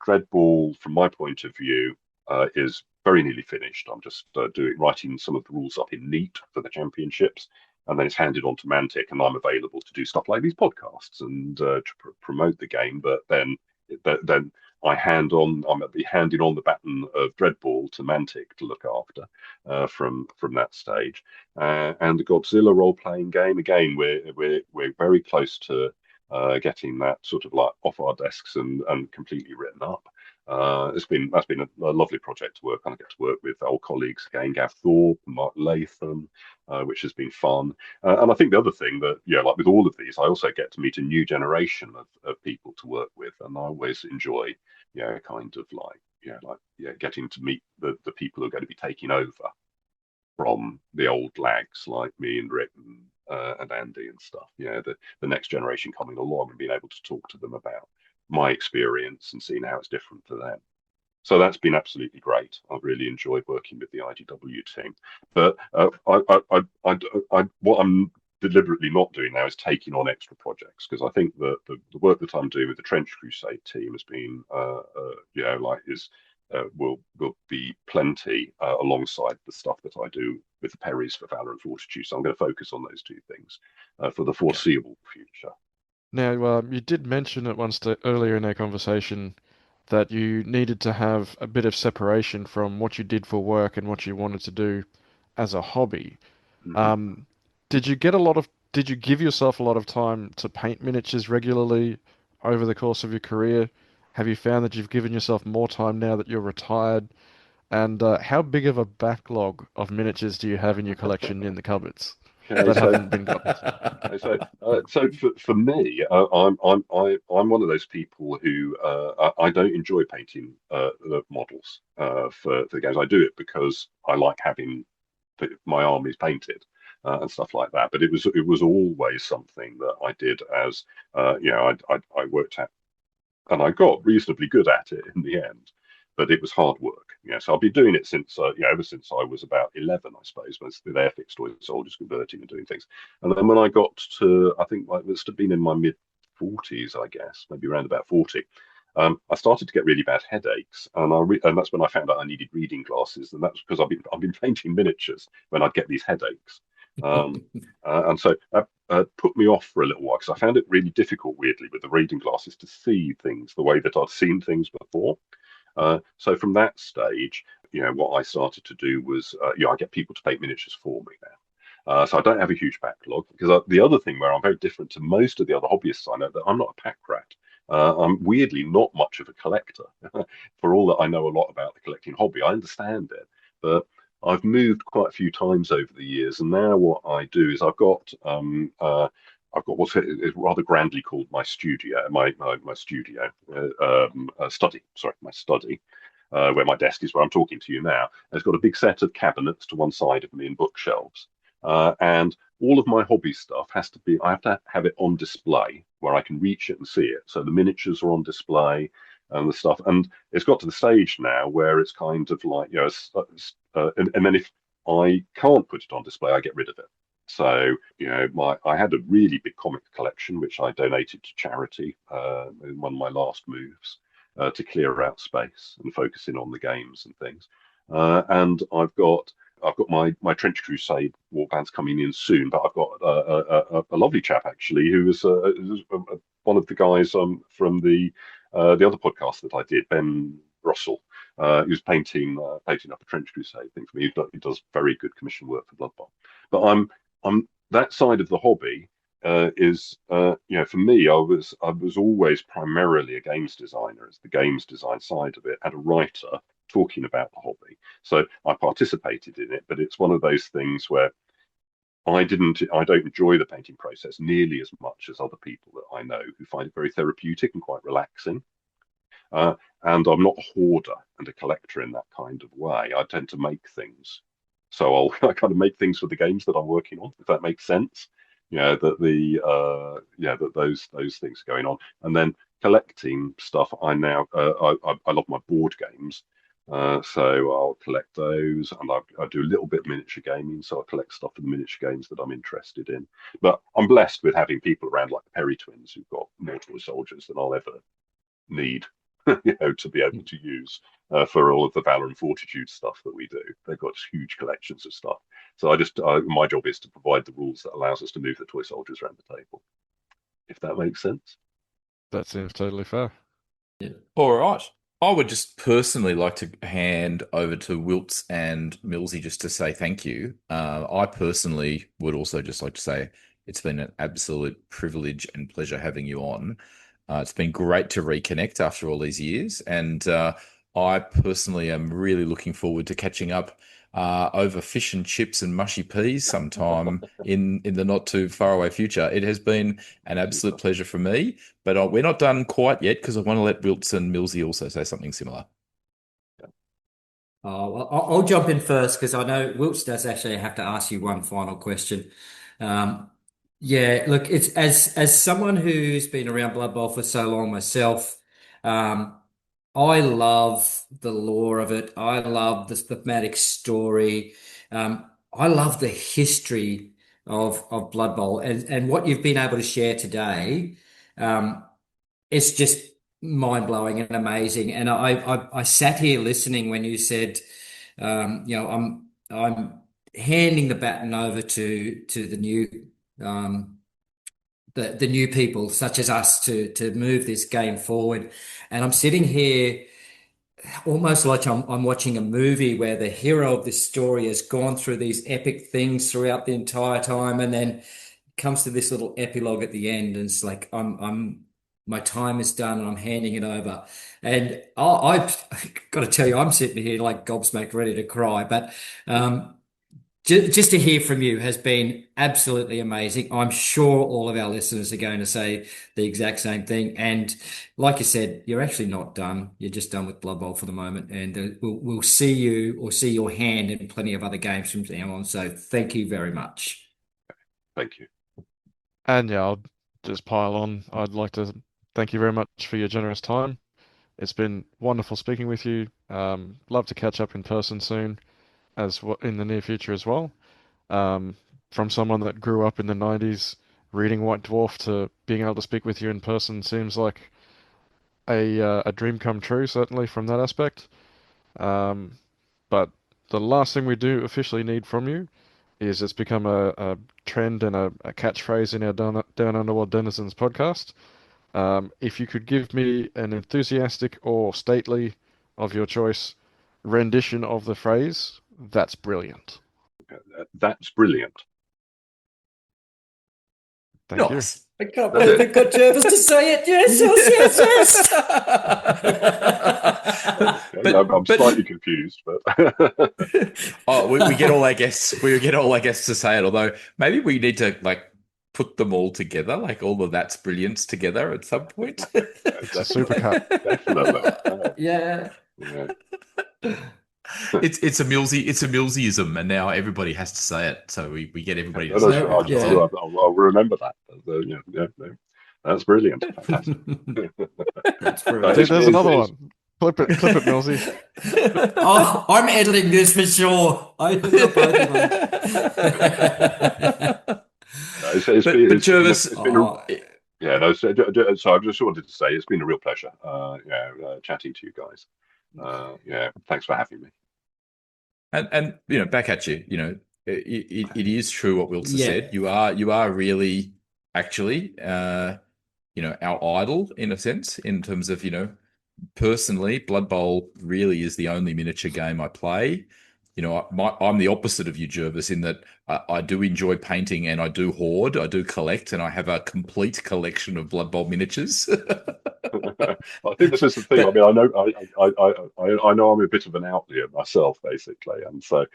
Dreadball, from my point of view, is very nearly finished. I'm just writing some of the rules up in neat for the championships, and then it's handed on to Mantic, and I'm available to do stuff like these podcasts and to promote the game. But then I'm at the handing on the baton of Dreadball to Mantic to look after from that stage, and the Godzilla role playing game. Again, we're very close to getting that sort of like off our desks and completely written up. That's been a lovely project to work on. I get to work with old colleagues again, Gav Thorpe, Mark Latham, which has been fun. And I think the other thing that, like with all of these, I also get to meet a new generation of people to work with, and I always enjoy, kind of like, getting to meet the people who are going to be taking over from the old lags like me and Rick and Andy and stuff. The next generation coming along and being able to talk to them about my experience and seeing how it's different for them. So that's been absolutely great. I've really enjoyed working with the IDW team. But what I'm deliberately not doing now is taking on extra projects, because I think that the work that I'm doing with the Trench Crusade team has been, will be plenty alongside the stuff that I do with the Perrys for Valor and Fortitude. So I'm going to focus on those two things for the foreseeable future. Now, you did mention at earlier in our conversation that you needed to have a bit of separation from what you did for work and what you wanted to do as a hobby. Mm-hmm. Did did you give yourself a lot of time to paint miniatures regularly over the course of your career? Have you found that you've given yourself more time now that you're retired? And how big of a backlog of miniatures do you have in your collection in the cupboards Okay, that so haven't been gotten to? so for me, I'm one of those people who I don't enjoy painting the models for the games. I do it because I like having my armies painted and stuff like that. But it was always something that I did as I worked at, and I got reasonably good at it in the end. But it was hard work. So I've been doing it since ever since I was about 11, I suppose, with Airfix toy soldiers converting and doing things. And then when I got to, I think I must have been in my mid 40s, I guess, maybe around about 40. I started to get really bad headaches, and that's when I found out I needed reading glasses, and that's because I've been painting miniatures when I'd get these headaches. Um, and so that put me off for a little while, because I found it really difficult, weirdly, with the reading glasses to see things the way that I'd seen things before. So from that stage, what I started to do was, I get people to paint miniatures for me now. So I don't have a huge backlog, because the other thing where I'm very different to most of the other hobbyists I know, that I'm not a pack rat. I'm weirdly not much of a collector. For all that I know a lot about the collecting hobby, I understand it, but I've moved quite a few times over the years, and now what I do is I've got what's rather grandly called my studio, my studio study. Sorry, my study, where my desk is, where I'm talking to you now. And it's got a big set of cabinets to one side of me and bookshelves, and all of my hobby stuff has to be. I have to have it on display where I can reach it and see it. So the miniatures are on display and the stuff, and it's got to the stage now where it's kind of like and then if I can't put it on display, I get rid of it. So, I had a really big comic collection, which I donated to charity in one of my last moves to clear out space and focus in on the games and things. And I've got my Trench Crusade warbands coming in soon, but I've got a lovely chap actually who was one of the guys from the other podcast that I did, Ben Russell. He was painting up a Trench Crusade thing for me. He does very good commission work for Blood Bowl. But I'm that side of the hobby is for me, I was always primarily a games designer. It's the games design side of it, and a writer talking about the hobby. So I participated in it, but it's one of those things where I don't enjoy the painting process nearly as much as other people that I know who find it very therapeutic and quite relaxing. And I'm not a hoarder and a collector in that kind of way. I tend to make things. So I kind of make things for the games that I'm working on, if that makes sense. That those things are going on. And then collecting stuff, I love my board games. So I'll collect those, and I do a little bit of miniature gaming, so I collect stuff for the miniature games that I'm interested in. But I'm blessed with having people around like the Perry twins who've got more toy soldiers than I'll ever need, to be able to use for all of the Valor and Fortitude stuff that we do. They've got huge collections of stuff. So my job is to provide the rules that allows us to move the toy soldiers around the table, if that makes sense. That seems totally fair. Yeah. All right. I would just personally like to hand over to Wilts and Millsy just to say thank you. I personally would also just like to say it's been an absolute privilege and pleasure having you on. It's been great to reconnect after all these years, and I personally am really looking forward to catching up over fish and chips and mushy peas sometime in the not too far away future. It has been an absolute pleasure for me. But we're not done quite yet because I want to let Wilts and Millsy also say something similar. Oh, well, I'll jump in first because I know Wilts does actually have to ask you one final question. Um, yeah, look, it's as someone who's been around Blood Bowl for so long myself, um, I love the lore of it. I love the thematic story. I love the history of Blood Bowl and what you've been able to share today. Um, it's just mind blowing and amazing. And I sat here listening when you said, I'm handing the baton over to the new the new people such as us to move this game forward. And I'm sitting here almost like I'm watching a movie where the hero of this story has gone through these epic things throughout the entire time, and then comes to this little epilogue at the end, and it's like I'm my time is done and I'm handing it over. And I've got to tell you, I'm sitting here like gobsmacked, ready to cry. But um, just to hear from you has been absolutely amazing. I'm sure all of our listeners are going to say the exact same thing. And like you said, you're actually not done. You're just done with Blood Bowl for the moment, and we'll see you or see your hand in plenty of other games from now on. So thank you very much. Thank you. And yeah, I'll just pile on. I'd like to thank you very much for your generous time. It's been wonderful speaking with you. Love to catch up in person soon, in the near future as well. Um, from someone that grew up in the 90s reading White Dwarf to being able to speak with you in person seems like a dream come true, certainly from that aspect. Um, but the last thing we do officially need from you is it's become a trend and a catchphrase in our Down Underworld Denizens podcast. If you could give me an enthusiastic or stately of your choice rendition of the phrase, that's brilliant. That's brilliant. Thank you. Nice. I can't believe we've got Jervis to say it. Yes, yes, yes, Okay, but I'm but slightly confused, but oh, we get all our guests. We get all our guests to say it. Although maybe we need to like put them all together, like all of that's brilliance together at some point. It's a supercut. definitely. yeah. Yeah. It's a Millsyism, and now everybody has to say it. So we get everybody to No, say sure. it. That's Yeah. it. I'll remember that. Yeah, no. That's brilliant. Fantastic. That's No, Dude, brilliant. there's another one. Clip it, Millsy. Oh, I'm editing this for sure. I got both of them. no, But Jervis, it's been a, Oh, yeah. No, so I just wanted to say it's been a real pleasure. Chatting to you guys. Yeah, thanks for having me. and back at you. It is true what Wilts has yeah. said. You are really actually our idol in a sense in terms of personally, Blood Bowl really is the only miniature game I play. I'm the opposite of you, Jervis, in that I do enjoy painting and I do hoard, I do collect, and I have a complete collection of Blood Bowl miniatures. I think this is the thing. I But mean, I know I'm a bit of an outlier myself, basically, and so,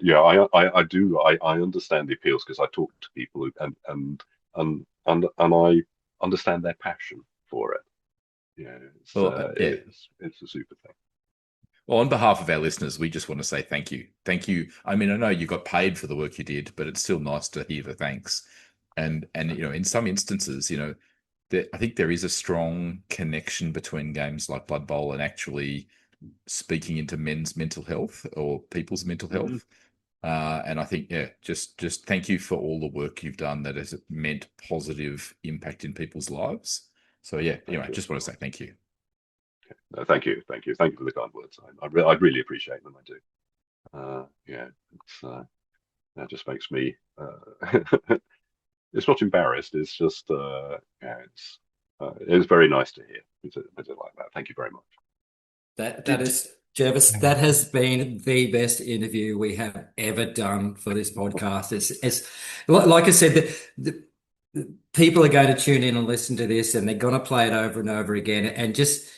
yeah, I understand the appeals because I talk to people and I understand their passion for it. Yeah, well, yeah. it's a super thing. Well, on behalf of our listeners, we just want to say thank you. Thank you. I mean, I know you got paid for the work you did, but it's still nice to hear the thanks. And in some instances, I think there is a strong connection between games like Blood Bowl and actually speaking into men's mental health or people's mental Mm-hmm. health. And I think, yeah, just thank you for all the work you've done that has meant positive impact in people's lives. So yeah, anyway, I just want to say thank you. No, thank you for the kind words. I really appreciate them. I do. Yeah, that just makes me. It's not embarrassed. It's just, yeah, It's very nice to hear. Visit like that. Thank you very much. That is, Jervis, that has been the best interview we have ever done for this podcast. It's like I said, the people are going to tune in and listen to this, and they're going to play it over and over again, and just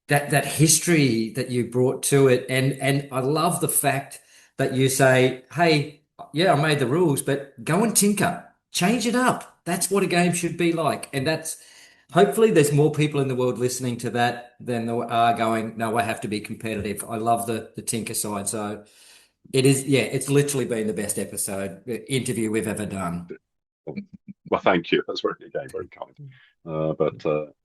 that history that you brought to it, and I love the fact that you say, "Hey, yeah, I made the rules, but go and tinker, change it up. That's what a game should be like," and that's hopefully there's more people in the world listening to that than there are going, "No, I have to be competitive." I love the tinker side, so it is, yeah, it's literally been the best interview we've ever done. Well, thank you. That's very kind.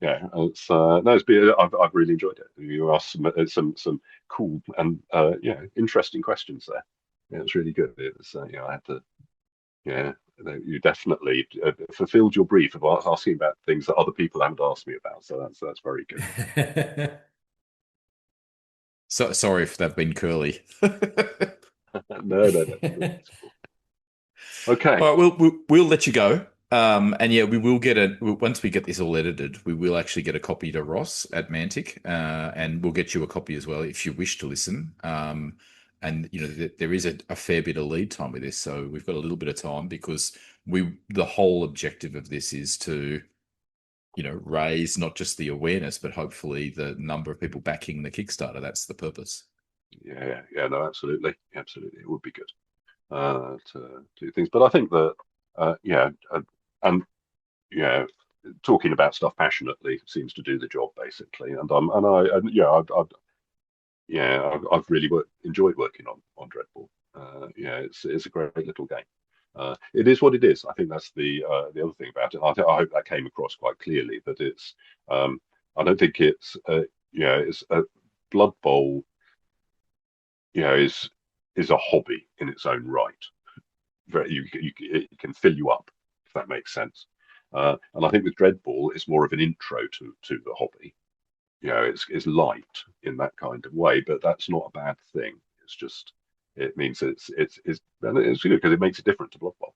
Yeah, it's been. I've really enjoyed it. You asked some cool and interesting questions there. Yeah, it's really good. It's I had to. Yeah, you definitely fulfilled your brief of asking about things that other people haven't asked me about. So that's very good. So sorry if they've been curly. No. Okay. All right, we'll let you go. And yeah, we will once we get this all edited, we will actually get a copy to Ross at Mantic, and we'll get you a copy as well if you wish to listen. And there is a fair bit of lead time with this, so we've got a little bit of time because the whole objective of this is to raise not just the awareness, but hopefully the number of people backing the Kickstarter. That's the purpose. Yeah, no, absolutely, it would be good to do things. But I think that and talking about stuff passionately seems to do the job basically. I've really enjoyed working on Dreadball. It's a great little game. It is what it is. I think that's the other thing about it. I hope that came across quite clearly that it's. I don't think it's a Blood Bowl. Is a hobby in its own right. It can fill you up if that makes sense. And I think with Dreadball, it's more of an intro to the hobby. It's light in that kind of way, but that's not a bad thing. It means it's good because it makes it different to Blood Bowl.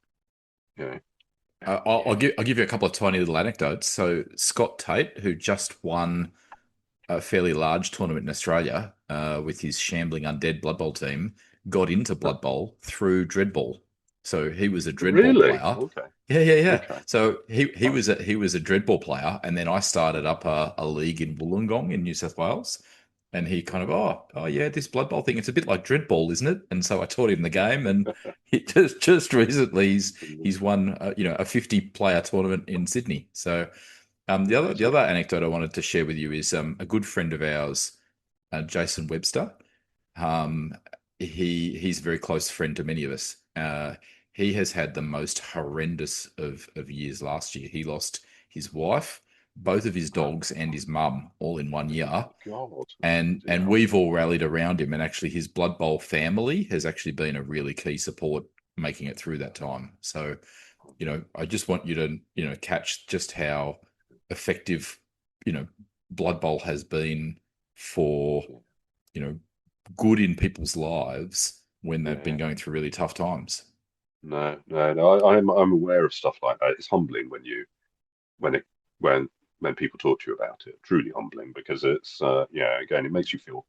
I'll give you a couple of tiny little anecdotes. So Scott Tate, who just won a fairly large tournament in Australia with his shambling undead Blood Bowl team, got into Blood Bowl through Dreadball. So he was a Dreadball player. Okay. Yeah. Okay. So he was a Dreadball player, and then I started up a league in Wollongong in New South Wales. And he kind of, oh yeah, this Blood Bowl thing, it's a bit like Dreadball, isn't it? And so I taught him the game, and he just recently he's won a 50-player tournament in Sydney. So the other anecdote I wanted to share with you is a good friend of ours, Jason Webster. He's a very close friend to many of us. He has had the most horrendous of years last year. He lost his wife, both of his dogs, and his mum all in 1 year. God. And we've all rallied around him. And actually, his Blood Bowl family has actually been a really key support making it through that time. So, I just want you to, catch just how effective, Blood Bowl has been for, good in people's lives when they've been going through really tough times. No. I'm aware of stuff like that. It's humbling when people talk to you about it. Truly humbling because it's again, it makes you feel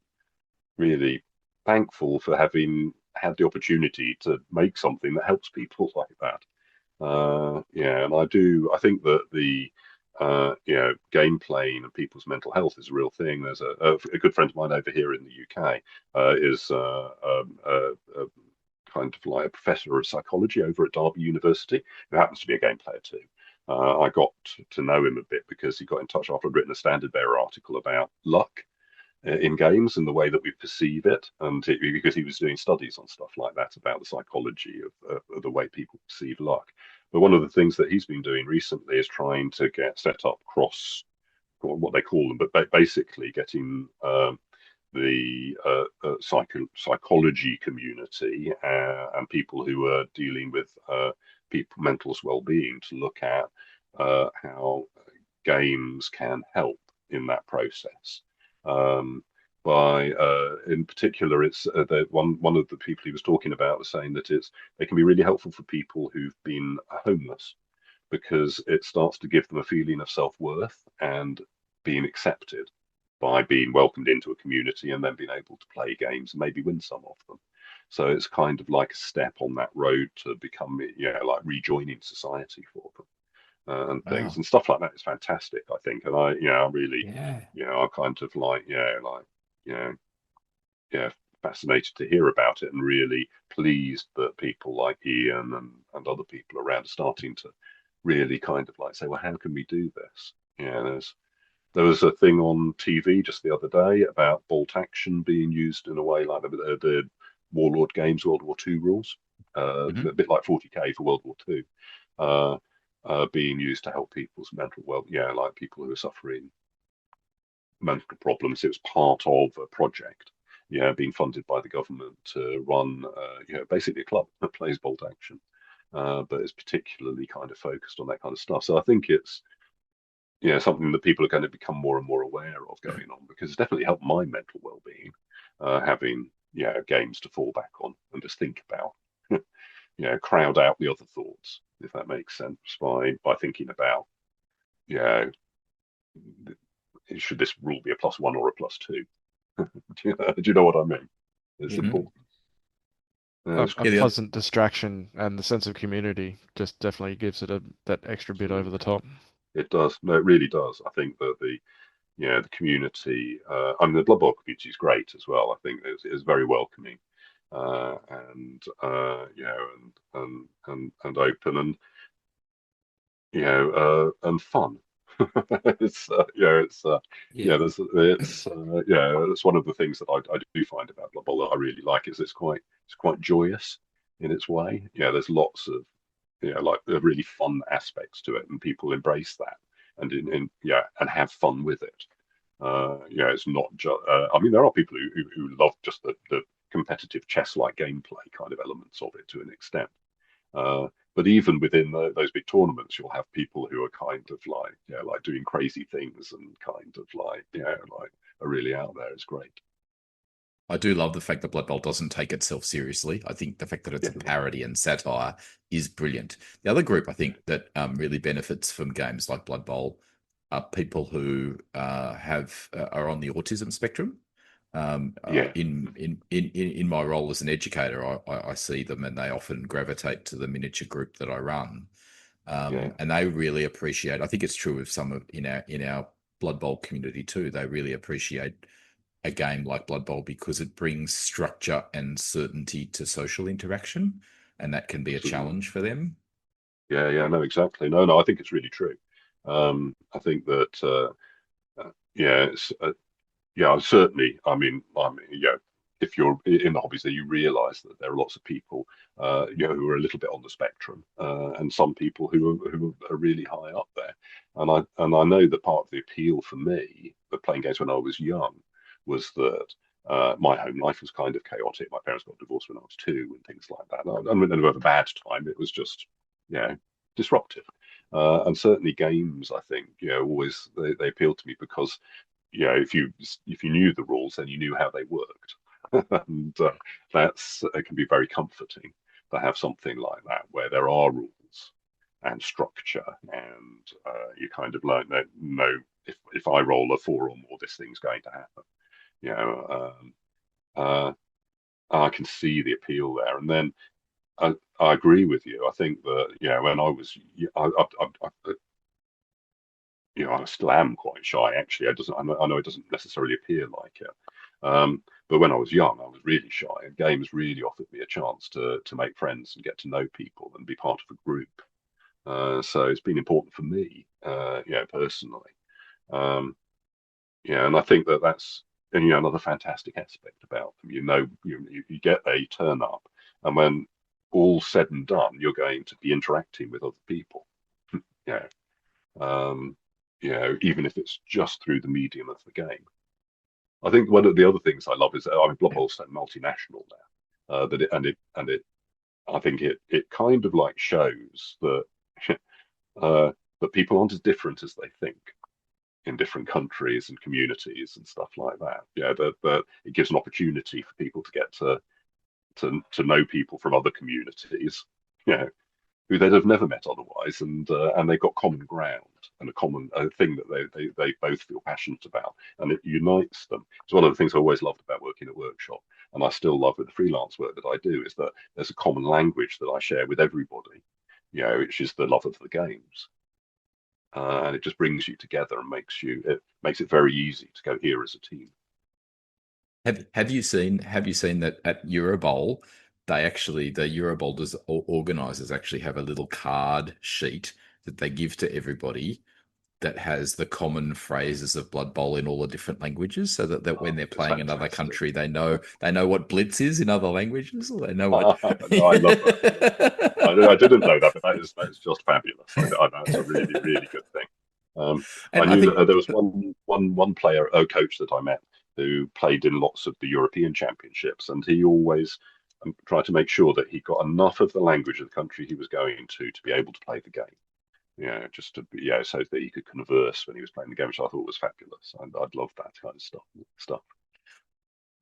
really thankful for having had the opportunity to make something that helps people like that. And I think that the game playing and people's mental health is a real thing. There's a good friend of mine over here in the UK is kind of like a professor of psychology over at Derby University, who happens to be a game player too. I got to know him a bit because he got in touch after I'd written a Standard Bearer article about luck in games and the way that we perceive it, and because he was doing studies on stuff like that about the psychology of the way people perceive luck. But one of the things that he's been doing recently is trying to get set up cross, what they call them, but basically getting the psychology community and people who are dealing with people mental's well-being to look at how games can help in that process. In particular, it's one of the people he was talking about was saying that they can be really helpful for people who've been homeless because it starts to give them a feeling of self-worth and being accepted by being welcomed into a community and then being able to play games and maybe win some of them. So it's kind of like a step on that road to become, like rejoining society for them. And things Wow. and stuff like that is fantastic, I think. And I really, Yeah. I kind of like, you know, yeah, fascinated to hear about it and really pleased that people like Ian and other people around are starting to really kind of like say, well, how can we do this? There was a thing on TV just the other day about bolt action being used in a way like the Warlord Games World War II rules, a bit like 40K for World War II, being used to help people's mental like people who are suffering mental problems. It was part of a project, being funded by the government to run, basically a club that plays bolt action, but it's particularly kind of focused on that kind of stuff. So I think it's, something that people are going to become more and more aware of going on, because it's definitely helped my mental well-being, having, games to fall back on and just think about, crowd out the other thoughts, if that makes sense, by thinking about, yeah, should this rule be a +1 or a +2? Do you know what I mean? It's Yeah. important. A, It's a Yeah, pleasant distraction and the sense of community just definitely gives it that extra bit over the absolutely. top. It does. No, it really does. I think that the community, the Blood Bowl community is great as well. I think it's very welcoming, and and open and and fun. It's it's Yeah. it's one of the things that I do find about Blood Bowl that I really like is it's quite joyous in its way. There's lots of like really fun aspects to it, and people embrace that and have fun with it. It's not just. I mean, there are people who love just the competitive chess-like gameplay kind of elements of it to an extent. But even within those big tournaments, you'll have people who are kind of like, like doing crazy things and kind of like, like are really out there. It's great. I do love the fact that Blood Bowl doesn't take itself seriously. I think the fact that it's Yeah, a parody and satire is brilliant. The other group I think that really benefits from games like Blood Bowl are people who are on the autism spectrum. yeah, In my role as an educator, I see them and they often gravitate to the miniature group that I run, yeah, and they really appreciate. I think it's true of some of in our Blood Bowl community too. They really appreciate a game like Blood Bowl because it brings structure and certainty to social interaction, and that can be a absolutely. challenge for them. Yeah, no, exactly. No, I think it's really true. I think that it's certainly. If you're in the hobbies, that you realise that there are lots of people, who are a little bit on the spectrum, and some people who are really high up there. And I know that part of the appeal for me, of playing games when I was young, was that my home life was kind of chaotic. My parents got divorced when I was 2, and things like that. I didn't have a bad time. It was just, disruptive. And certainly games, I think, always they appealed to me because if you knew the rules, then you knew how they worked, and that's it can be very comforting to have something like that where there are rules and structure, and you kind of learn that know if I roll a 4 or more, this thing's going to happen. You know, uh, I can see the appeal there, and then I agree with you. I think that when I was I still am quite shy. Actually, I know it doesn't necessarily appear like it. But when I was young, I was really shy, and games really offered me a chance to make friends and get to know people and be part of a group. So it's been important for me, personally. Um, and I think that's another fantastic aspect about them. You get there, you turn up, and when all's said and done, you're going to be interacting with other people. Yeah. Um, even if it's just through the medium of the game. I think one of the other things I love is Blood Bowl's so multinational now, I think it kind of like shows that that people aren't as different as they think in different countries and communities and stuff like that. That it gives an opportunity for people to get to know people from other communities. Yeah, who they'd have never met otherwise, and they've got common ground and a common thing that they both feel passionate about, and it unites them. It's one of the things I always loved about working at Workshop, and I still love with the freelance work that I do, is that there's a common language that I share with everybody, which is the love of the games. And it just brings you together and makes it very easy to go here as a team. Have you seen that at Eurobowl, the Eurobowl organisers actually have a little card sheet that they give to everybody that has the common phrases of Blood Bowl in all the different languages, so that when they're playing another country, they know what blitz is in other languages, or they know what. No, I love that. I didn't know that, but that is just fabulous. I know it's a really, really good thing. I knew that there was one player, a coach that I met, who played in lots of the European Championships, and he always tried to make sure that he got enough of the language of the country he was going to be able to play the game. Just to so that he could converse when he was playing the game, which I thought was fabulous. I'd love that kind of stuff.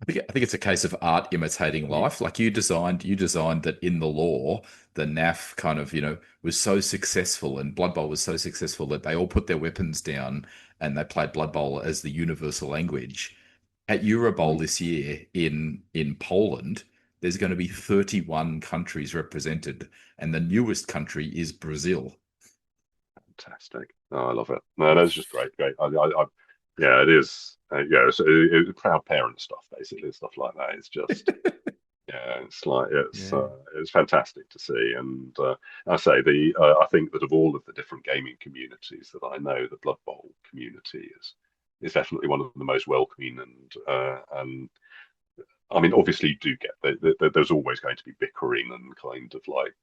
I think it's a case of art imitating life. Like you designed that in the lore, the NAF kind of, was so successful, and Blood Bowl was so successful that they all put their weapons down and they played Blood Bowl as the universal language. At Eurobowl this year in Poland, there's going to be 31 countries represented, and the newest country is Brazil. Fantastic! Oh, I love it. No, that's just great. It is. It's proud parent stuff, basically, stuff like that. It's just, it's fantastic to see. And I think that of all of the different gaming communities that I know, the Blood Bowl community is definitely one of the most welcoming, and I mean, obviously, you do get there's always going to be bickering and kind of like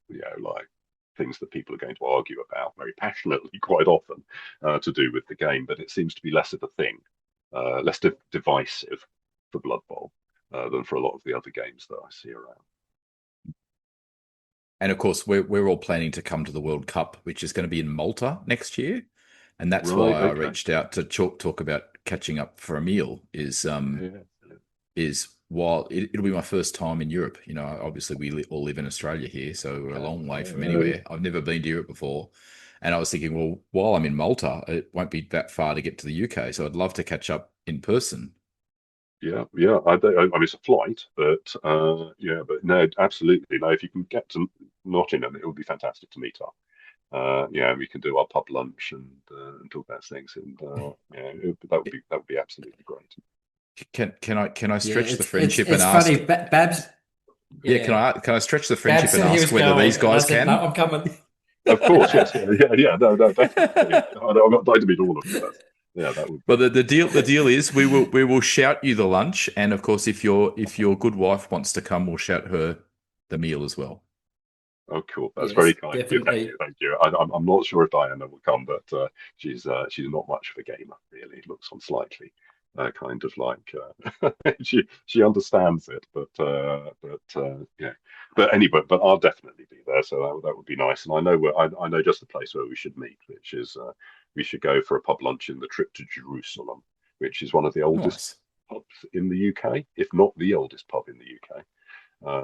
things that people are going to argue about very passionately quite often to do with the game, but it seems to be less of a thing, less divisive for Blood Bowl than for a lot of the other games that I see around. And of course, we're all planning to come to the World Cup, which is going to be in Malta next year, and that's why I reached out to talk about catching up for a meal. While it'll be my first time in Europe, obviously we all live in Australia here, so we're a long way from anywhere. I've never been to Europe before. And I was thinking, well, while I'm in Malta, it won't be that far to get to the UK. So I'd love to catch up in person. Yeah. I mean, it's a flight, but but no, absolutely. No, if you can get to Nottingham, it would be fantastic to meet up. We can do our pub lunch and talk about things, and that would be absolutely great. Can I stretch the friendship and ask? Funny, Babs. Yeah, can I stretch the friendship and ask whether these guys can? No, I'm coming. Of course, yes, no, definitely. I'm not dying to meet all of you. That would. Well, the deal is we will shout you the lunch, and of course, if your good wife wants to come, we'll shout her the meal as well. Oh, cool! That's very kind. Definitely. Thank you. I'm not sure if Diana will come, but she's not much of a gamer, really. Looks unlikely. Kind of like she understands it, but anyway, but I'll definitely be there, so that would be nice. And I know just the place where we should meet, which is we should go for a pub lunch in the Trip to Jerusalem, which is one of the oldest pubs in the UK, if not the oldest pub in the UK.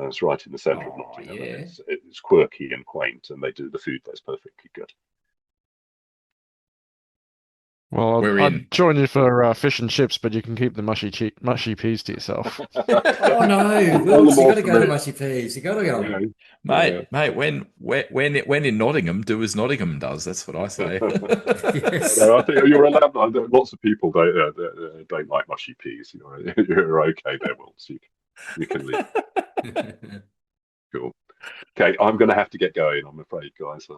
It's right in the centre of Nottingham. Yeah. It's quirky and quaint, and the food there's perfectly good. Well, I'd join you for fish and chips, but you can keep the mushy peas to yourself. Oh no, Wills, you got to go to mushy peas. You got to go, mate. When in Nottingham, do as Nottingham does. That's what I say. Yes. No, I think you're allowed. Lots of people don't like mushy peas. You're okay there, Wills. You can leave. Cool. Okay, I'm going to have to get going, I'm afraid, guys.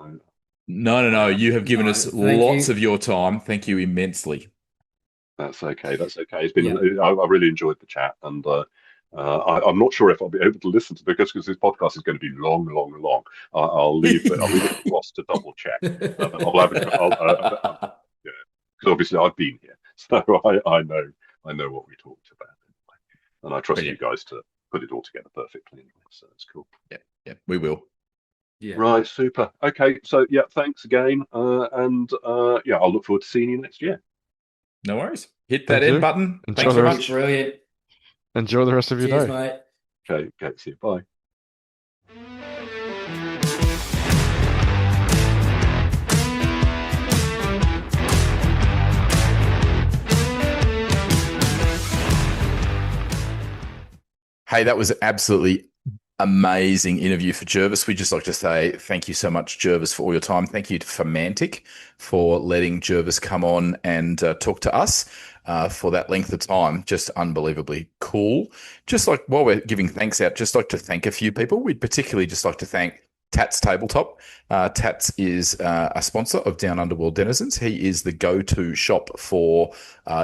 No. You have given us lots of your time. Thank you immensely. That's okay. It's been. I really enjoyed the chat, and I'm not sure if I'll be able to listen to because this podcast is going to be long. I'll leave it to Ross to double check. Because obviously I've been here, so I know what we talked about, and I trust you guys to put it all together perfectly. Anyway, so it's cool. Yeah, we will. Yeah. Right, super. Okay, so thanks again, and I'll look forward to seeing you next year. No worries. Hit that end button. Thanks very much. Brilliant. Enjoy the rest of your day. Mate. Okay, see you. Bye. Hey, that was an absolutely amazing interview for Jervis. We'd just like to say thank you so much, Jervis, for all your time. Thank you for Mantic for letting Jervis come on and talk to us for that length of time. Just unbelievably cool. Just like while we're giving thanks out, just like to thank a few people. We'd particularly just like to thank Tats Tabletop. Tats is a sponsor of Down Under World Denizens. He is the go-to shop for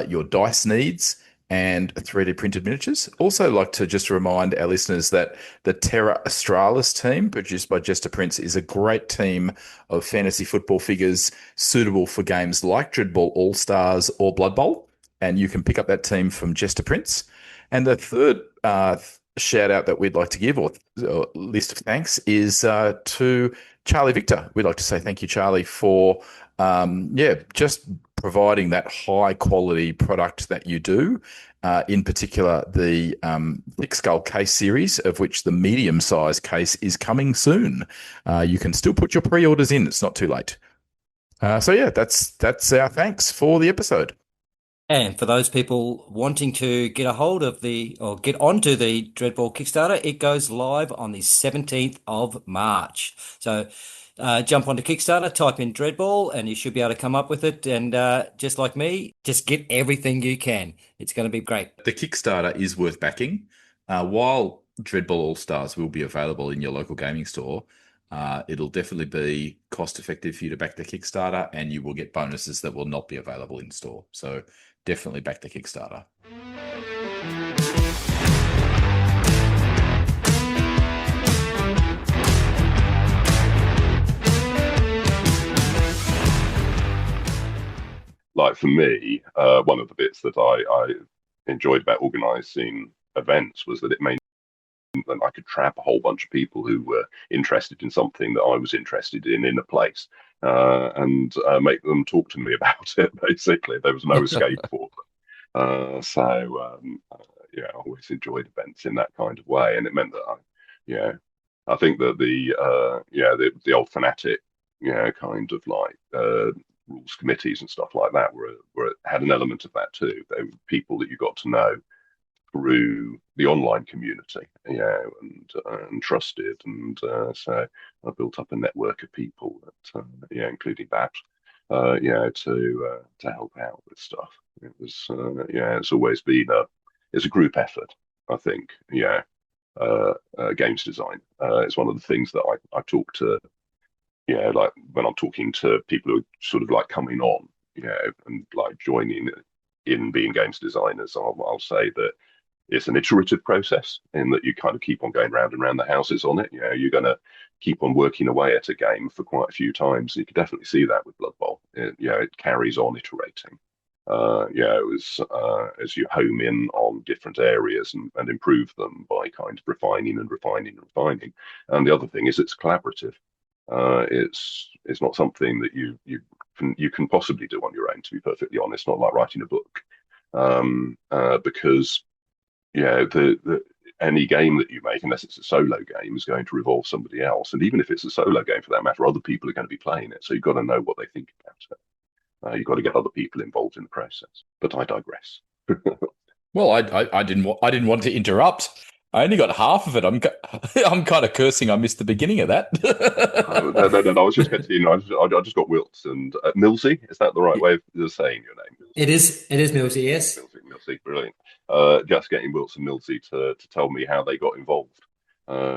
your dice needs and 3D printed miniatures. Also, like to just remind our listeners that the Terra Australis team, produced by Jester Prince, is a great team of fantasy football figures suitable for games like Dreadball All-Stars or Blood Bowl. And you can pick up that team from Jester Prince. And the third shout out that we'd like to give, or list of thanks, is to Charlie Victor. We'd like to say thank you, Charlie, for just providing that high quality product that you do. In particular, the Thick Skull case series, of which the medium size case is coming soon. You can still put your pre-orders in; it's not too late. That's our thanks for the episode. And for those people wanting to get a hold of or get onto the Dreadball Kickstarter, it goes live on the 17th of March. So jump onto Kickstarter, type in Dreadball, and you should be able to come up with it. And just like me, just get everything you can. It's going to be great. The Kickstarter is worth backing. While Dreadball All-Stars will be available in your local gaming store, it'll definitely be cost effective for you to back the Kickstarter, and you will get bonuses that will not be available in store. So definitely back the Kickstarter. Like for me, one of the bits that I enjoyed about organising events was that it made that I could trap a whole bunch of people who were interested in something that I was interested in a place, and make them talk to me about it. Basically, there was no escape for them. I always enjoyed events in that kind of way, and it meant that I think that the old fanatic, kind of like rules committees and stuff like that were had an element of that too. They were people that you got to know through the online community, and trusted, and so I built up a network of people that, including that, to help out with stuff. It was, it's always been it's a group effort, I think. Games design. It's one of the things that I talk to, like when I'm talking to people who are sort of like coming on, and like joining in being games designers. I'll say that it's an iterative process in that you kind of keep on going round and round the houses on it. You're going to keep on working away at a game for quite a few times. You can definitely see that with Blood Bowl. It carries on iterating. It was as you home in on different areas and improve them by kind of refining and refining and refining. And the other thing is it's collaborative. It's not something that you can possibly do on your own. To be perfectly honest, not like writing a book, because any game that you make, unless it's a solo game, is going to revolve somebody else. And even if it's a solo game, for that matter, other people are going to be playing it. So you've got to know what they think about it. You've got to get other people involved in the process. But I digress. Well, I didn't want to interrupt. I only got half of it. I'm kind of cursing I missed the beginning of that. No, I was just getting, I just got Wilts and Millsy. Is that the right way of saying your name? It is Millsy, yes. Millsy, brilliant. Just getting Wilts and Millsy to tell me how they got involved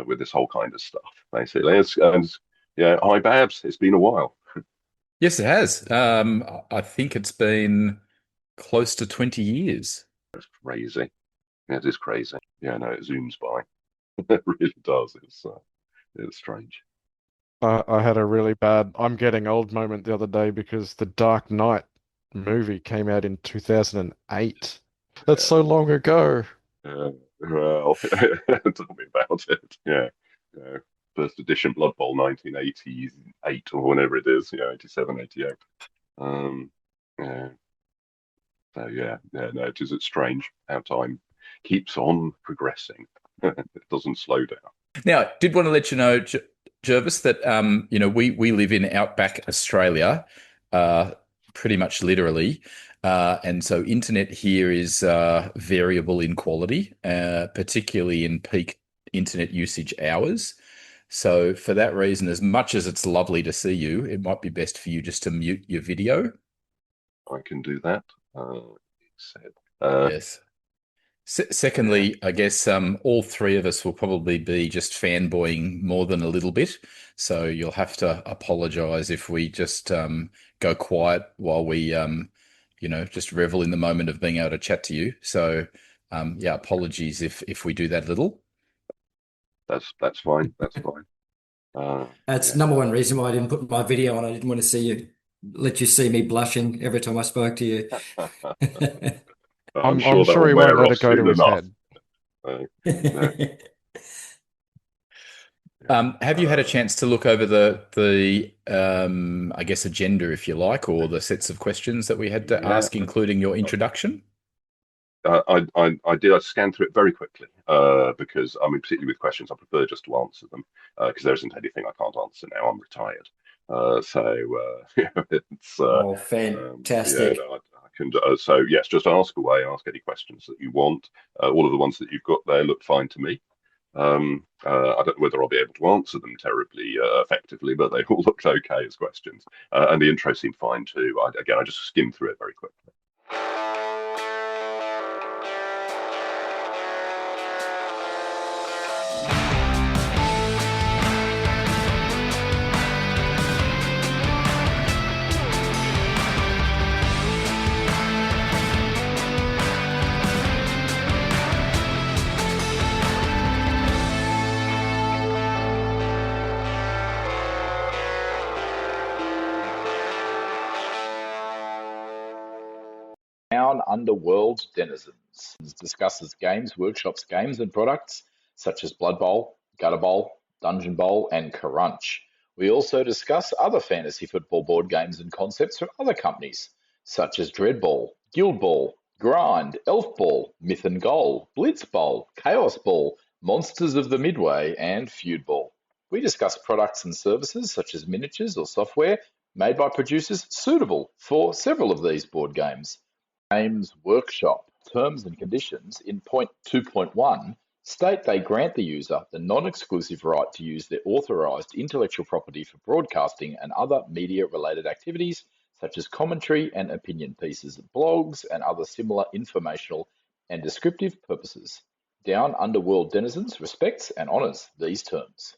with this whole kind of stuff, basically. Hi Babs, it's been a while. Yes, it has. I think it's been close to 20 years. It's crazy. It is crazy. Yeah, no, it zooms by. It really does. It's strange. I had a really bad I'm getting old moment the other day because the Dark Knight movie came out in 2008. That's so long ago. Well, tell me about it. First edition Blood Bowl, 1988 or whenever it is. 87, 88. Yeah. So no, it's strange how time keeps on progressing. It doesn't slow down. Now, I did want to let you know, Jervis, that we live in outback Australia, pretty much literally, And so internet here is variable in quality, particularly in peak internet usage hours. So for that reason, as much as it's lovely to see you, it might be best for you just to mute your video. I can do that. It said, Yes. Secondly, I guess all three of us will probably be just fanboying more than a little bit. So you'll have to apologize if we just go quiet while we, just revel in the moment of being able to chat to you. So, yeah, apologies if we do that a little. that's fine. That's fine. That's Yeah. number one reason why I didn't put my video on. I didn't want to let you see me blushing every time I spoke to you. I'm I'm sure that sure will he won't wear let off it go to soon his enough. head. No. Have you had a chance to look over the I guess agenda, if you like, or the sets of questions that we had to Yeah. ask, including your introduction? I did. I scanned through it very quickly because, I mean, particularly with questions, I prefer just to answer them because there isn't anything I can't answer now. I'm retired, it's Oh, yeah. fantastic. No, I can. So yes, just ask away. Ask any questions that you want. All of the ones that you've got there look fine to me. I don't know whether I'll be able to answer them terribly effectively, but they all looked okay as questions, and the intro seemed fine too. I just skimmed through it very quickly. Down Under World Denizens discusses games, workshops, games, and products such as Blood Bowl, Gutter Bowl, Dungeon Bowl, and Crunch. We also discuss other fantasy football board games and concepts from other companies such as Dreadball, Guild Ball, Grind, Elf Ball, Myth and Goal, Blitz Bowl, Chaos Ball, Monsters of the Midway, and Feud Ball. We discuss products and services such as miniatures or software made by producers suitable for several of these board games. Games Workshop terms and conditions in point 2.1 state they grant the user the non-exclusive right to use their authorized intellectual property for broadcasting and other media-related activities such as commentary and opinion pieces, blogs, and other similar informational and descriptive purposes. Down Under World Denizens respects and honors these terms.